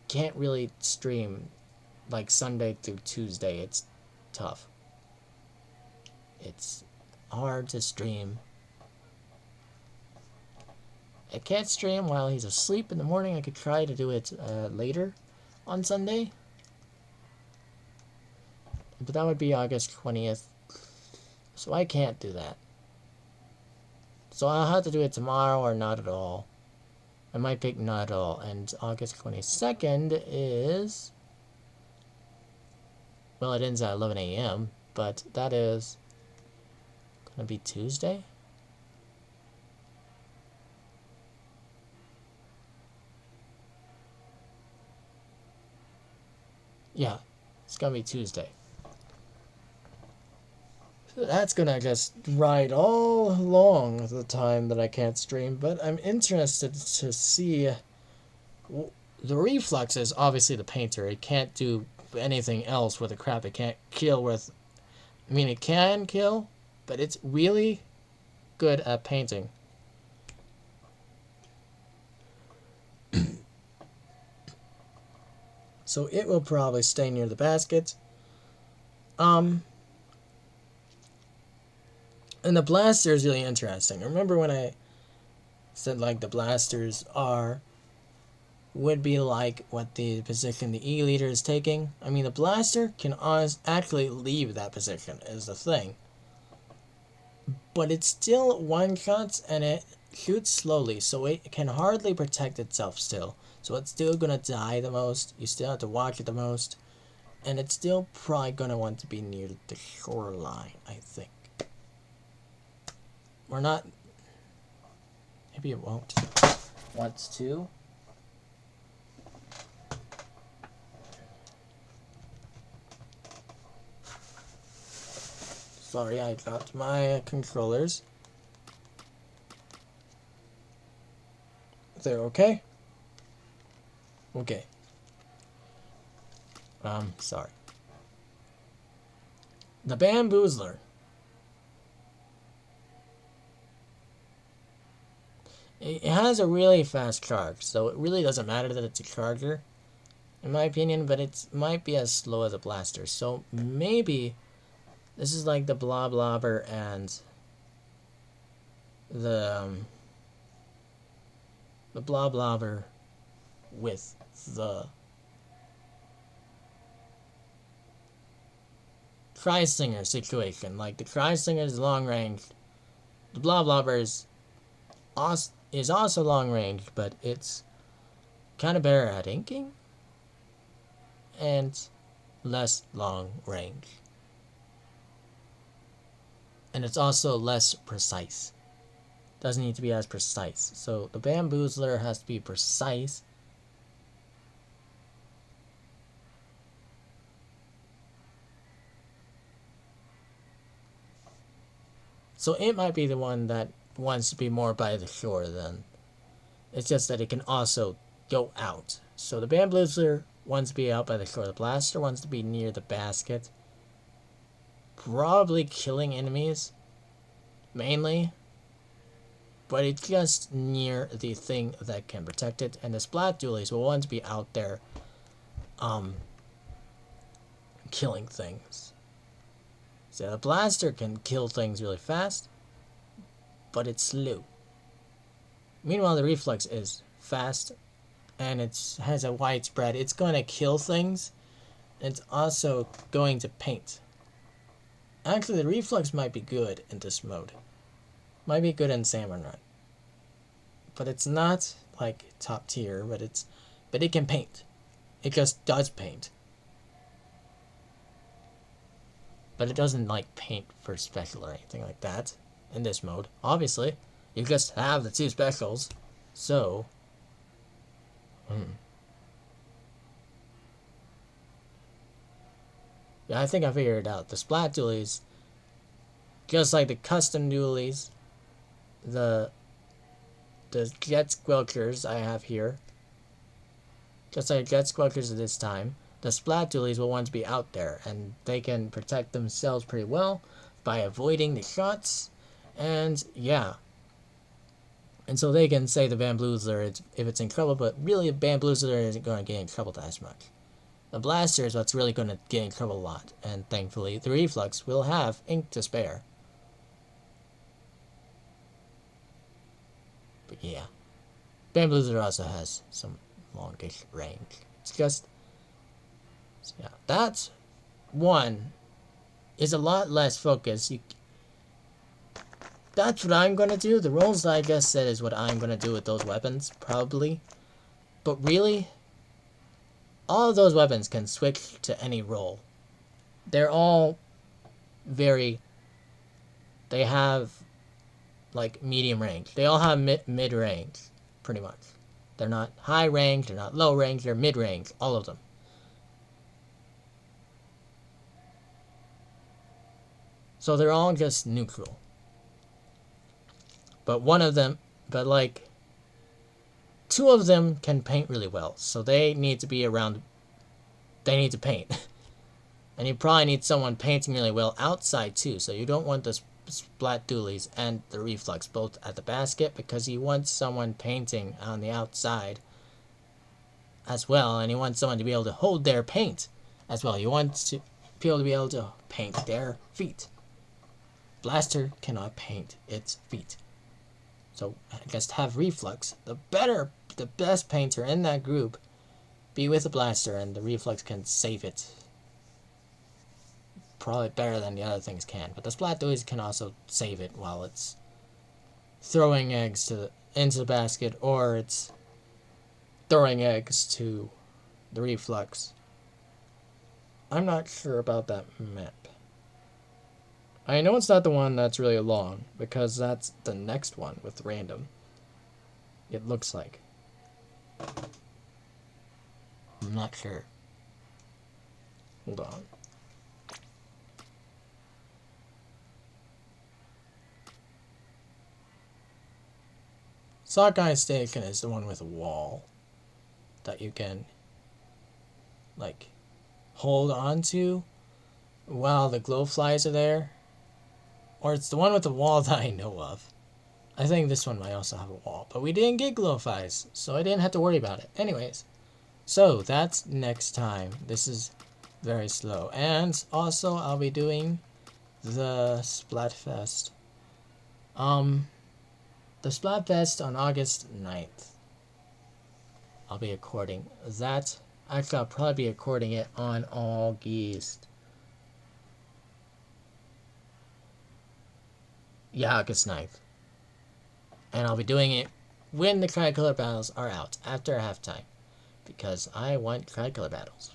can't really stream like Sunday through Tuesday. It's tough. It's hard to stream. I can't stream while he's asleep in the morning. I could try to do it later on Sunday. But that would be August 20th. So I can't do that. So I'll have to do it tomorrow or not at all. I might pick not at all. And August 22nd is... Well, it ends at 11 a.m. But that is... Gonna be Tuesday? Yeah. It's gonna be Tuesday. That's gonna just ride all along the time that I can't stream, but I'm interested to see. The reflux is obviously the painter. It can't do anything else with the crap. It can't kill with. I mean, it can kill, but it's really good at painting. So it will probably stay near the basket. And the blaster is really interesting. Remember when I said like the blasters would be like what the position the E leader is taking? I mean, the blaster can actually leave that position is the thing. But it's still one-shots and it shoots slowly, so it can hardly protect itself still. So it's still gonna die the most. You still have to watch it the most. And it's still probably gonna want to be near the shoreline, I think. Or not. Maybe it won't. Wants to. Sorry, I dropped my controllers. there, okay? Okay. Sorry. The Bamboozler. It has a really fast charge, so it really doesn't matter that it's a charger, in my opinion, but it might be as slow as a blaster. So maybe this is like the Bloblobber and the Bloblobber with the Crystinger situation. Like the Crystinger is long range, the Bloblobber is also long range, but it's kind of better at inking and less long range. And it's also less precise. Doesn't need to be as precise. So the Bamboozler has to be precise. So it might be the one that wants to be more by the shore then. It's just that it can also go out. So the Bamboozler wants to be out by the shore. The Blaster wants to be near the basket. Probably killing enemies. Mainly. But it's just near the thing that can protect it. And the Splat Dualies will want to be out there killing things. So the Blaster can kill things really fast, but it's slow. Meanwhile, the Reflex is fast, and it has a wide spread. It's going to kill things. It's also going to paint. Actually, the Reflex might be good in this mode. Might be good in Salmon Run. But it's not like top tier, but it can paint. It just does paint. But it doesn't like paint for special or anything like that in this mode. Obviously, you just have the two specials. So, yeah, I think I figured it out. The Splat Dualies, just like the custom Dualies, the Jet Squelchers I have here, just like Jet Squelchers at this time, the Splat Dualies will want to be out there, and they can protect themselves pretty well by avoiding the shots, and yeah. And so they can say the Bamboozler if it's in trouble, but really the Bamboozler isn't going to get in trouble as much. The Blaster is what's really going to get in trouble a lot, and thankfully the Reflex will have ink to spare. But yeah, Bamboozler also has some longish range. It's just, yeah, that one is a lot less focused. That's what I'm going to do. The rolls that I just said is what I'm going to do with those weapons, probably. But really, all of those weapons can switch to any role. They're all they have, like, medium range. They all have mid range, pretty much. They're not high range, they're not low range, they're mid range, all of them. So they're all just neutral. But two of them can paint really well, so they need to be around, they need to paint. And you probably need someone painting really well outside too, so you don't want the Splat Dualies and the Reflex both at the basket, because you want someone painting on the outside as well, and you want someone to be able to hold their paint as well. You want to be able to paint their feet. Blaster cannot paint its feet. So I guess to have Reflex, the best painter in that group, be with the Blaster, and the Reflex can save it. Probably better than the other things can, but the Splat Dualies can also save it while it's throwing eggs into the basket, or it's throwing eggs to the Reflex. I'm not sure about that map. I know it's not the one that's really long, because that's the next one with random. It looks like. I'm not sure. Hold on. Sockeye Station is the one with a wall that you can, like, hold on to while the glowflies are there. Or it's the one with the wall that I know of. I think this one might also have a wall, but we didn't get glowflies, so I didn't have to worry about it. Anyways, so that's next time. This is very slow. And also, I'll be doing the Splatfest. The Splatfest on August 9th. I'll be recording that. Actually, I'll probably be recording it on August. Yeah, August 9th. And I'll be doing it when the Tricolor battles are out, after halftime. Because I want Tricolor battles.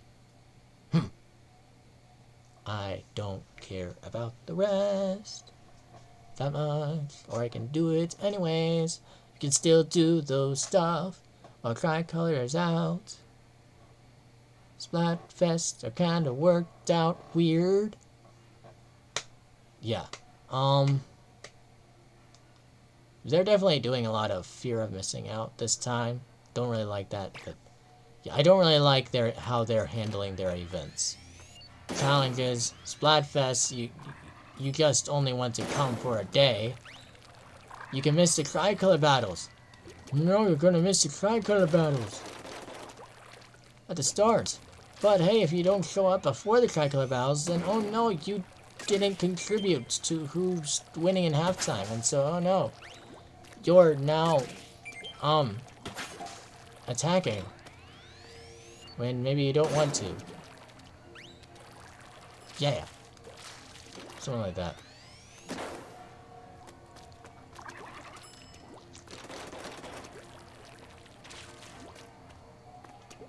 I don't care about the rest that much. Or I can do it anyways. You can still do those stuff while Tricolor is out. Splatfest are kinda worked out weird. Yeah. They're definitely doing a lot of fear of missing out this time. Don't really like that, but yeah, I don't really like how they're handling their events. Challenges, Splatfest, you just only want to come for a day. You can miss the Tricolor battles. No, you're gonna miss the Tricolor battles at the start. But hey, if you don't show up before the Tricolor battles, then oh no, you didn't contribute to who's winning in halftime, and so oh no. You're now, attacking when maybe you don't want to. Yeah. Something like that.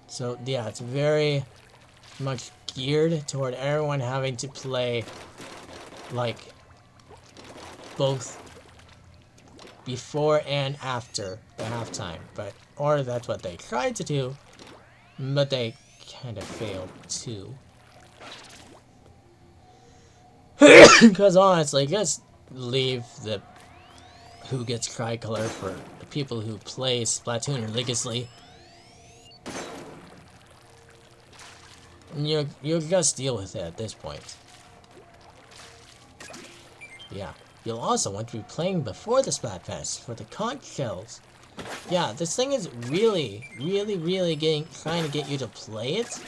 So, yeah, it's very much geared toward everyone having to play, like, both before and after the halftime, or that's what they tried to do, but they kind of failed too. Because honestly, just leave the who gets Tricolor for the people who play Splatoon religiously. You'll just deal with it at this point. Yeah. You'll also want to be playing before the Splatfest for the conch shells. Yeah, this thing is really trying to get you to play it,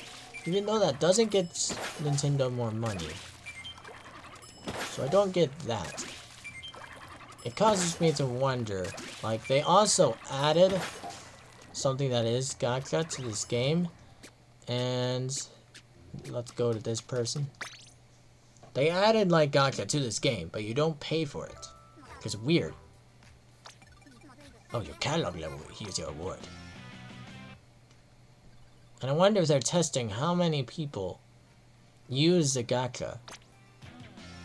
even though that doesn't get Nintendo more money. So I don't get that. It causes me to wonder, like, they also added something that is gacha to this game, and let's go to this person. They added, like, gacha to this game, but you don't pay for it. It's weird. Oh, your catalog level, here's your award. And I wonder if they're testing how many people use the gacha,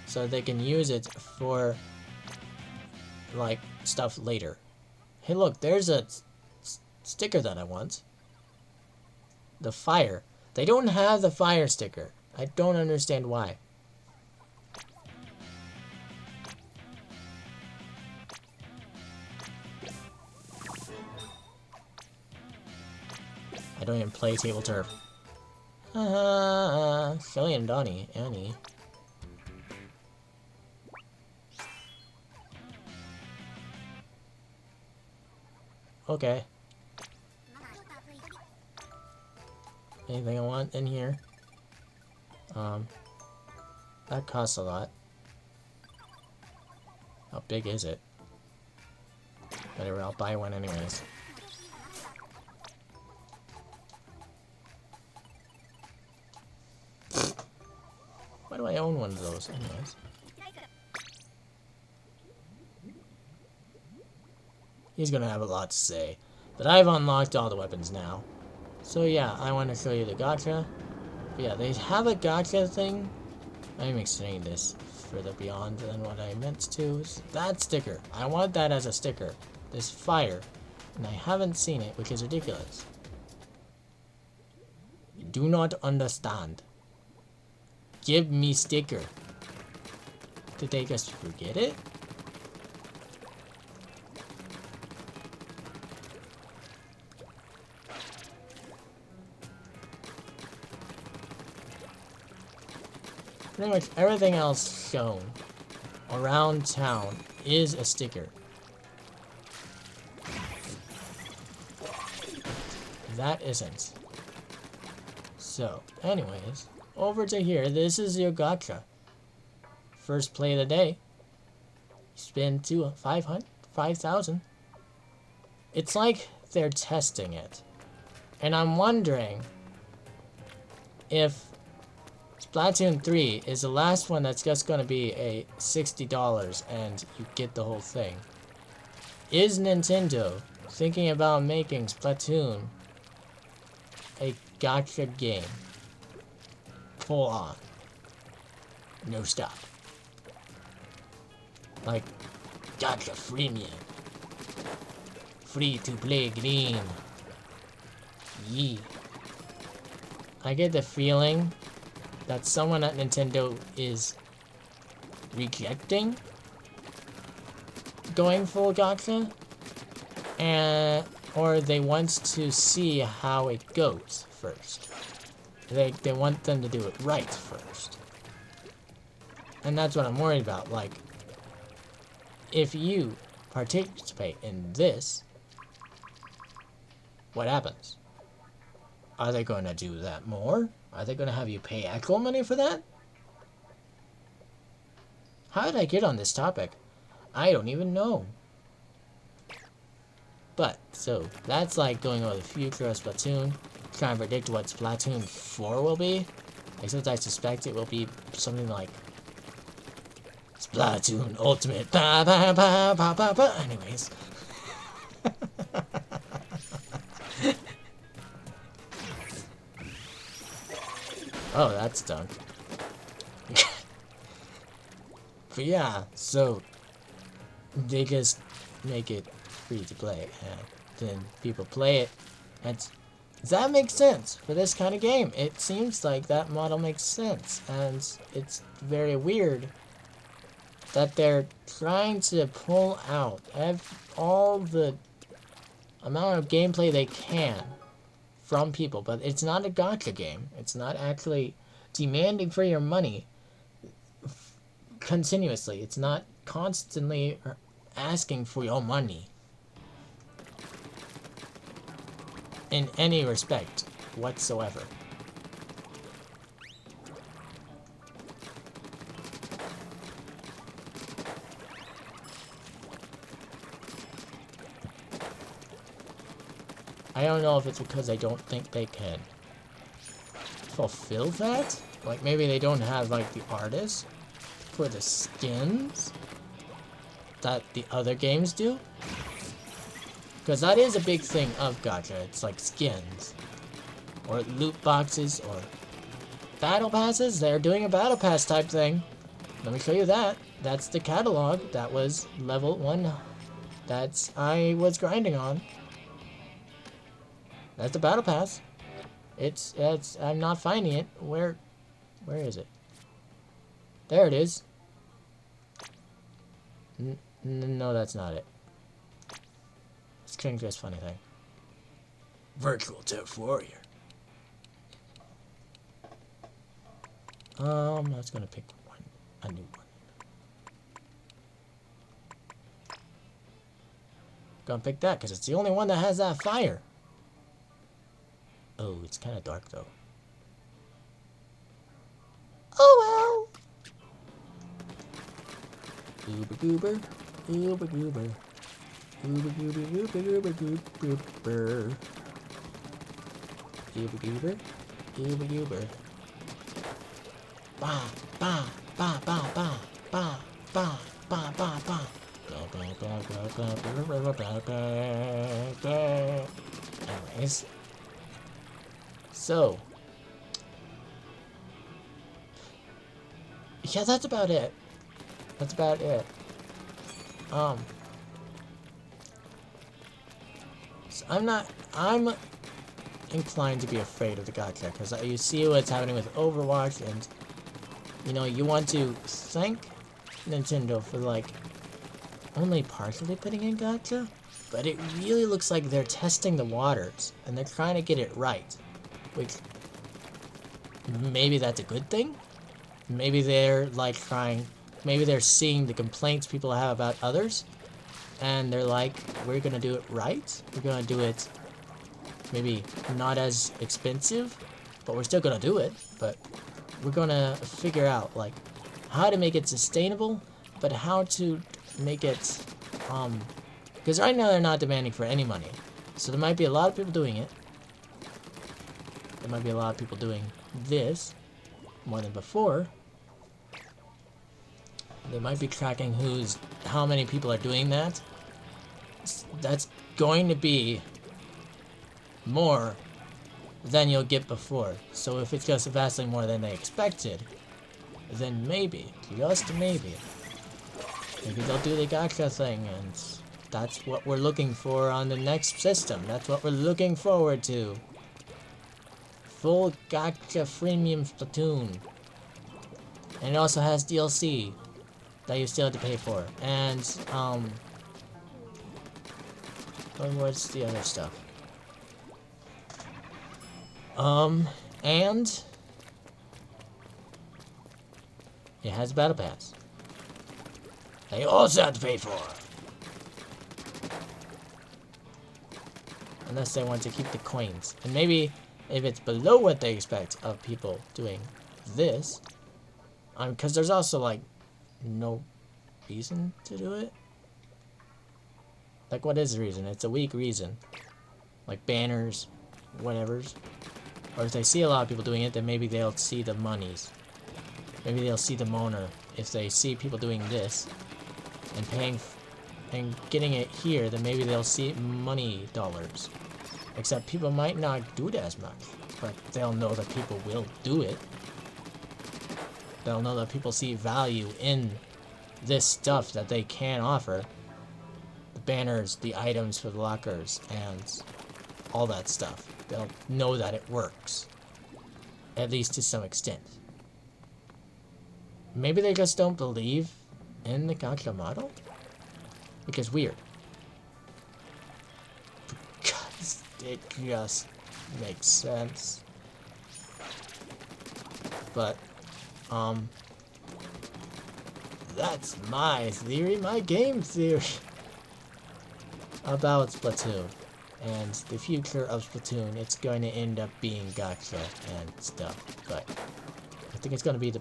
so they can use it for, like, stuff later. Hey look, there's a sticker that I want. The fire. They don't have the fire sticker. I don't understand why. I don't even play table turf. Shelly and Annie. Okay. Anything I want in here? That costs a lot. How big is it? Whatever, I'll buy one anyways. Why do I own one of those anyways? He's gonna have a lot to say. But I've unlocked all the weapons now. So yeah, I want to show you the gacha. But yeah, they have a gacha thing. I'm extending this further beyond than what I meant to. That sticker. I want that as a sticker. This fire. And I haven't seen it, which is ridiculous. You do not understand. Give me sticker. Did they just forget it? pretty much everything else shown around town is a sticker. That isn't. So, anyways, over to here. This is your gacha. First play of the day. Spin to 5,000. It's like they're testing it. And I'm wondering if Splatoon 3 is the last one that's just going to be a $60 and you get the whole thing. Is Nintendo thinking about making Splatoon a gacha game? Full on. No stop. Like, gacha freemium. Free to play game. Yee. I get the feeling that someone at Nintendo is rejecting going full gacha, or they want to see how it goes first. They want them to do it right first. And that's what I'm worried about. Like, if you participate in this, what happens? Are they going to do that more? Are they going to have you pay actual money for that? How did I get on this topic? I don't even know. But, so, that's like going over the future of Splatoon. Trying to predict what Splatoon 4 will be. Except I suspect it will be something like Splatoon Ultimate. Ba, ba, ba, ba, ba, ba. Anyways. Oh, that's done. But yeah, so they just make it free to play, and then people play it. And does that make sense for this kind of game? It seems like that model makes sense, and it's very weird that they're trying to pull out all the amount of gameplay they can from people, but it's not a gacha game. It's not actually demanding for your money continuously. It's not constantly asking for your money in any respect whatsoever. I don't know if it's because I don't think they can fulfill that. Like, maybe they don't have, like, the artists for the skins that the other games do. Because that is a big thing of gacha. It's like skins. Or loot boxes, or battle passes. They're doing a battle pass type thing. Let me show you that. That's the catalog. That was level 1. That's I was grinding on. That's the battle pass. It's I'm not finding it. Where is it? There it is. No, that's not it. Let's change this funny thing. Virtual Turf Warrior. I was gonna pick a new one. Gonna pick that because it's the only one that has that fire. Oh, it's kind of dark though. Oh well. Goober goober, goober goober, goober goober goober goober goober, goober goober, goober goober. Ba ba ba ba ba ba ba ba ba ba. Anyways. So, yeah, that's about it. That's about it. So I'm inclined to be afraid of the gacha, because you see what's happening with Overwatch, and, you know, you want to thank Nintendo for, like, only partially putting in gacha, but it really looks like they're testing the waters, and they're trying to get it right. Which, maybe that's a good thing? maybe they're like maybe they're seeing the complaints people have about others, and they're like, we're gonna do it right. We're gonna do it maybe not as expensive, but we're still gonna do it. But we're gonna figure out like how to make it sustainable, but how to make it because right now they're not demanding for any money. So there might be a lot of people doing it. There might be a lot of people doing this more than before. They might be tracking how many people are doing that. That's going to be more than you'll get before. So if it's just vastly more than they expected, then maybe, just maybe they'll do the gacha thing, and that's what we're looking for on the next system. That's what we're looking forward to. Full gacha freemium Splatoon. And it also has DLC that you still have to pay for. And, what's the other stuff? And it has a battle pass that you also have to pay for. Unless they want to keep the coins. And maybe if it's below what they expect of people doing this, because there's also like no reason to do it. Like, what is the reason? It's a weak reason. Like banners, whatevers. Or if they see a lot of people doing it, then maybe they'll see the monies. Maybe they'll see the moaner. If they see people doing this and paying and getting it here, then maybe they'll see money dollars. Except people might not do it as much, but they'll know that people will do it. They'll know that people see value in this stuff that they can offer. The banners, the items for the lockers, and all that stuff. They'll know that it works. At least to some extent. Maybe they just don't believe in the gacha model? Which is weird. Because it just makes sense. But, that's my theory, my game theory about Splatoon. And the future of Splatoon, it's going to end up being gacha and stuff. But I think it's going to be the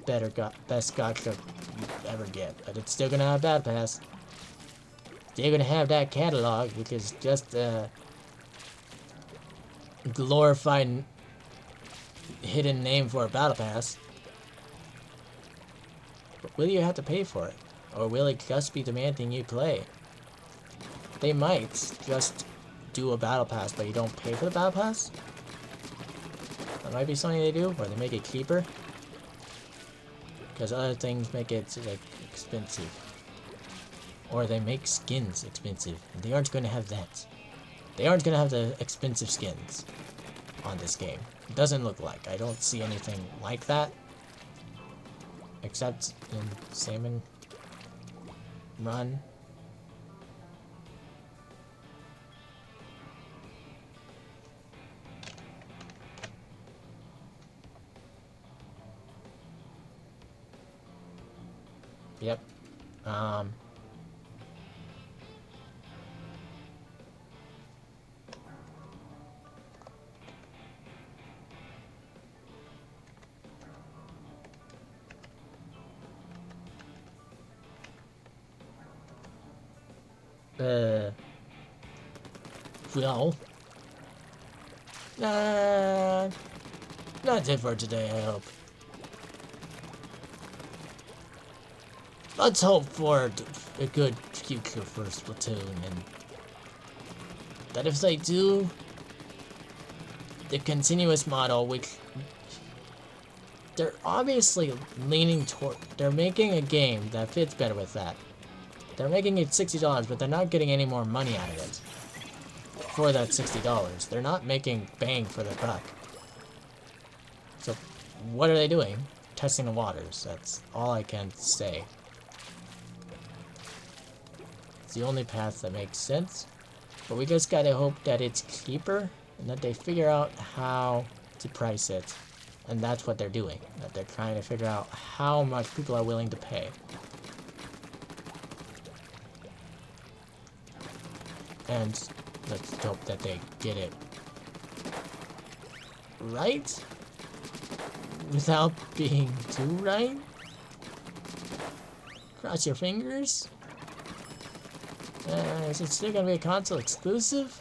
best gacha you ever get. But it's still going to have Battle Pass. Still going to have that catalog, which is just a glorified hidden name for a Battle Pass. But will you have to pay for it? Or will it just be demanding you play? They might just do a Battle Pass, but you don't pay for the Battle Pass? That might be something they do, or they make it cheaper. Because other things make it, like, expensive. Or they make skins expensive, and they aren't going to have that. They aren't going to have the expensive skins on this game. It doesn't look like. I don't see anything like that. Except in Salmon Run. Yep. Well, that's it for today, I hope. Let's hope for a good future for Splatoon, and that if they do the continuous model, which they're obviously leaning toward, they're making a game that fits better with that. They're making it $60, but they're not getting any more money out of it for that $60. They're not making bang for their buck. So what are they doing? Testing the waters. That's all I can say. It's the only path that makes sense. But we just gotta hope that it's cheaper and that they figure out how to price it And that's what they're doing. That they're trying to figure out how much people are willing to pay. And let's hope that they get it right without being too right. Cross your fingers. Is it still gonna be a console exclusive?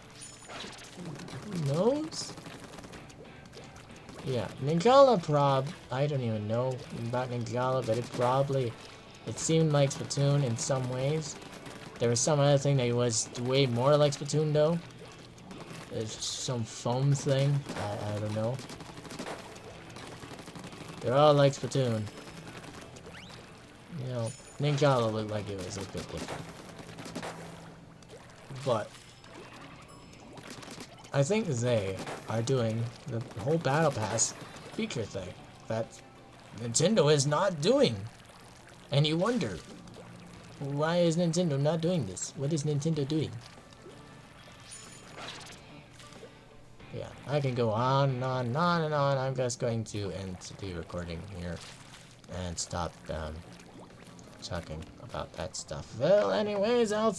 Who knows? Yeah, Ningala I don't even know about Ningala, but it seemed like Splatoon in some ways. There was some other thing that was way more like Splatoon though. It's some foam thing. I don't know. They're all like Splatoon. You know, Ningala looked like it was a bit different. But I think they are doing the whole Battle Pass feature thing that Nintendo is not doing. And you wonder, why is Nintendo not doing this? What is Nintendo doing? Yeah, I can go on and on and on and on. I'm just going to end the recording here and stop talking about that stuff. Well, anyways, I'll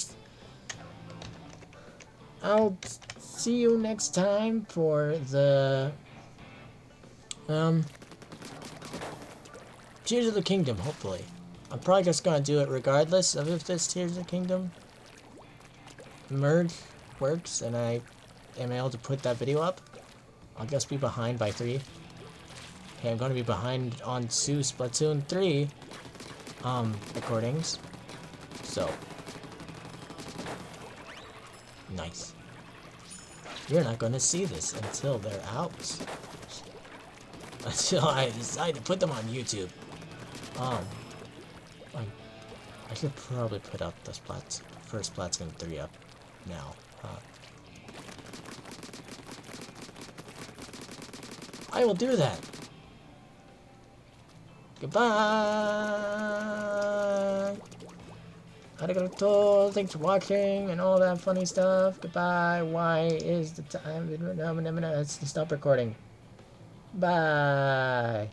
see you next time for the Tears of the Kingdom, hopefully. I'm probably just gonna do it regardless of if this Tears of the Kingdom merge works and I am able to put that video up. I'll just be behind by 3. Okay, I'm gonna be behind on 2 Splatoon 3 recordings. So nice. You're not gonna see this until they're out. Until I decide to put them on YouTube. I should probably put up the first Splatoon 3 up now. I will do that. Goodbye. Arigato, thanks for watching and all that funny stuff. Goodbye. Why is the time? Let's stop recording. Bye.